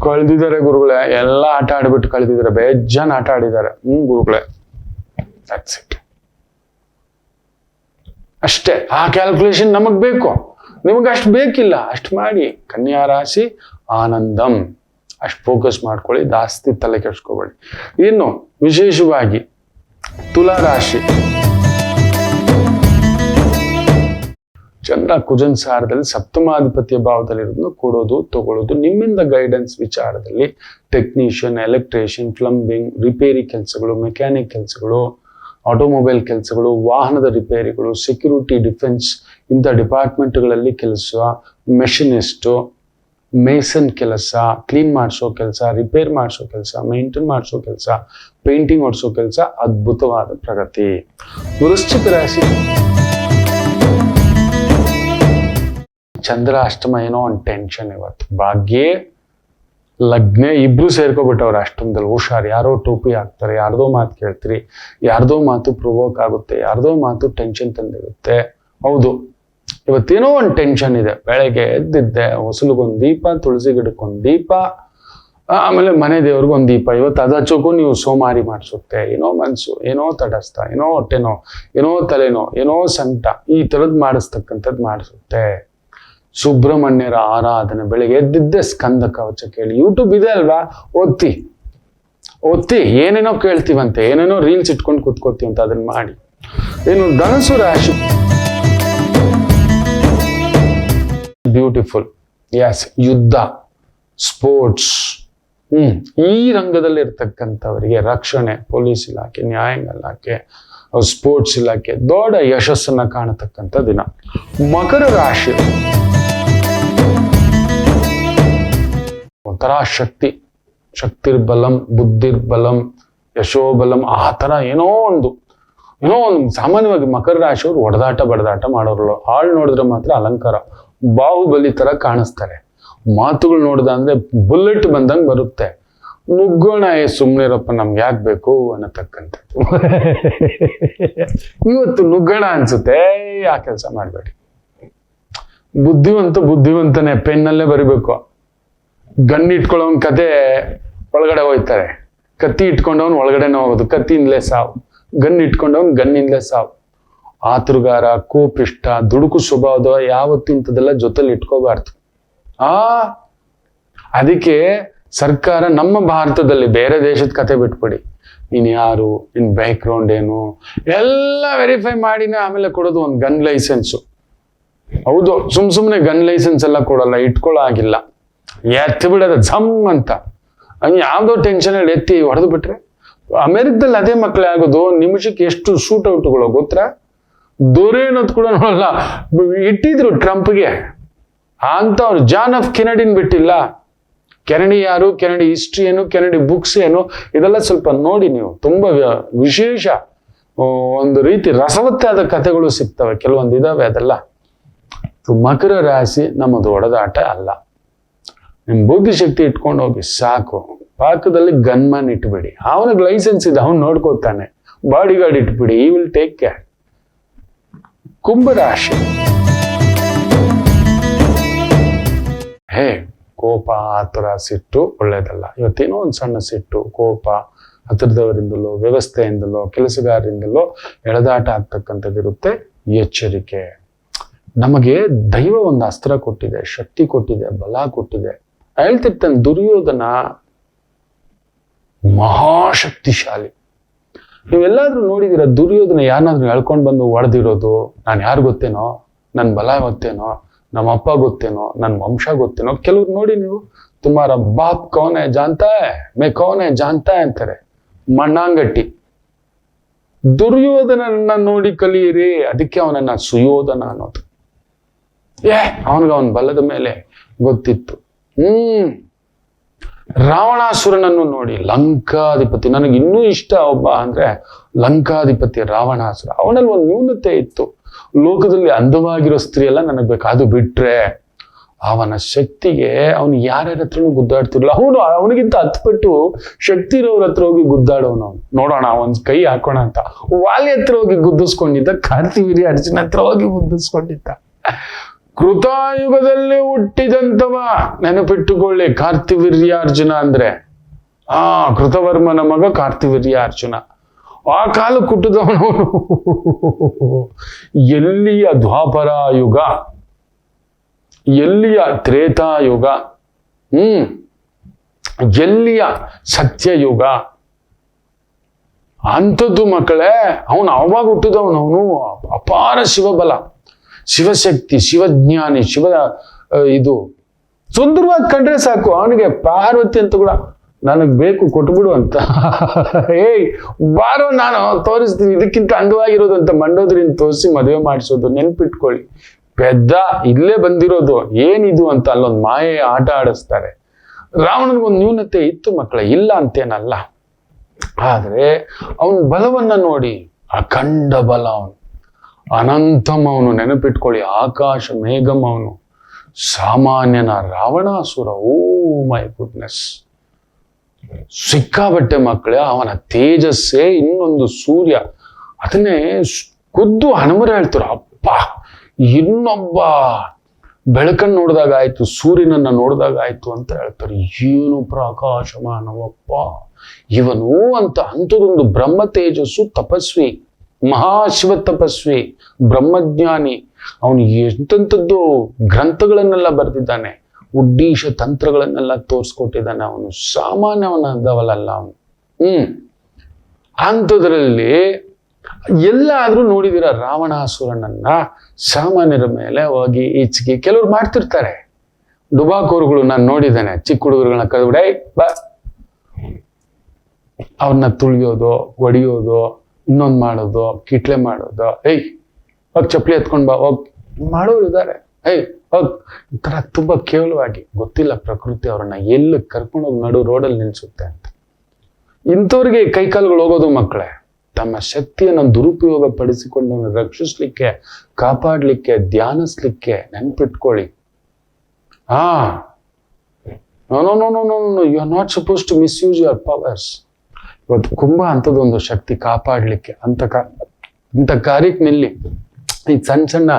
ಕಳೆದಿದ್ದಾರೆ ಗುರುಗಳೇ, ಎಲ್ಲ ಆಟ ಆಡ್ಬಿಟ್ಟು ಕಳೆದಿದ್ದಾರೆ, ಬೇಜಾನ್ ಆಟ ಆಡಿದ್ದಾರೆ. ಗುರುಗಳೇ, ದಟ್ಸ್ ಇಟ್. ಅಷ್ಟೇ. ಆ ಕ್ಯಾಲ್ಕುಲೇಷನ್ ನಮಗ್ ಬೇಕು, ನಿಮಗೆ ಅಷ್ಟು ಬೇಕಿಲ್ಲ. ಅಷ್ಟು ಮಾಡಿ. ಕನ್ಯಾ ರಾಶಿ ಆನಂದಂ, ಅಷ್ಟು ಫೋಕಸ್ ಮಾಡ್ಕೊಳ್ಳಿ, ಜಾಸ್ತಿ ತಲೆ ಕೆಡ್ಸ್ಕೋಬೇಡಿ. ಇನ್ನು ವಿಶೇಷವಾಗಿ ತುಲಾ ರಾಶಿ, ಚಂದ್ರ ಕುಜನ್ ಸಾರದಲ್ಲಿ ಸಪ್ತಮಾಧಿಪತಿಯ ಭಾವದಲ್ಲಿರೋದನ್ನು ಕೊಡೋದು ತಗೊಳ್ಳೋದು. ನಿಮ್ಮಿಂದ ಗೈಡೆನ್ಸ್ ವಿಚಾರದಲ್ಲಿ ಟೆಕ್ನಿಷಿಯನ್, ಎಲೆಕ್ಟ್ರಿಷಿಯನ್, ಪ್ಲಂಬಿಂಗ್, ರಿಪೇರಿ ಕೆಲಸಗಳು, ಮೆಕ್ಯಾನಿಕ್ ಕೆಲಸಗಳು, ಆಟೋಮೊಬೈಲ್ ಕೆಲಸಗಳು, ವಾಹನದ ರಿಪೇರಿಗಳು, ಸೆಕ್ಯೂರಿಟಿ, ಡಿಫೆನ್ಸ್ ಇಂಥ ಡಿಪಾರ್ಟ್ಮೆಂಟ್ಗಳಲ್ಲಿ ಕೆಲಸ, ಮೆಷಿನಿಸ್ಟು, ಮೇಸನ್ ಕೆಲಸ, ಕ್ಲೀನ್ ಮಾಡಿಸೋ ಕೆಲಸ, ರಿಪೇರ್ ಮಾಡಿಸೋ ಕೆಲಸ, ಮೇಂಟೈನ್ ಮಾಡಿಸೋ ಕೆಲಸ, ಪೇಂಟಿಂಗ್ ಹೊಡಿಸೋ ಕೆಲಸ, ಅದ್ಭುತವಾದ ಪ್ರಗತಿ. ವೃಶ್ಚಿಕ ರಾಶಿ, ಚಂದ್ರ ಅಷ್ಟಮ, ಏನೋ ಒಂದು ಟೆನ್ಷನ್ ಇವತ್ತು. ಭಾಗ್ಯ ಲಗ್ನೆ ಇಬ್ರು ಸೇರ್ಕೊಬಿಟ್ಟವ್ರೆ ಅಷ್ಟೊಂದಲ್ಲಿ. ಹುಷಾರ್, ಯಾರೋ ಟೋಪಿ ಹಾಕ್ತಾರೆ, ಯಾರ್ದೋ ಮಾತು ಕೇಳ್ತೀರಿ, ಯಾರ್ದೋ ಮಾತು ಪ್ರೊವೋಕ್ ಆಗುತ್ತೆ, ಯಾರ್ದೋ ಮಾತು ಟೆನ್ಷನ್ ತಂದಿರುತ್ತೆ. ಹೌದು, ಇವತ್ತೇನೋ ಒಂದು ಟೆನ್ಷನ್ ಇದೆ. ಬೆಳಗ್ಗೆ ಎದ್ದಿದ್ದೆ, ಹೊಸಲಿಗೊಂದು ದೀಪ, ತುಳಸಿ ಗಿಡಕ್ಕೊಂದು ದೀಪ, ಆಮೇಲೆ ಮನೆ ದೇವ್ರಿಗೊಂದು ದೀಪ. ಇವತ್ತು ಅದು ಹಚ್ಚೋಕ್ಕೂ ನೀವು ಸೋಮಾರಿ ಮಾಡಿಸುತ್ತೆ. ಏನೋ ಮನ್ಸು, ಏನೋ ತಡಸ್ತ, ಏನೋ ಹೊಟ್ಟೆನೋ, ಏನೋ ತಲೆನೋ, ಏನೋ ಸಂಕಟ, ಈ ಥರದ್ದು ಮಾಡಿಸ್ತಕ್ಕಂಥದ್ದು ಮಾಡಿಸುತ್ತೆ. ಸುಬ್ರಹ್ಮಣ್ಯರ ಆರಾಧನೆ, ಬೆಳಿಗ್ಗೆ ಎದ್ದಿದ್ದೆ ಸ್ಕಂದ ಕವಚ ಕೇಳಿ. ಯೂಟ್ಯೂಬ್ ಇದೆ ಅಲ್ವಾ, ಒತ್ತಿ ಏನೇನೋ ಕೇಳ್ತೀವಂತೆ, ಏನೇನೋ ರೀಲ್ಸ್ ಇಟ್ಕೊಂಡು ಕೂತ್ಕೋತೀವಂತ, ಅದನ್ನ ಮಾಡಿ. ಏನು ಧನಸು ರಾಶಿ, ಬ್ಯೂಟಿಫುಲ್. ಎಸ್, ಯುದ್ಧ, ಸ್ಪೋರ್ಟ್ಸ್, ಈ ರಂಗದಲ್ಲಿ ಇರ್ತಕ್ಕಂಥವರಿಗೆ ರಕ್ಷಣೆ, ಪೊಲೀಸ್ ಇಲಾಖೆ, ನ್ಯಾಯಾಂಗ ಇಲಾಖೆ, ಸ್ಪೋರ್ಟ್ಸ್ ಇಲಾಖೆ ದೊಡ್ಡ ಯಶಸ್ಸನ್ನ ಕಾಣತಕ್ಕಂಥ ದಿನ. ಮಕರ ರಾಶಿ, ಒಂಥರ ಶಕ್ತಿರ್ಬಲಂ, ಬುದ್ಧಿರ್ಬಲಂ, ಯಶೋಬಲಂ, ಆ ಥರ ಏನೋ ಒಂದು ಸಾಮಾನ್ಯವಾಗಿ ಮಕರ ರಾಶಿಯವರು ಒಡೆದಾಟ ಬಡದಾಟ ಮಾಡೋರು. ಆಳ್ ನೋಡಿದ್ರೆ ಮಾತ್ರ ಅಲಂಕಾರ, ಬಾಹುಬಲಿ ತರ ಕಾಣಿಸ್ತಾರೆ. ಮಾತುಗಳು ನೋಡ್ದ ಅಂದ್ರೆ ಬುಲೆಟ್ ಬಂದಂಗೆ ಬರುತ್ತೆ. ನುಗ್ಗೋಣ, ಸುಮ್ಮನಿರಪ್ಪ, ನಮ್ಗೆ ಯಾಕೆ ಬೇಕು ಅನ್ನತಕ್ಕಂಥದ್ದು. ಇವತ್ತು ನುಗ್ಗೋಣ ಅನ್ಸುತ್ತೆ, ಆ ಕೆಲಸ ಮಾಡಬೇಡಿ. ಬುದ್ಧಿವಂತನೇ ಪೆನ್ನಲ್ಲೇ ಬರಿಬೇಕು. ಗನ್ ಇಟ್ಕೊಳ್ಳೋನ್ ಕತೆ ಒಳಗಡೆ ಹೋಯ್ತಾರೆ, ಕತ್ತಿ ಇಟ್ಕೊಂಡವನ್ ಒಳಗಡೆನೇ ಹೋಗೋದು, ಕತ್ತಿಯಿಂದಲೇ ಸಾವು. ಗನ್ ಇಟ್ಕೊಂಡವನ್ ಗನ್ನಿಂದಲೇ ಸಾವು. ಆತುರಗಾರ, ಕೋಪಿಷ್ಟ, ದುಡುಕು ಸ್ವಭಾವದ ಯಾವತ್ತೂ ಇಂಥದೆಲ್ಲ ಜೊತೆಲಿ ಇಟ್ಕೋಬಾರ್ದು. ಅದಕ್ಕೆ ಸರ್ಕಾರ ನಮ್ಮ ಭಾರತದಲ್ಲಿ, ಬೇರೆ ದೇಶದ ಕತೆ ಬಿಟ್ಬಿಡಿ, ನೀನ್ ಯಾರು, ನಿನ್ ಬ್ಯಾಕ್ಗ್ರೌಂಡ್ ಏನು ಎಲ್ಲ ವೆರಿಫೈ ಮಾಡಿನ ಆಮೇಲೆ ಕೊಡೋದು ಒಂದು ಗನ್ ಲೈಸೆನ್ಸು. ಹೌದು, ಸುಮ್ನೆ ಗನ್ ಲೈಸೆನ್ಸ್ ಎಲ್ಲ ಕೊಡಲ್ಲ, ಇಟ್ಕೊಳ್ಳೋ ಆಗಿಲ್ಲ, ಎತ್ತಿ ಬಿಡೋದು ಝಮ್ ಅಂತ. ಯಾವ್ದೋ ಟೆನ್ಷನ್ ಹೇಳಿ ಎತ್ತಿ ಹೊಡೆದು ಬಿಟ್ರೆ. ಅಮೆರಿಕದಲ್ಲಿ ಅದೇ ಮಕ್ಕಳೇ ಆಗೋದು. ನಿಮಿಷಕ್ಕೆ ಎಷ್ಟು ಶೂಟ್ ಔಟ್ಗಳು ಗೊತ್ತಾ? ದೊರೆ ಅನ್ನೋದು ಕೂಡ ನೋಡಲ್ಲ. ಇಟ್ಟಿದ್ರು ಟ್ರಂಪ್ಗೆ ಅಂತ. ಅವ್ರು ಜಾನ್ ಎಫ್ ಕೆನಡಿನ್ ಬಿಟ್ಟಿಲ್ಲ. ಕೆನಡಿ ಯಾರು, ಕೆನಡಿ ಹಿಸ್ಟ್ರಿ ಏನು, ಕೆನಡಿ ಬುಕ್ಸ್ ಏನು, ಇದೆಲ್ಲ ಸ್ವಲ್ಪ ನೋಡಿ ನೀವು. ತುಂಬಾ ವಿಶೇಷ, ಒಂದು ರೀತಿ ರಸವತ್ತಾದ ಕಥೆಗಳು ಸಿಗ್ತವೆ, ಕೆಲವೊಂದು ಇದಾವೆ. ಅದೆಲ್ಲ ಮಕರ ರಾಶಿ ನಮ್ಮದು ಒಡೆದಾಟ ಅಲ್ಲ. ನಿಮ್ ಬುದ್ಧಿಶಕ್ತಿ ಇಟ್ಕೊಂಡು ಹೋಗಿ ಸಾಕು. ಪಾಕದಲ್ಲಿ ಗನ್ಮ್ಯಾನ್ ಇಟ್ಬಿಡಿ, ಅವನಿಗೆ ಲೈಸೆನ್ಸ್ ಇದೆ, ಅವ್ನು ನೋಡ್ಕೋತಾನೆ. ಬಾಡಿ ಗಾರ್ಡ್ ಇಟ್ಬಿಡಿ, ಈ ವಿಲ್ ಟೇಕ್ ಕೇರ್. ಕುಂಭರಾಶಿ, ಕೋಪ, ಆತುರ, ಸಿಟ್ಟು ಒಳ್ಳೇದಲ್ಲ. ಇವತ್ತೇನೋ ಒಂದು ಸಣ್ಣ ಸಿಟ್ಟು, ಕೋಪ, ಹತ್ತಿರದವರಿಂದಲೋ, ವ್ಯವಸ್ಥೆಯಿಂದಲೋ, ಕೆಲಸಗಾರರಿಂದಲೋ ಎಳೆದಾಟ ಆಗ್ತಕ್ಕಂಥದ್ದಿರುತ್ತೆ. ಎಚ್ಚರಿಕೆ. ನಮಗೆ ದೈವ ಒಂದು ಅಸ್ತ್ರ ಕೊಟ್ಟಿದೆ, ಶಕ್ತಿ ಕೊಟ್ಟಿದೆ, ಬಲ ಕೊಟ್ಟಿದೆ. ಹೇಳ್ತಿರ್ತಾನೆ ದುರ್ಯೋಧನ ಮಹಾಶಕ್ತಿಶಾಲಿ. ನೀವೆಲ್ಲಾದ್ರೂ ನೋಡಿದಿರ ದುರ್ಯೋಧನ ಯಾರನ್ನಾದ್ರೂ ಎಳ್ಕೊಂಡು ಬಂದು ಹೊಡೆದಿರೋದು? ನಾನು ಯಾರು ಗೊತ್ತೇನೋ, ನನ್ನ ಬಲ ಗೊತ್ತೇನೋ, ನಮ್ಮ ಅಪ್ಪ ಗೊತ್ತೇನೋ, ನನ್ನ ವಂಶ ಗೊತ್ತೇನೋ. ಕೆಲವ್ರು ನೋಡಿ ನೀವು, ತುಮಾರ ಬಾಪ್ ಕೌನ್ ಹೈ ಜಾನ್ತಾ ಹೈ, ಮೇ ಕೌನ್ ಹೈ ಜಾನ್ತಾ ಹೈ ಅಂತಾರೆ. ಮಣ್ಣಾಂಗಟ್ಟಿ. ದುರ್ಯೋಧನನ್ನ ನೋಡಿ ಕಲಿಯಿರಿ, ಅದಕ್ಕೆ ಅವನನ್ನ ಸುಯೋಧನ ಅನ್ನೋದು. ಅವನ ಬಲದ ಮೇಲೆ ಗೊತ್ತಿತ್ತು. ರಾವಣಾಸುರನನ್ನು ನೋಡಿ, ಲಂಕಾಧಿಪತಿ, ನನಗೆ ಇನ್ನೂ ಇಷ್ಟ ಒಬ್ಬ ಅಂದ್ರೆ ಲಂಕಾಧಿಪತಿ ರಾವಣಾಸುರ. ಅವನಲ್ಲಿ ಒಂದು ನ್ಯೂನತೆ ಇತ್ತು, ಲೋಕದಲ್ಲಿ ಅಂದವಾಗಿರೋ ಸ್ತ್ರೀ ಎಲ್ಲ ನನಗೆ ಬೇಕು, ಅದು ಬಿಟ್ರೆ ಅವನ ಶಕ್ತಿಗೆ ಅವನು ಯಾರ್ಯಾರ ಹತ್ರನೂ ಗುದ್ದಾಡ್ತಿರ್ಲಿಲ್ಲ. ಅವನಿಗಿಂತ 10 ಪಟ್ಟು ಶಕ್ತಿ ಇರೋರ ಹತ್ರ ಹೋಗಿ ಗುದ್ದಾಡೋನು. ನೋಡೋಣ ಒಂದ್ ಕೈ ಹಾಕೋಣ ಅಂತ ವಾಲಿ ಹತ್ರ ಹೋಗಿ ಗುದ್ದಿಸ್ಕೊಂಡಿದ್ದ, ಕಾರ್ತಿವೀರ್ಯ ಅರ್ಜುನ ಹತ್ರ ಹೋಗಿ ಗುದ್ದಿಸ್ಕೊಂಡಿದ್ದ. ಕೃತಾಯುಗದಲ್ಲಿ ಹುಟ್ಟಿದಂತವ, ನೆನಪಿಟ್ಟುಕೊಳ್ಳಿ. ಕಾರ್ತಿವೀರ್ಯ ಅರ್ಜುನ ಅಂದ್ರೆ ಕೃತವರ್ಮನ ಮಗ ಕಾರ್ತಿವೀರ್ಯ ಅರ್ಜುನ. ಆ ಕಾಲ ಹುಟ್ಟಿದವನು. ಎಲ್ಲಿಯ ದ್ವಾಪರ ಯುಗ, ಎಲ್ಲಿಯ ತ್ರೇತಾಯುಗ, ಎಲ್ಲಿಯ ಸತ್ಯಯುಗ, ಅಂಥದ್ದು ಮಕ್ಕಳೇ. ಅವನು ಅವಾಗ ಹುಟ್ಟಿದವನು. ಅವನು ಅಪಾರ ಶಿವಬಲ, ಶಿವಶಕ್ತಿ, ಶಿವಜ್ಞಾನಿ, ಇದು ಸುಂದರವಾಗಿ ಕಂಡ್ರೆ ಸಾಕು. ಅವನಿಗೆ ಪಾರ್ವತಿ ಅಂತ ಕೂಡ ನನಗ್ ಬೇಕು ಕೊಟ್ಬಿಡು ಅಂತ, ಬಾರೋ ನಾನು ತೋರಿಸ್ತೀನಿ, ಇದಕ್ಕಿಂತ ಅಂದವಾಗಿರೋದು ಅಂತ ಮಂಡೋದ್ರಿಂದ ತೋರಿಸಿ ಮದುವೆ ಮಾಡಿಸೋದು. ನೆನ್ಪಿಟ್ಕೊಳ್ಳಿ, ಪೆದ್ದ ಇಲ್ಲೇ ಬಂದಿರೋದು, ಏನಿದು ಅಂತ ಅಲ್ಲೊಂದು ಮಾಯೆ ಆಟ ಆಡಿಸ್ತಾರೆ. ರಾವಣನಿಗೊಂದು ನ್ಯೂನತೆ ಇತ್ತು ಮಕ್ಕಳೇ, ಇಲ್ಲ ಅಂತೇನಲ್ಲ. ಆದ್ರೆ ಅವನ ಬಲವನ್ನ ನೋಡಿ, ಅಖಂಡ ಬಲ ಅವನು, ಅನಂತಂ ಅವನು. ನೆನಪಿಟ್ಕೊಳ್ಳಿ, ಆಕಾಶ ಮೇಘಂ ಅವನು, ಸಾಮಾನ್ಯನ ರಾವಣಾಸುರ. ಓ ಮೈ ಗುಡ್ನೆಸ್, ಸಿಕ್ಕಾಬಟ್ಟೆ ಮಕ್ಕಳೇ. ಅವನ ತೇಜಸ್ಸೇ ಇನ್ನೊಂದು ಸೂರ್ಯ. ಅದನ್ನೇ ಖುದ್ದು ಹನುಮರು ಹೇಳ್ತಾರೆ, ಅಪ್ಪ ಇನ್ನೊಬ್ಬ ಬೆಳಕನ್ನು ನೋಡಿದಾಗ ಆಯ್ತು, ಸೂರ್ಯನನ್ನ ನೋಡಿದಾಗ ಆಯ್ತು ಅಂತ ಹೇಳ್ತಾರೆ. ಏನು ಪ್ರಕಾಶಮಾನವಪ್ಪ ಇವನು ಅಂತ. ಅಂಥದೊಂದು ಬ್ರಹ್ಮ ತೇಜಸ್ಸು, ತಪಸ್ವಿ, ಮಹಾಶಿವ ತಪಸ್ವಿ, ಬ್ರಹ್ಮಜ್ಞಾನಿ. ಅವನು ಎಂತೆಂಥದ್ದು ಗ್ರಂಥಗಳನ್ನೆಲ್ಲ ಬರೆದಿದ್ದಾನೆ, ಉದ್ದೀಶ ತಂತ್ರಗಳನ್ನೆಲ್ಲ ತೋರಿಸ್ಕೊಟ್ಟಿದ್ದಾನೆ. ಅವನು ಸಾಮಾನ್ಯವನದವಲ್ಲ ಅವನು. ಅಂಥದ್ರಲ್ಲಿ ಎಲ್ಲಾದ್ರೂ ನೋಡಿದಿರ ರಾವಣಾಸುರನನ್ನ ಸಾಮಾನ್ಯರ ಮೇಲೆ ಹೋಗಿ ಈಚೆಗೆ ಕೆಲವ್ರು ಮಾಡ್ತಿರ್ತಾರೆ. ಡುಬಾಕೋರುಗಳು ನಾನು ನೋಡಿದ್ದೇನೆ. ಚಿಕ್ಕ ಹುಡುಗರುಗಳನ್ನ ಕರೆದ್ಬಿಡೈ ಬಾ, ಅವ್ರನ್ನ ತುಳಿಯೋದು, ಹೊಡಿಯೋದು, ಇನ್ನೊಂದು ಮಾಡೋದು, ಕಿಟ್ಲೆ ಮಾಡೋದು. ಹೋಗ್ ಚಪ್ಪಲಿ ಎತ್ಕೊಂಡ್ ಬಾ, ಹೋಗ್ ಮಾಡೋರು ಇದ್ದಾರೆ. ಹೋಗ್ ಈ ತರ ತುಂಬಾ ಕೇವಲವಾಗಿ. ಗೊತ್ತಿಲ್ಲ ಪ್ರಕೃತಿ ಅವ್ರನ್ನ ಎಲ್ಲಿ ಕರ್ಕೊಂಡೋಗಿ ನಡು ರೋಡಲ್ಲಿ ನಿಲ್ಸುತ್ತೆ ಅಂತ. ಇಂಥವ್ರಿಗೆ ಕೈಕಾಲುಗಳು ಹೋಗೋದು ಮಕ್ಕಳೇ. ತಮ್ಮ ಶಕ್ತಿಯನ್ನು ದುರುಪಯೋಗ ಪಡಿಸಿಕೊಂಡು ರಕ್ಷಿಸ್ಲಿಕ್ಕೆ, ಕಾಪಾಡ್ಲಿಕ್ಕೆ, ಧ್ಯಾನಿಸ್ಲಿಕ್ಕೆ. ನೆನ್ಪಿಟ್ಕೊಳ್ಳಿ. You are not suppose to misuse your powers. ಇವತ್ತು ಕುಂಭ ಅಂಥದ್ದೊಂದು ಶಕ್ತಿ ಕಾಪಾಡ್ಲಿಕ್ಕೆ. ಇಂಥ ಕಾರ್ಯಕ್ಕೆ ನಿಲ್ಲಿ. ಈ ಸಣ್ಣ ಸಣ್ಣ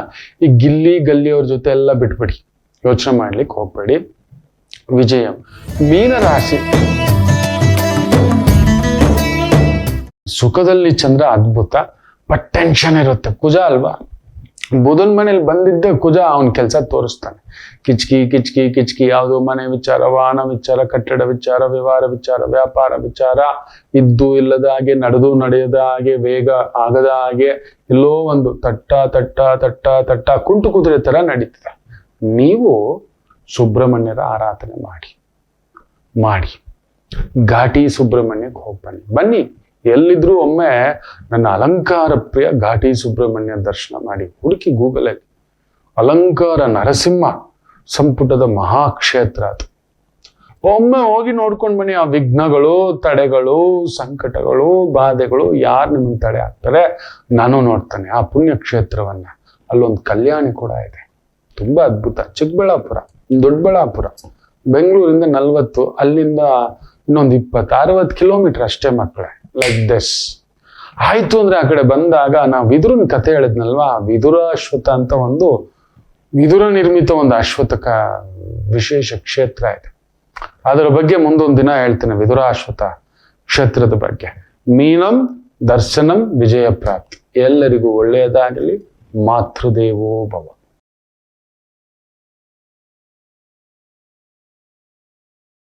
ಈ ಗಿಲ್ಲಿ ಗಲ್ಲಿಯವ್ರ ಜೊತೆ ಎಲ್ಲ ಬಿಟ್ಬಿಡಿ, ಯೋಚನೆ ಮಾಡ್ಲಿಕ್ಕೆ ಹೋಗ್ಬೇಡಿ. ವಿಜಯ ಮೀನರಾಶಿ. ಸುಖದಲ್ಲಿ ಚಂದ್ರ ಅದ್ಭುತ, ಬಟ್ ಟೆನ್ಷನ್ ಇರುತ್ತೆ. ಕುಜ ಅಲ್ವಾ, ಬುಧನ್ ಮನೇಲಿ ಬಂದಿದ್ದೆ ಕುಜ ಅವನ ಕೆಲಸ ತೋರಿಸ್ತಾನೆ. ಕಿಚ್ಕಿ ಕಿಚ್ಕಿ ಕಿಚ್ಕಿ, ಯಾವುದು ಮನೆ ವಿಚಾರ, ವಾಹನ ವಿಚಾರ, ಕಟ್ಟಡ ವಿಚಾರ, ವ್ಯವಹಾರ ವಿಚಾರ, ವ್ಯಾಪಾರ ವಿಚಾರ, ಇದ್ದು ಇಲ್ಲದ ಹಾಗೆ, ನಡೆದು ನಡೆಯದ ಹಾಗೆ, ವೇಗ ಆಗದ ಹಾಗೆ, ಎಲ್ಲೋ ಒಂದು ತಟ್ಟ ತಟ್ಟ ತಟ್ಟ ತಟ್ಟ ಕುಂಟು ಕುದುರೆ ತರ ನಡೀತದೆ. ನೀವು ಸುಬ್ರಹ್ಮಣ್ಯರ ಆರಾಧನೆ ಮಾಡಿ ಘಾಟಿ ಸುಬ್ರಹ್ಮಣ್ಯಕ್ಕೆ ಹೋಗಿ ಬನ್ನಿ. ಎಲ್ಲಿದ್ರು ಒಮ್ಮೆ ನನ್ನ ಅಲಂಕಾರ ಪ್ರಿಯ ಘಾಟಿ ಸುಬ್ರಹ್ಮಣ್ಯ ದರ್ಶನ ಮಾಡಿ. ಹುಡುಕಿ ಗೂಗಲಲ್ಲಿ. ಅಲಂಕಾರ ನರಸಿಂಹ ಸಂಪುಟದ ಮಹಾಕ್ಷೇತ್ರ ಅದು. ಒಮ್ಮೆ ಹೋಗಿ ನೋಡ್ಕೊಂಡು ಬನ್ನಿ. ಆ ವಿಘ್ನಗಳು, ತಡೆಗಳು, ಸಂಕಟಗಳು, ಬಾಧೆಗಳು ಯಾರು ನಿಮ್ಮನ್ನು ತಡೆ ಆಗ್ತಾರೆ, ನಾನು ನೋಡ್ತಾನೆ ಆ ಪುಣ್ಯಕ್ಷೇತ್ರವನ್ನ. ಅಲ್ಲೊಂದು ಕಲ್ಯಾಣಿ ಕೂಡ ಇದೆ, ತುಂಬಾ ಅದ್ಭುತ. ಚಿಕ್ಕಬಳ್ಳಾಪುರ, ದೊಡ್ಡಬಳ್ಳಾಪುರ, ಬೆಂಗಳೂರಿಂದ 40, ಅಲ್ಲಿಂದ ಇನ್ನೊಂದು 20-60 ಕಿಲೋಮೀಟರ್ ಅಷ್ಟೇ ಮಕ್ಕಳೇ. Like this. ಆಯ್ತು ಅಂದ್ರೆ ಆ ಕಡೆ ಬಂದಾಗ ನಾವು ವಿದುರನ ಕಥೆ ಹೇಳಿದ್ನಲ್ವಾ, ವಿದುರ ಅಶ್ವಥ ಅಂತ ಒಂದು ವಿದುರ ನಿರ್ಮಿತ ಒಂದು ಅಶ್ವತ್ಥ ವಿಶೇಷ ಕ್ಷೇತ್ರ ಇದೆ. ಅದರ ಬಗ್ಗೆ ಮುಂದೊಂದು ದಿನ ಹೇಳ್ತೇನೆ, ವಿದುರ ಅಶ್ವತ್ಥ ಕ್ಷೇತ್ರದ ಬಗ್ಗೆ. ಮೀನಂ ದರ್ಶನಂ ವಿಜಯ ಪ್ರಾಪ್ತಿ. ಎಲ್ಲರಿಗೂ ಒಳ್ಳೆಯದಾಗಲಿ. ಮಾತೃದೇವೋ ಭವ.